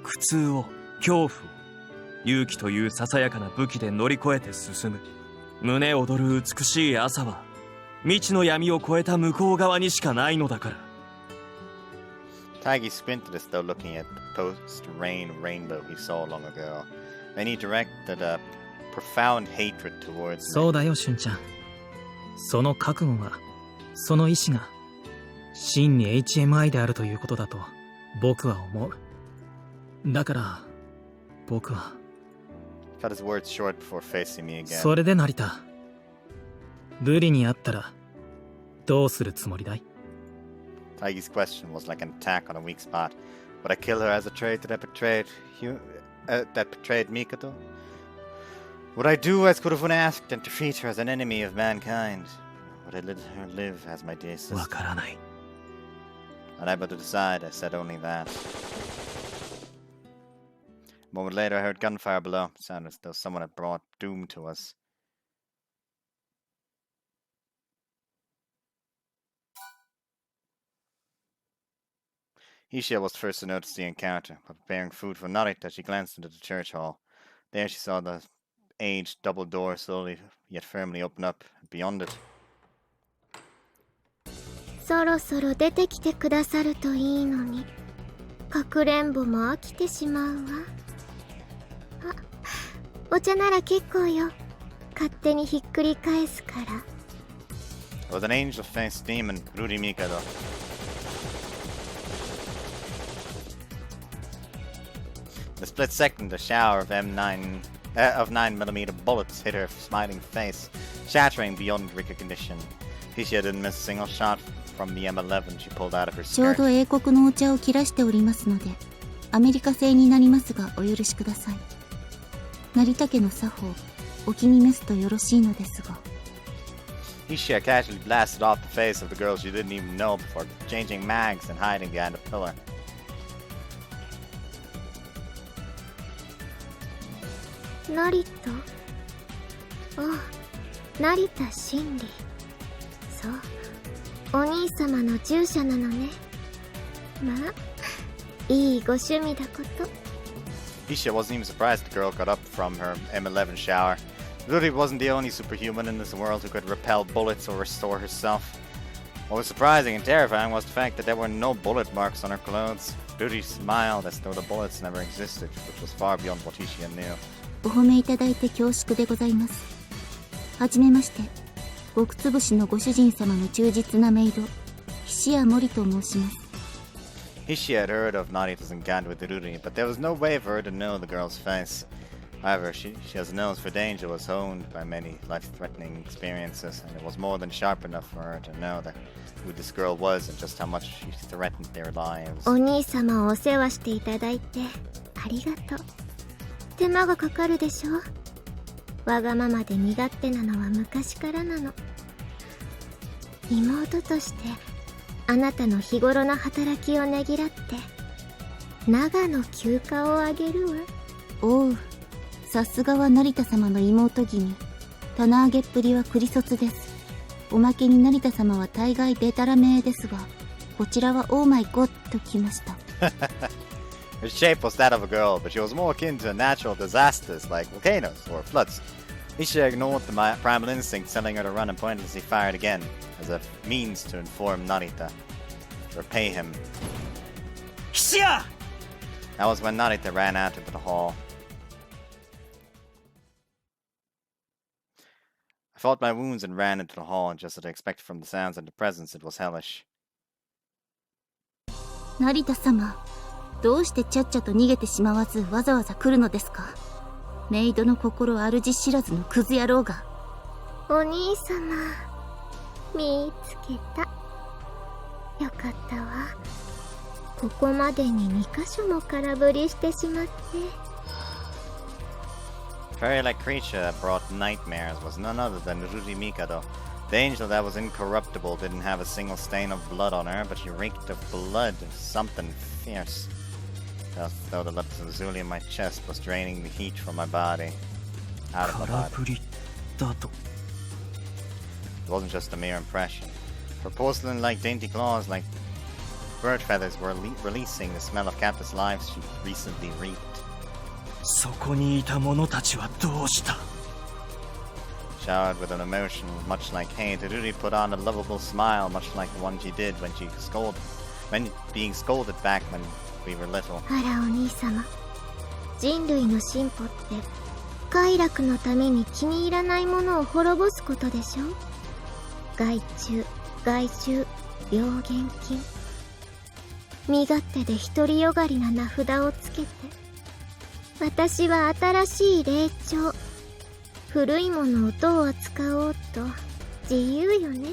苦痛を、恐怖を勇気というささやかな武器で乗り越えて進む。胸躍る美しい朝は未知の闇を越えた向こう側にしかないのだから。Tagi squinted as though looking at the post-rain rainbow he saw long ago. Then he directed a profound hatred towards me. そうだよ、しゅんちゃん。その覚悟が、その意志が真に HMI であるということだと僕は思う。だから僕は Cut his words short before facing me again. それで成田、ブリに会ったらどうするつもりだい？ Taigi's question was like an attack on a weak spot. Would I kill her as a traitor that betrayed Mikado? Would I do as Kurofune asked and defeat her as an enemy of mankind? Would I let her live as my dear sister? わからない。Unable to decide, I said only that. A moment later, I heard gunfire below. It sounded as though someone had brought doom to us. Ishia was first to notice the encounter, but preparing food for Narita, she glanced into the church hall. There she saw the aged double door slowly yet firmly open up, and beyond it. そろそろ出てきてくださるといいのに、かくれんぼも飽きてしまうわ。あ、お茶なら結構よ。勝手にひっくり返すから。It was an angel-faced demon, Ruri Mikado. The split second, a shower of 9mm bullets hit her smiling face, shattering beyond recognition. Hishiya didn't miss a single shot from the M11 she pulled out of her ちょう skirt. ど英国のお茶を切らしておりますので、アメリカ製になりますがお許しください。成田家の作法、お気に召すとよろしいのですが。Hishiya casually blasted off the face of the girl she didn't even know before changing mags and hiding behind a pillar. 成田？ああ、成田真理。そう、お兄様の従者なのね。まあ、いいご趣味だこと。Hishiya wasn't even surprised the girl got up from her M11 shower. Ruri wasn't the only superhuman in this world who could repel bullets or restore herself. What was surprising and terrifying was the fact that there were no bullet marks on her clothes. Ruri smiled as though the bullets never existed, which was far beyond what Hishiya knew. お褒めいただいて恐縮でございます。はじめまして、極つぶしのご主人様の忠実なメイド、菱谷森と申します。Hishiya had heard of Narita's encounter with Ruri, but there was no way for her to know the girl's face. However, Hishiya's nose for danger was honed by many life-threatening experiences, and it was more than sharp enough for her to know that who this girl was and just how much she threatened their lives. お兄様をお世話していただいてありがとう。手間がかかるでしょ。わがままで身勝手なのは昔からなの。妹としてあなたの日頃の働きをねぎらって長の休暇をあげるわ。おう、さすがは成田様の妹君。棚上げっぷりはクリソツです。おまけに成田様は大概デタラメですが、こちらはオーマイゴッときました。Her shape was that of a girl, but she was more akin to natural disasters like volcanoes or floods. Hishiya ignored the primal instinct telling her to run and pointlessly fired again, as a means to inform Narita, to repay him. Hishiya! That was when Narita ran out into the hall. I fought my wounds and ran into the hall, just as I expected from the sounds and the presence. It was hellish. 成田様、どうしてちゃっちゃと逃げてしまわずわざわざ来るのですか。メイドの心主知らずのクズ野郎が。お兄様、見つけた。よかったわ。ここまでに2箇所も空振りしてしまって。Fairy-like creature that brought nightmares was none other than Ruri Mikado. The angel that was incorruptible didn't have a single stain of blood on her, but she reeked of blood, of something fierce. Felt as though the lazuli in my chest was draining the heat from my body. Out of my body. It wasn't just a mere impression. Her porcelain-like dainty claws, like bird feathers, were releasing the smell of countless lives she recently reaped. そこにいた者たちはどうした？ Showered with an emotion much like hate, Ruri put on a lovable smile much like the one she did when being scolded back when we were little. あらお兄様、人類の進歩って快楽のために気に入らないものを滅ぼすことでしょ。害虫、害獣、病原菌。身勝手で独りよがりな名札をつけて、私は新しい霊長、古いものをどう扱おうと自由よね。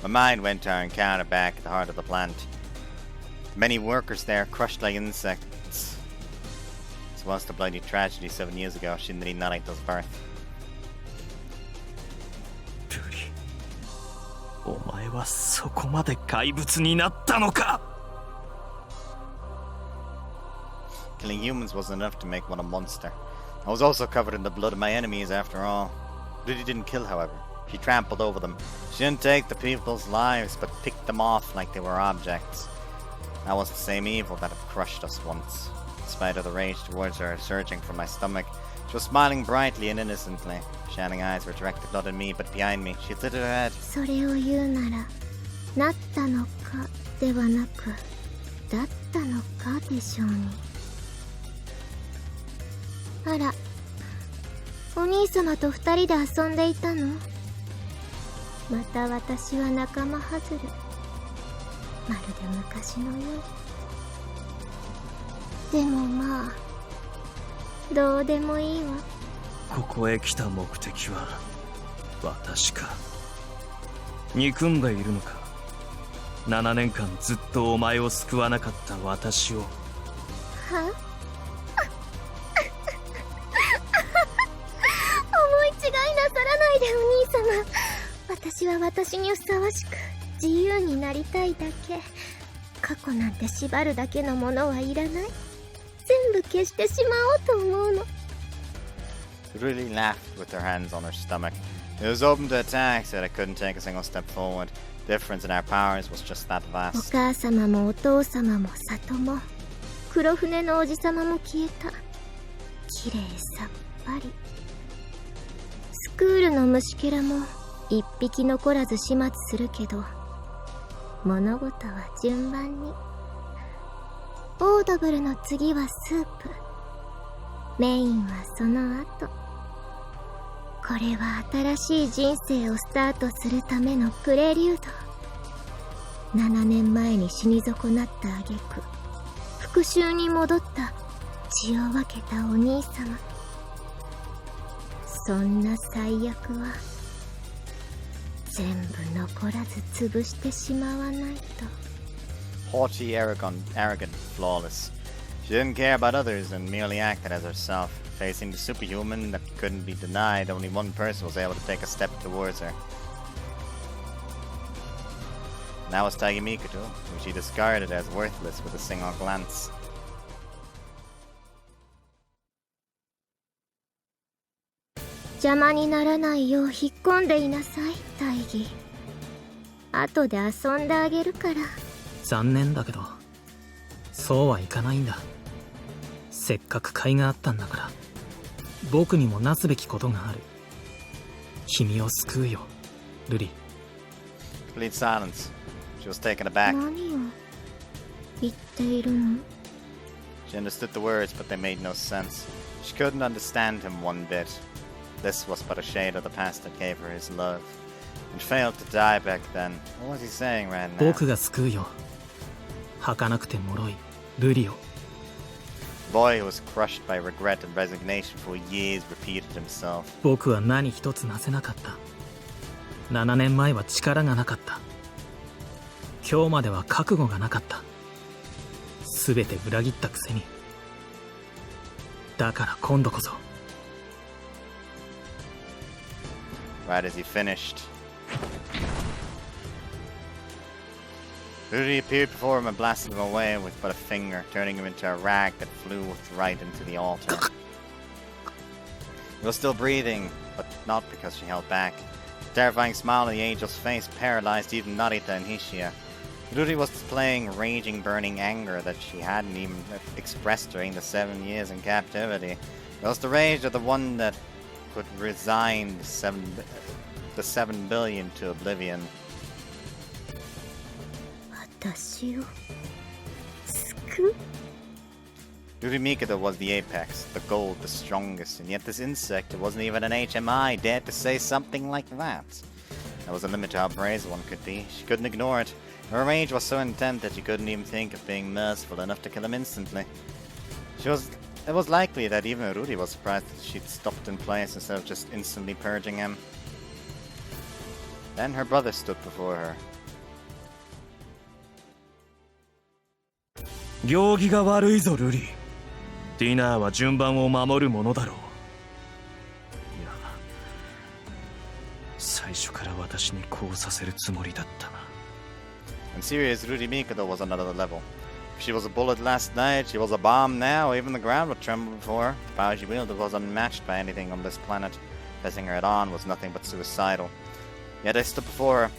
My mind went to our encounter back at the heart of the plant. Many workers there crushed like insects. This was the bloody tragedy 7 years ago, Shinri Narita's birth. ルリ、お前はそこまで怪物になったのか。 Killing humans wasn't enough to make one a monster. I was also covered in the blood of my enemies after all. Ruri didn't kill, however. She trampled over them. She didn't take the people's lives, but picked them off like they were objects. That was the same evil that had crushed us once. In spite of the rage towards her surging from my stomach, she was smiling brightly and innocently. Shining eyes were directed not at me, but behind me. She lifted her head. それを言うなら、なったのかではなく、だったのかでしょうに。あら、お兄様と二人で遊んでいたの？また私は仲間外れ。まるで昔のよう。でもまあどうでもいいわ。ここへ来た目的は私か。憎んでいるのか。7年間ずっとお前を救わなかった私を。は思い違いなさらないでお兄様。私は私にふさわしく自由になりたいだけ。過去なんて縛るだけのものはいらない。全部消してしまおうと思うの。 She really laughed with her hands on her stomach. It was open to attack, said I couldn't take a single step forward. The difference in our powers was just that お vast. 母様もお父様も里も黒船のおじ様も消えた。きれいさっぱり。スクールの虫けらも一匹残らず始末するけど、物事は順番に。オードブルの次はスープ、メインはその後。これは新しい人生をスタートするためのプレリュード。7年前に死に損なった挙句、復讐に戻った血を分けたお兄様。そんな最悪は全部残らず潰してしまわないと。 Haughty, arrogant, flawless. She didn't care about others and merely acted as herself. Facing the superhuman that couldn't be denied, only one person was able to take a step towards her. That was Taigi Mikoto, whom she discarded as worthless with a single glance. 邪魔にならないよう引っ込んでいなさい、大義。後で遊んであげるから。残念だけどそうはいかないんだ。せっかく甲斐があったんだから、僕にもなすべきことがある。君を救うよ、ルリ。 Complete silence. She was taken aback. 何を言っているの？ She understood the words, but they made no sense. She couldn't understand him one bit. This was but a shade of the past that gave her his love, and failed to die back then. What was he saying right now? 僕が救うよ、儚くて脆いルリを。 The boy who was crushed by regret and resignation for years repeated himself. 僕は何一つなせなかった。7年前は力がなかった。今日までは覚悟がなかった。全て裏切ったくせに。だから今度こそ。 Right as he finished, Ruri appeared before him and blasted him away with but a finger, turning him into a rag that flew right into the altar. He was still breathing, but not because she held back. The terrifying smile on the angel's face paralyzed even Narita and Hishia. Ruri was displaying raging, burning anger that she hadn't even expressed during the 7 years in captivity. It was the rage of the one that could resign the 7 billion to oblivion. 私を救う？ Ruri Mikoto was the apex, the gold, the strongest, and yet this insect, it wasn't even an HMI, dared to say something like that. There was a limit to how brazen one could be. She couldn't ignore it. Her rage was so intense that she couldn't even think of being merciful enough to kill him instantly. It was likely that even Ruri was surprised that she'd stopped in place instead of just instantly purging him. Then her brother stood before her. 行儀が悪いぞルリ。ディナーは順番を守るものだろう。いや、最初から私にこうさせるつもりだったな。 In serious, Ruri Mikoto was another level. If she was a bullet last night, she was a bomb now. Even the ground would tremble before her. The power she wielded was unmatched by anything on this planet. Pressing her head-on was nothing but suicidal. Yet I stood before her.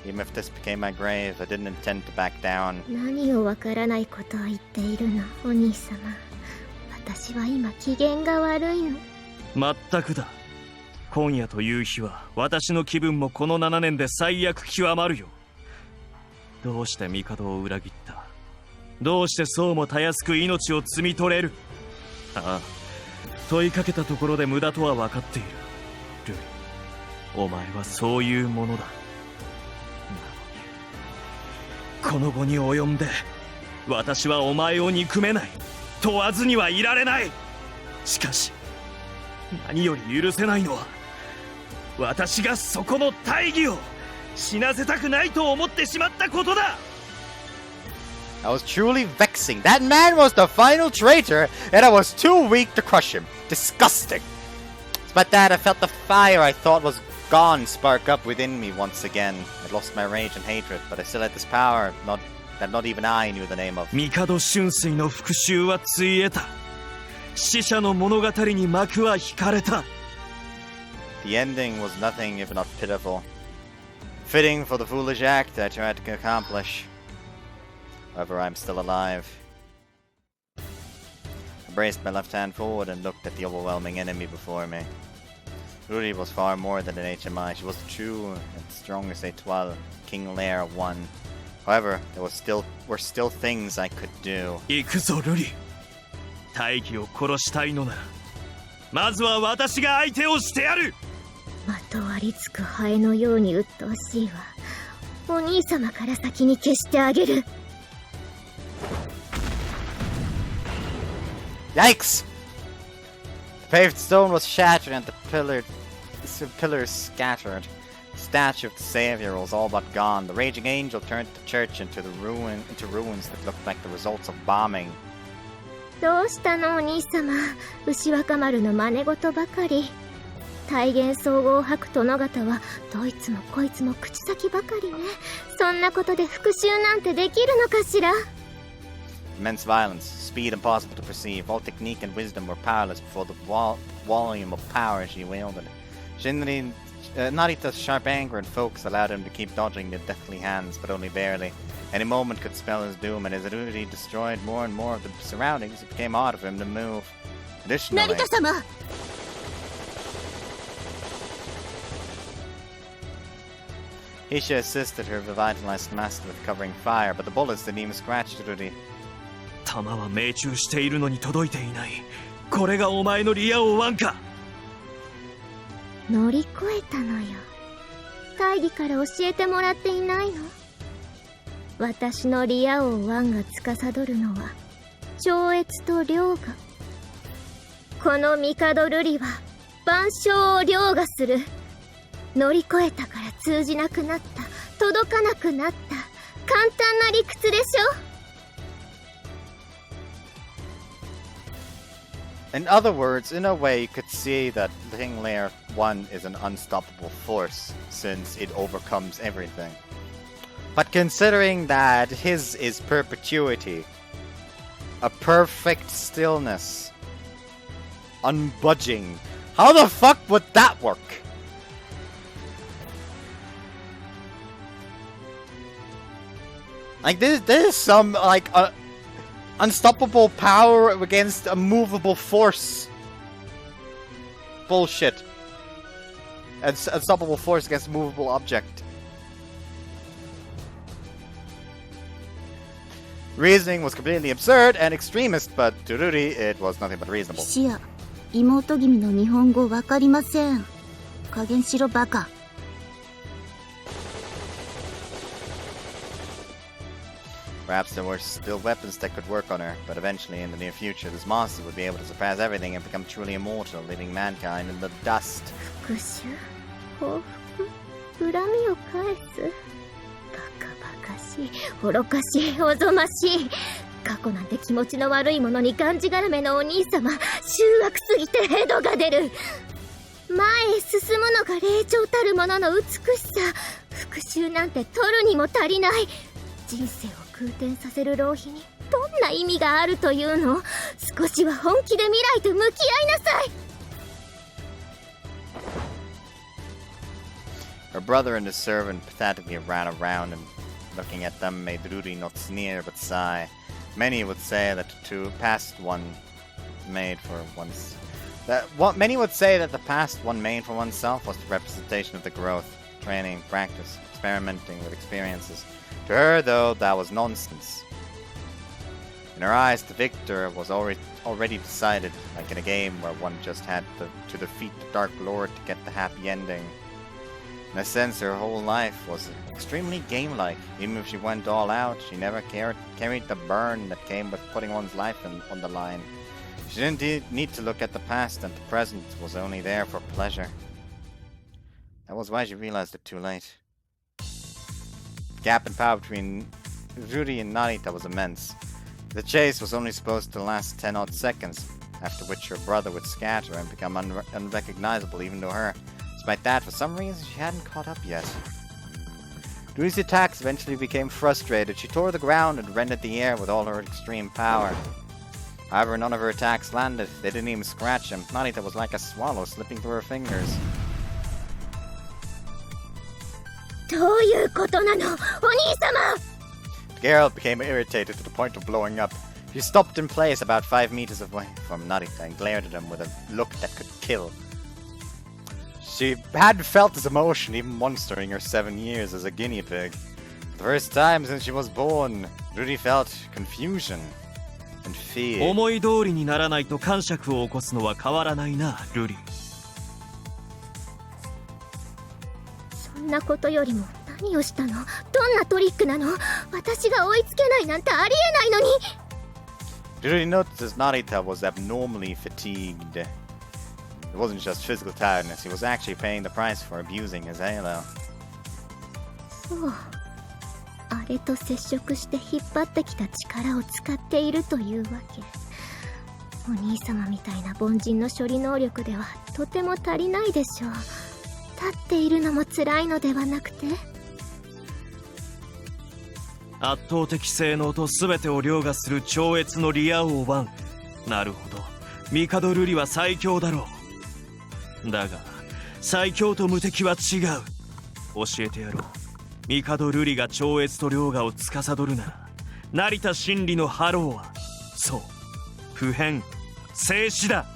Even if this became my grave, I didn't intend to back down. 何をわからないことを言っているの、お兄様。私は今機嫌が悪いの。まったくだ。今夜という日は私の気分もこの7年で最悪極まるよ。どうして帝を裏切った？どうしてそうもたやすく命を摘み取れる？ああ、問いかけたところで無駄とは分かっている。ルリ、お前はそういうものだ。この後に及んで私はお前を憎めない。問わずにはいられない。しかし何より許せないのは、私がそこの大義を死なせたくないと思ってしまったことだ。 That was truly vexing. That man was the final traitor, and I was too weak to crush him. Disgusting. Despite that, I felt the fire I thought was gone spark up within me once again. I lost my rage and hatred, but I still had this power that not even I knew the name of. 帝春水の復讐はついえた。死者の物語に幕は引かれた。 The ending was nothing if not pitiful. Fitting for the foolish act I tried to accomplish. However, I'm still alive. I braced my left hand forward and looked at the overwhelming enemy before me. Ruri was far more than an HMI. She was the true and strongest étoile, King Lear won. However, there were still things I could do. 行くぞルリ。大義を殺したいのなら、まずは私が相手をしてやる。まとわりつくハエのように鬱陶しいわ。お兄様から先に消してあげる。Yikes! The paved stone was shattered and the pillars scattered. The statue of the Savior was all but gone. The raging angel turned the church into ruins that looked like the results of bombing. どうしたのお兄様。牛若丸の真似事ばかり。体現総合を吐く殿方はどいつもこいつも口先ばかりね。そんなことで復讐なんてできるのかしら。 Immense violence, speed impossible to perceive. All technique and wisdom were powerless before the volume of power she wielded. Narita's sharp anger and focus allowed him to keep dodging the deathly hands, but only barely. Any moment could spell his doom, and as Ruri destroyed more and more of the surroundings, it became hard for him to move. Additionally, 成田様 Isha assisted her revitalized master with covering fire, but the bullets didn't even scratch Ruri. 弾は命中しているのに届いていない。これがお前のリア王1か。乗り越えたのよ。大義から教えてもらっていないの。私のリア王1が司るのは超越と凌駕。この帝瑠璃は万象を凌駕する。乗り越えたから通じなくなった、届かなくなった、簡単な理屈でしょ。In other words, in a way, you could see that King Lear 1 is an unstoppable force, since it overcomes everything. But considering that his is perpetuity, a perfect stillness, unbudging, how the fuck would that work? Like, this is some, like, unstoppable power against a movable force. Bullshit. Unstoppable force against a movable object. Reasoning was completely absurd and extremist, but to Ruri, it was nothing but reasonable. シア、妹君の日本語わかりません。加減しろバカ。Perhaps there were still weapons that could work on her, but eventually, in the near future, this monster would be able to surpass everything and become truly immortal, leaving mankind in the dust. 復讐、報復、恨みを返す。バカバカしい、愚かしい、おぞましい。過去なんて気持ちの悪いものにがんじがらめのお兄様、醜悪すぎてヘドが出る。前へ進むのが霊長たるものの美しさ。復讐なんて取るにも足りない。人生を空転させる浪費にどんな意味があるというの？少しは本気で未来と向き合いなさい。 Her brother and his servant pathetically ran around, and looking at them made Ruri not sneer but sigh. Many would say that the past one made for oneself was the representation of the growth, training, practice, experimenting with experiences. To her, though, that was nonsense. In her eyes, the victor was already decided, like in a game where one just had to defeat the Dark Lord to get the happy ending. In a sense, her whole life was extremely game-like. Even if she went all out, she never carried the burn that came with putting one's life on the line. She didn't need to look at the past, and the present was only there for pleasure. That was why she realized it too late. The gap in power between Ruri and Narita was immense. The chase was only supposed to last 10 odd seconds, after which her brother would scatter and become unrecognizable even to her. Despite that, for some reason, she hadn't caught up yet. Ruri's attacks eventually became frustrated. She tore the ground and rended the air with all her extreme power. However, none of her attacks landed. They didn't even scratch him. Narita was like a swallow slipping through her fingers. どういうことなの、お兄様! The girl became irritated to the point of blowing up. She stopped in place about 5 meters away from Narita and glared at him with a look that could kill. She hadn't felt this emotion even once during her 7 years as a guinea pig. For the first time since she was born, Ruri felt confusion and fear. 思い通りにならないと感触を起こすのは変わらないな、ルリ。そんなことよりも何をしたの？どんなトリックなの？私が追いつけないなんてありえないのに。Ruri noticed Narita was abnormally fatigued. It wasn't just physical tiredness, he was actually paying the price for abusing his halo. そう。あれと接触して引っ張ってきた力を使っているというわけ。お兄様みたいな凡人の処理能力ではとても足りないでしょう。立っているのも辛いのではなくて？圧倒的性能と全てを凌駕する超越のリア王1。なるほど、帝瑠璃は最強だろう。だが最強と無敵は違う。教えてやろう。帝瑠璃が超越と凌駕を司るなら、成田真理のハローはそう、不変静止だ。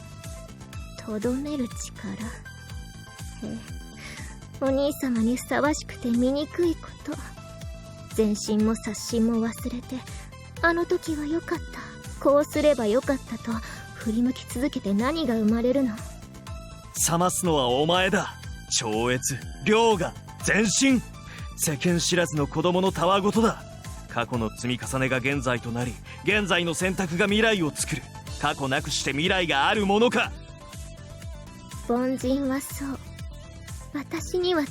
とどめる力。お兄様にふさわしくて醜いこと。全身も殺身も忘れて、あの時は良かった、こうすれば良かったと振り向き続けて何が生まれるの？冷ますのはお前だ。超越、凌駕、全身、世間知らずの子供のたわごとだ。過去の積み重ねが現在となり、現在の選択が未来を作る。過去なくして未来があるものか。凡人はそう、私には違う。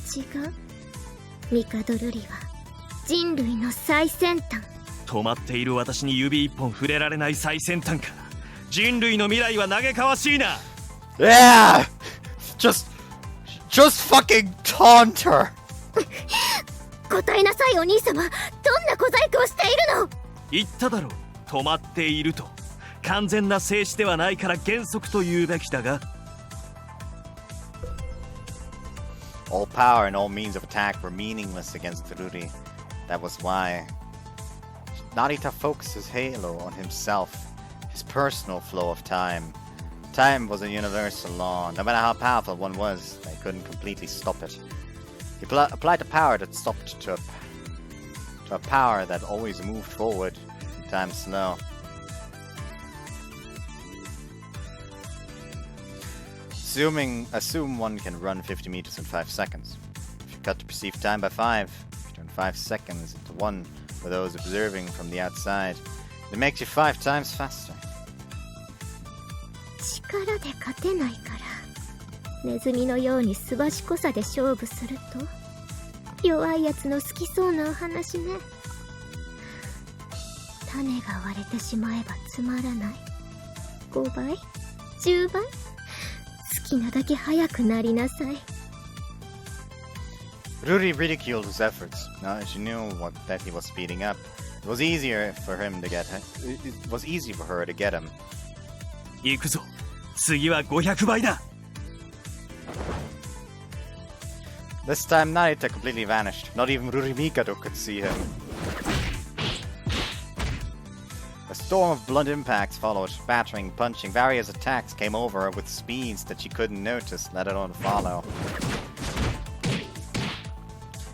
帝瑠璃は人類の最先端。止まっている私に指一本触れられない最先端か。人類の未来は嘆かわしいな。Yeah! Just fucking taunt her! 答えなさい、お兄様。どんな小細工をしているの？言っただろう、止まっていると。完全な静止ではないから原則と言うべきだが。All power and all means of attack were meaningless against Ruri. That was why Narita focused his halo on himself, his personal flow of time. Time was a universal law. No matter how powerful one was, they couldn't completely stop it. He applied a power that stopped to a power that always moved forward in time slow. Assume one can run 50 meters in 5 seconds. If you cut the perceived time by 5, you turn 5 seconds into 1 for those observing from the outside. It makes you 5 times faster. 力で勝てないから、ネズミのようにすばしこさで勝負すると、弱いやつの好きそうなお話ね。種が割れてしまえばつまらない。5倍 ?10 倍？好きなだけ速くなりなさい。Ruri ridiculed his efforts. Now she knew that he was speeding up. It was easy for her to get him. 行くぞ。次は500倍だ。This time Narita completely vanished. Not even Ruri Mikado could see him. A storm of blunt impacts followed. Battering, punching, various attacks came over her with speeds that she couldn't notice, let alone follow.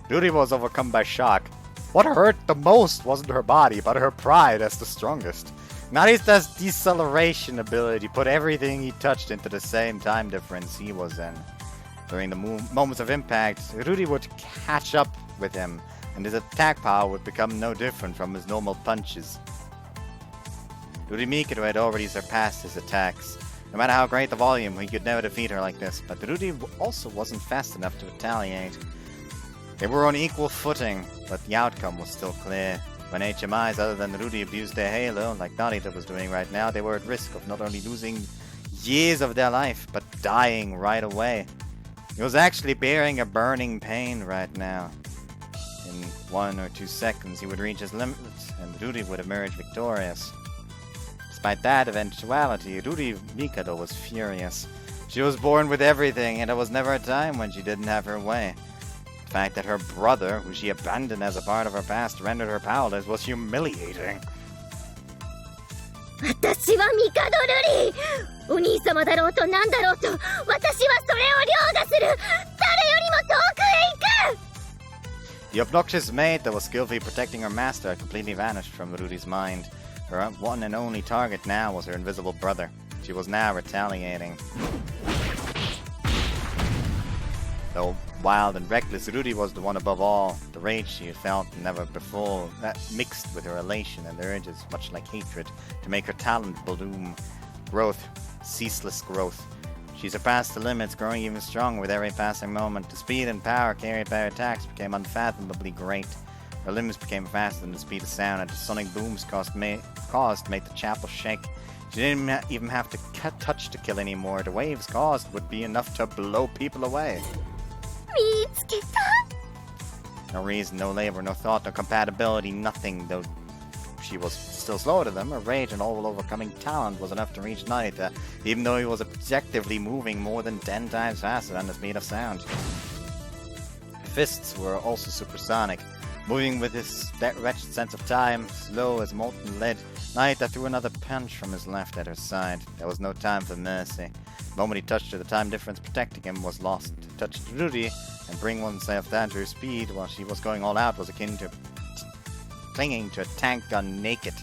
Ruri was overcome by shock. What hurt the most wasn't her body, but her pride as the strongest. Narita's deceleration ability put everything he touched into the same time difference he was in. During the moments of impact, Ruri would catch up with him, and his attack power would become no different from his normal punches. Ruri Mikado had already surpassed his attacks. No matter how great the volume, he could never defeat her like this, but Ruri also wasn't fast enough to retaliate. They were on equal footing, but the outcome was still clear. When HMIs other than Ruri abused their halo, like Narita was doing right now, they were at risk of not only losing years of their life, but dying right away. He was actually bearing a burning pain right now. In 1 or 2 seconds, he would reach his limit, and Ruri would emerge victorious. Despite that eventuality, Ruri Mikado was furious. She was born with everything, and there was never a time when she didn't have her way. The fact that her brother, who she abandoned as a part of her past, rendered her powerless was humiliating. 私はミカドルリー。お兄様だろうと何だろうと、私はそれを凌駕する。誰よりも遠くへ行く。 The obnoxious maid that was skillfully protecting her master had completely vanished from Ruri's mind. Her one and only target now was her invisible brother. She was now retaliating. Though wild and reckless, Ruri was the one above all. The rage she had felt never before, that mixed with her elation and urges, much like hatred, to make her talent bloom. Growth, ceaseless growth. She surpassed the limits, growing even stronger with every passing moment. The speed and power carried by her attacks became unfathomably great. Her limbs became faster than the speed of sound, and the sonic booms caused made the chapel shake. She didn't even have to touch to kill anymore. The waves caused would be enough to blow people away. No reason, no labor, no thought, no compatibility, nothing. Though she was still slower to them, her rage and all-overcoming talent was enough to reach Narita, even though he was objectively moving more than 10 times faster than the speed of sound. Her fists were also supersonic. Moving with his wretched sense of time, slow as molten lead, Narita threw another punch from his left at her side. There was no time for mercy. The moment he touched her, the time difference protecting him was lost. To touch Ruri and bring oneself down to her speed while she was going all out was akin to clinging to a tank gun naked.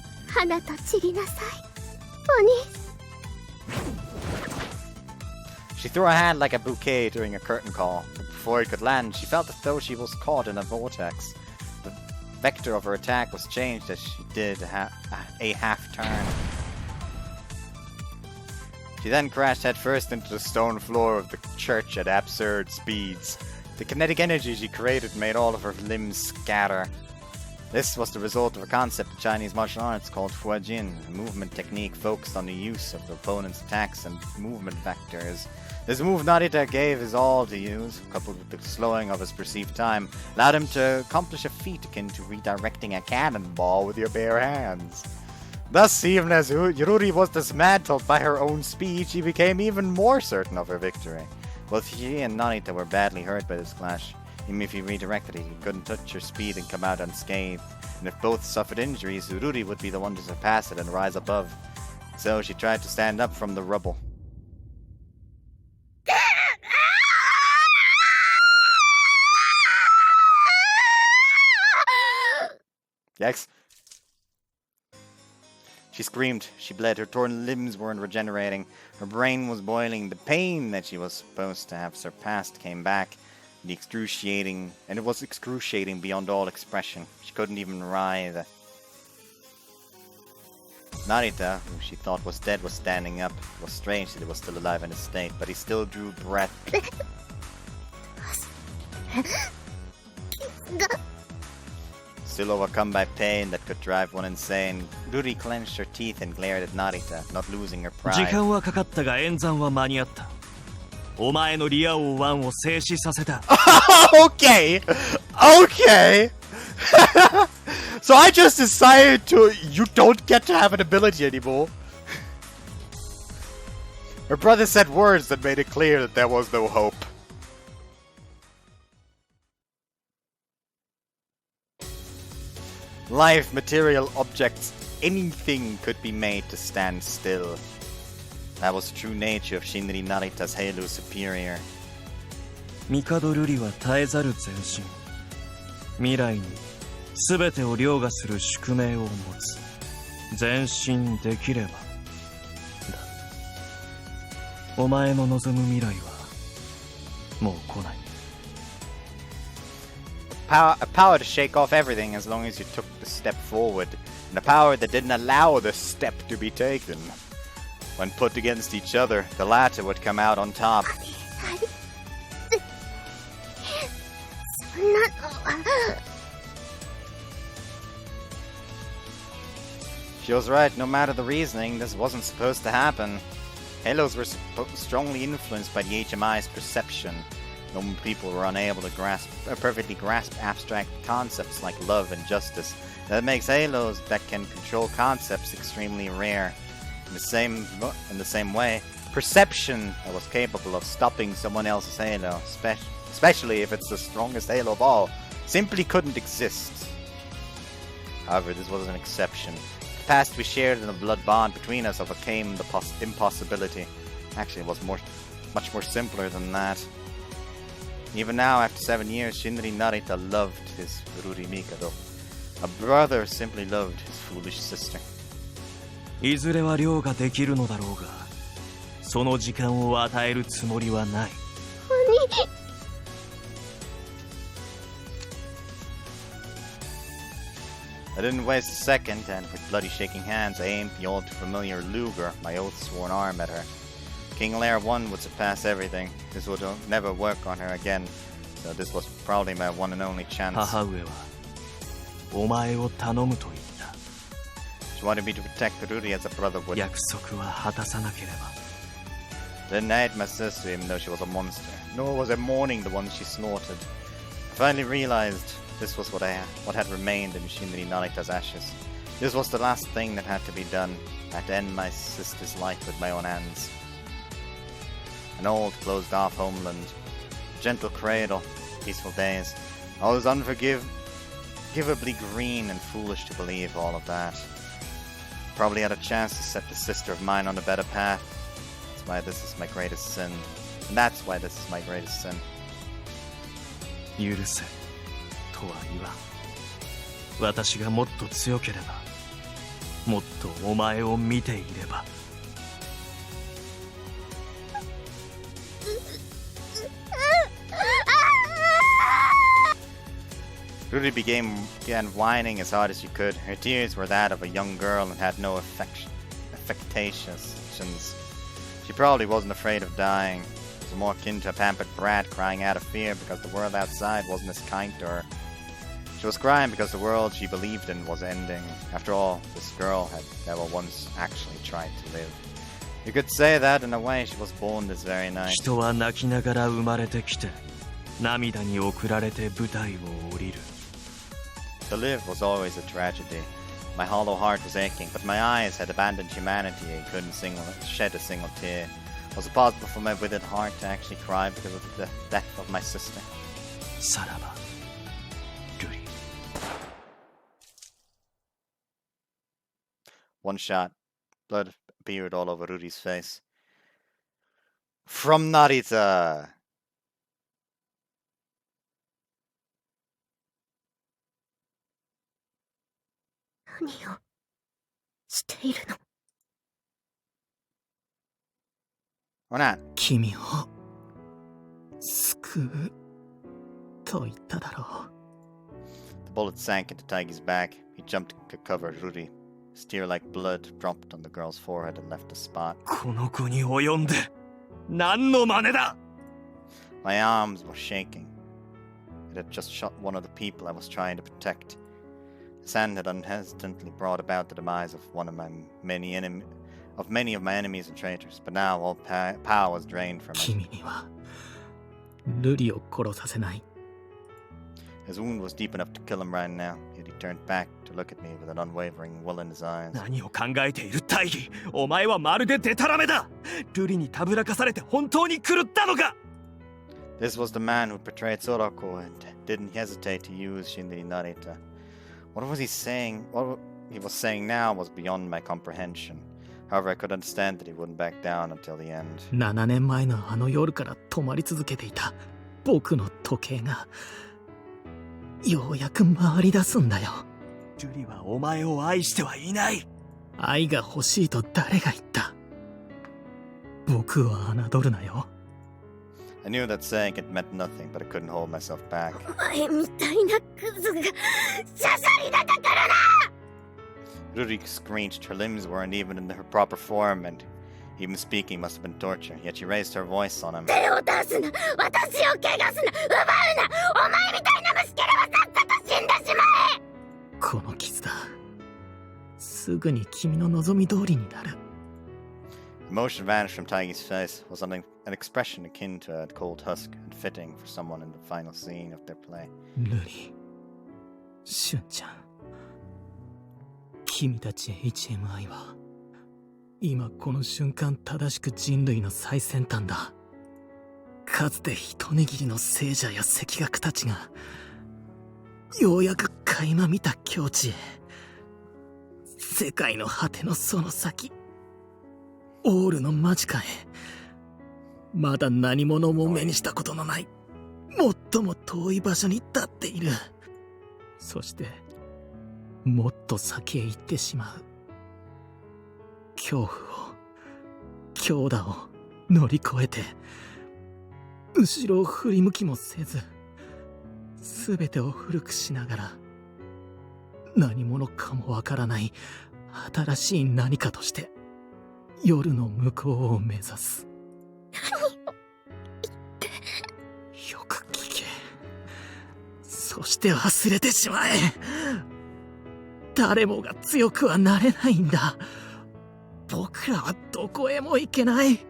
She threw her hand like a bouquet during a curtain call, but before it could land, she felt as though she was caught in a vortex. The vector of her attack was changed as she did a half turn. She then crashed headfirst into the stone floor of the church at absurd speeds. The kinetic energy she created made all of her limbs scatter. This was the result of a concept of Chinese martial arts called Fuajin, a movement technique focused on the use of the opponent's attacks and movement vectors. This move Narita gave his all to use, coupled with the slowing of his perceived time, allowed him to accomplish a feat akin to redirecting a cannonball with your bare hands. Thus, even as Ruri was dismantled by her own speed, she became even more certain of her victory. Both she and Narita were badly hurt by this clash. Even if he redirected it, he couldn't touch her speed and come out unscathed. And if both suffered injuries, Ruri would be the one to surpass it and rise above. So she tried to stand up from the rubble. Yikes. She screamed, she bled, her torn limbs weren't regenerating, her brain was boiling, the pain that she was supposed to have surpassed came back, and it was excruciating beyond all expression. She couldn't even writhe. Narita, who she thought was dead, was standing up. It was strange that he was still alive in his state, but he still drew breath. Still overcome by pain that could drive one insane, Ruri clenched her teeth and glared at Narita, not losing her pride. 時間はかかったが演算は間に合った。お前のリア王1を静止させた。Okay! Okay! So I just decided you don't get to have an ability anymore. Her brother said words that made it clear that there was no hope. Life, material, objects, anything could be made to stand still. That was the true nature of Shinri Narita's Halo Superior. ミカドルリは絶えざる前進。未来に全てを凌駕する宿命を持つ。前進できればだ。お前の望む未来はもう来ない。A power to shake off everything as long as you took the step forward, and a power that didn't allow the step to be taken. When put against each other, the latter would come out on top. そんなの She was right, no matter the reasoning, this wasn't supposed to happen. Halos were strongly influenced by the HMI's perception. Normal people were unable to perfectly grasp abstract concepts like love and justice. That makes Halos that can control concepts extremely rare. In the same way, perception that was capable of stopping someone else's Halo, especially if it's the strongest Halo of all, simply couldn't exist. However, this was an exception. The past we shared in a blood bond between us overcame the impossibility. Actually, it was much more simpler than that. Even now, after 7 years, Shinri Narita loved his Ruri Mikado. A brother simply loved his foolish sister. いずれは亮ができるのだろうが、その時間を与えるつもりはない。I didn't waste a second, and with bloody shaking hands, I aimed the old familiar Luger, my oath-sworn arm, at her. King Lair 1 would surpass everything. This would never work on her again, so this was probably my one and only chance. 母上はお前を頼むと言った。She wanted me to protect Ruri as a brother would. 約束は果たさなければ。Then I hid my sister even though she was a monster, nor was I mourning the one she slaughtered. I finally realized this was what had remained in Shinri Narita's ashes. This was the last thing that had to be done. I had to end my sister's life with my own hands. An old, closed-off homeland, gentle cradle, peaceful days. I was unforgivably green and foolish to believe all of that. Probably had a chance to set the sister of mine on a better path. That's why this is my greatest sin. And that's why this is my greatest sin. 許せとは言わん。私がもっと強ければ、もっとお前を見ていれば。Ruri began whining as hard as she could. Her tears were that of a young girl and had no affectations. She probably wasn't afraid of dying. It was more akin to a pampered brat crying out of fear because the world outside wasn't as kind to her. She was crying because the world she believed in was ending. After all, this girl had never once actually tried to live. You could say that in a way. She was born this very night. 人は泣きながら生まれてきて、涙に送られて舞台を降りる。To live was always a tragedy. My hollow heart was aching, but my eyes had abandoned humanity and couldn't shed a single tear. Was it possible for my withered heart to actually cry because of the death of my sister? さらば、ルリ。One shot. Blood appeared all over Ruri's face. From Narita! 何をしているの？ Or not. 君を救うと言っただろう。 The bullet sank into Taigi's back. He jumped to cover Ruri. His tear-like blood dropped on the girl's forehead and left a spot. この子に及んで何の真似だ！ My arms were shaking. It had just shot one of the people I was trying to protect. His hand had unhesitantly brought about the demise of many of my enemies and traitors, but now all power was drained from me. 君にはルリを殺させない。 His wound was deep enough to kill him right now, yet he turned back to look at me with an unwavering will in his eyes. 何を考えている大義。お前はまるでデタラメだ。ルリにたぶらかされて本当に狂ったのか。 This was the man who betrayed Sorako and didn't hesitate to use Shinri Narita. What was he saying? What he was saying now was beyond my comprehension. However, I could understand that he wouldn't back down until the end. 7年前のあの夜から止まり続けていた僕の時計がようやく回り出すんだよ。ジュリはお前を愛してはいない。愛が欲しいと誰が言った？僕を侮るなよ。I knew that saying it meant nothing, but I couldn't hold myself back. お前みたいなクズが、シャシャリだったからな Ruri screeched. Her limbs weren't even in her proper form, and even speaking must have been torture. Yet she raised her voice on him. 手を出すな私を怪我すな奪うなお前みたいな虫けらはさっさと死んでしまえこの傷だ。すぐに君の望み通りになる。Emotion vanished from Taigi's face, was an expression akin to a cold husk and fitting for someone in the final scene of their play. ルリ、シュンちゃん。君たち HMI は、今この瞬間正しく人類の最先端だ。かつて一握りの聖者や赤学たちが、ようやく垣間見た境地へ。世界の果てのその先。オールの間近へ。まだ何者も目にしたことのない、最も遠い場所に立っている。そして、もっと先へ行ってしまう。恐怖を、強打を乗り越えて、後ろを振り向きもせず、すべてを古くしながら、何者かもわからない新しい何かとして、夜の向こうを目指す。よく聞け。そして忘れてしまえ。誰もが強くはなれないんだ。僕らはどこへも行けない。The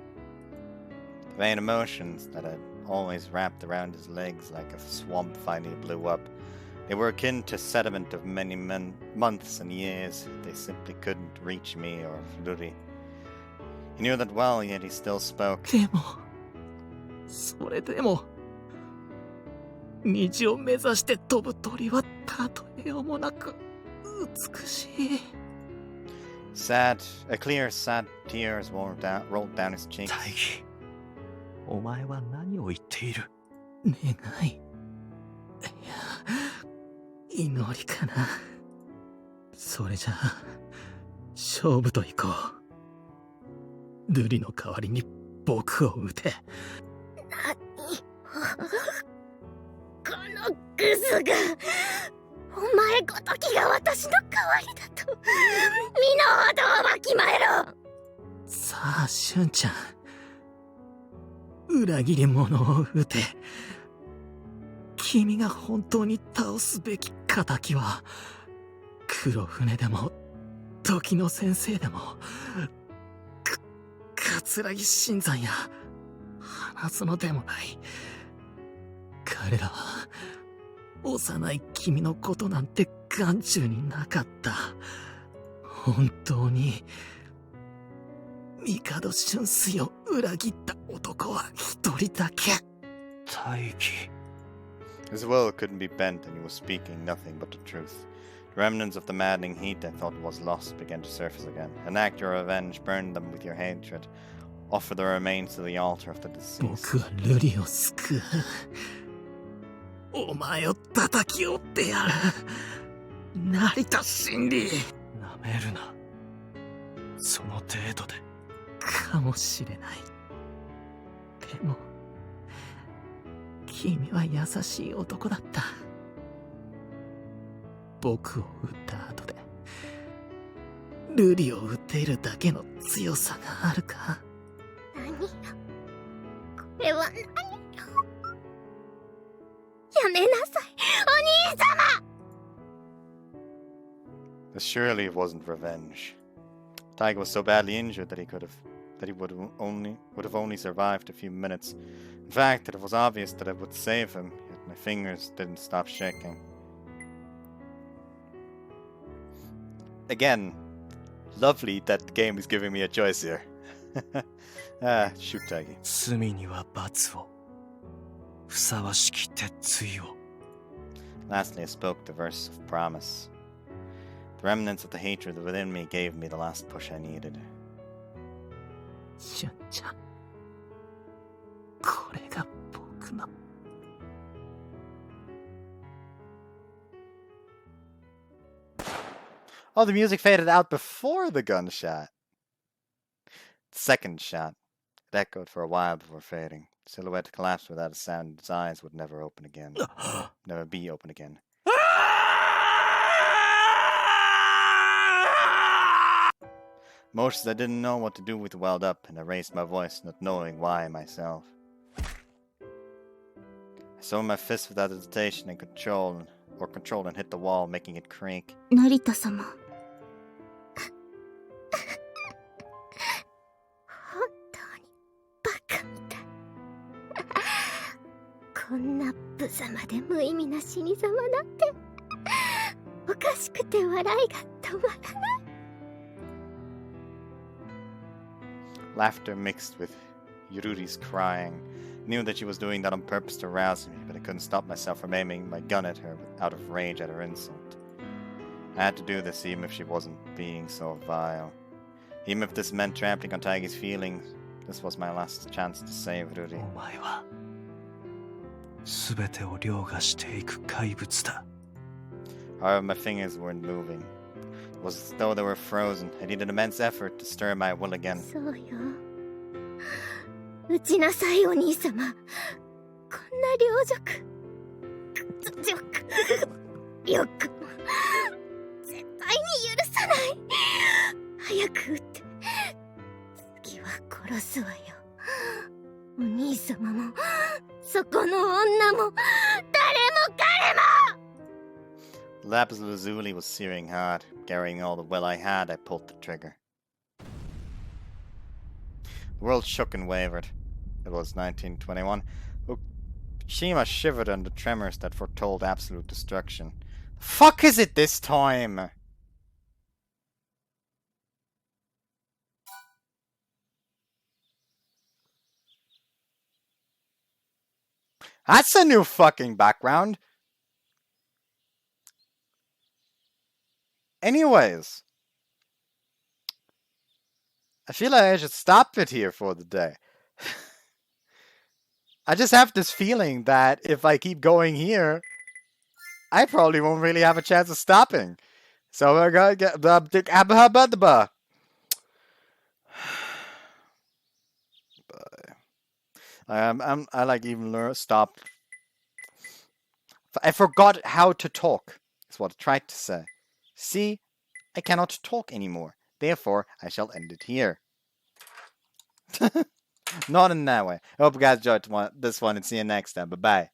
vain emotions that had always wrapped around his legs like a swamp finally blew up. They were akin to sediment of many months and years. They simply couldn't reach me or Ruri. He knew that well, yet he still spoke. でも、それでも、虹を目指して飛ぶ鳥は例えようもなく美しい。A clear, sad tears rolled down his cheeks. 大義、お前は何を言っている？願い。いや、祈りかな。それじゃあ、勝負といこう。ルリの代わりに僕を撃て。このクズがお前ごときが私の代わりだと身の程をわきまえろ。さあ、シュンちゃん。裏切り者を撃て。君が本当に倒すべき仇は、黒船でも、時の先生でも、桂木新山や花園でもない。彼らは幼い君のことなんて眼中になかった。本当に帝春水を裏切った男は一人だけ。大義。 His will couldn't be bent, and he was speaking nothing but the truth. The remnants of the maddening heat I thought was lost began to surface again. Enact your revenge, burn them with your hatred. Offer the remains to the altar of the deceased. 僕はルリを救う。お前を叩き折ってやる。成田真理。なめるな。その程度で。かもしれない。でも、君は優しい男だった。僕を撃った後で、ルリを撃っているだけの強さがあるか。何よ、これは何よ。やめなさい、お兄様。 Surely it wasn't revenge. Tiger was so badly injured that he would have only survived a few minutes. In fact, it was obvious that it would save him, yet my fingers didn't stop shaking. Again, lovely that the game is giving me a choice here. Shoot, Tiger. 罪には罰を。ふさわしき鉄槌を。 Lastly, I spoke the verse of promise. The remnants of the hatred within me gave me the last push I needed. シュンちゃん、これが僕の。Oh, the music faded out before the gunshot. Second shot. It echoed for a while before fading. Silhouette collapsed without a sound. Its eyes would never open again. Never be open again. Emotions I didn't know what to do with welled up, and I raised my voice, not knowing why myself. I swung my fist without hesitation and control and hit the wall, making it creak. 成田様。本当にバカみたい。こんな無様で無意味な死に様なんておかしくて笑いが止まらない。Laughter mixed with Yururi's crying. I knew that she was doing that on purpose to rouse me, but I couldn't stop myself from aiming my gun at her out of rage at her insult. I had to do this even if she wasn't being so vile. Even if this meant trampling on Taigi's feelings, this was my last chance to save Ruri. お前は全てを凌駕していく怪物だ。 However, my fingers weren't moving. It was as though they were frozen. I needed immense effort to stir my will again. そうよ。撃ちなさいお兄様。こんな両辱。よくも絶対に許さない。早く撃って次は殺すわよ。お兄様もそこの女も誰も彼も。 Lapis Lazuli was searing hard. Carrying all the will I had, I pulled the trigger. The world shook and wavered. It was 1921. Fukushima shivered under tremors that foretold absolute destruction. The fuck is it this time? That's a new fucking background. Anyways, I feel like I should stop it here for the day. I just have this feeling that if I keep going here, I probably won't really have a chance of stopping. So we're gonna get the I like even stopped. I forgot how to talk. Is what I tried to say. See, I cannot talk anymore. Therefore, I shall end it here. Not in that way. I hope you guys enjoyed this one and see you next time. Bye-bye.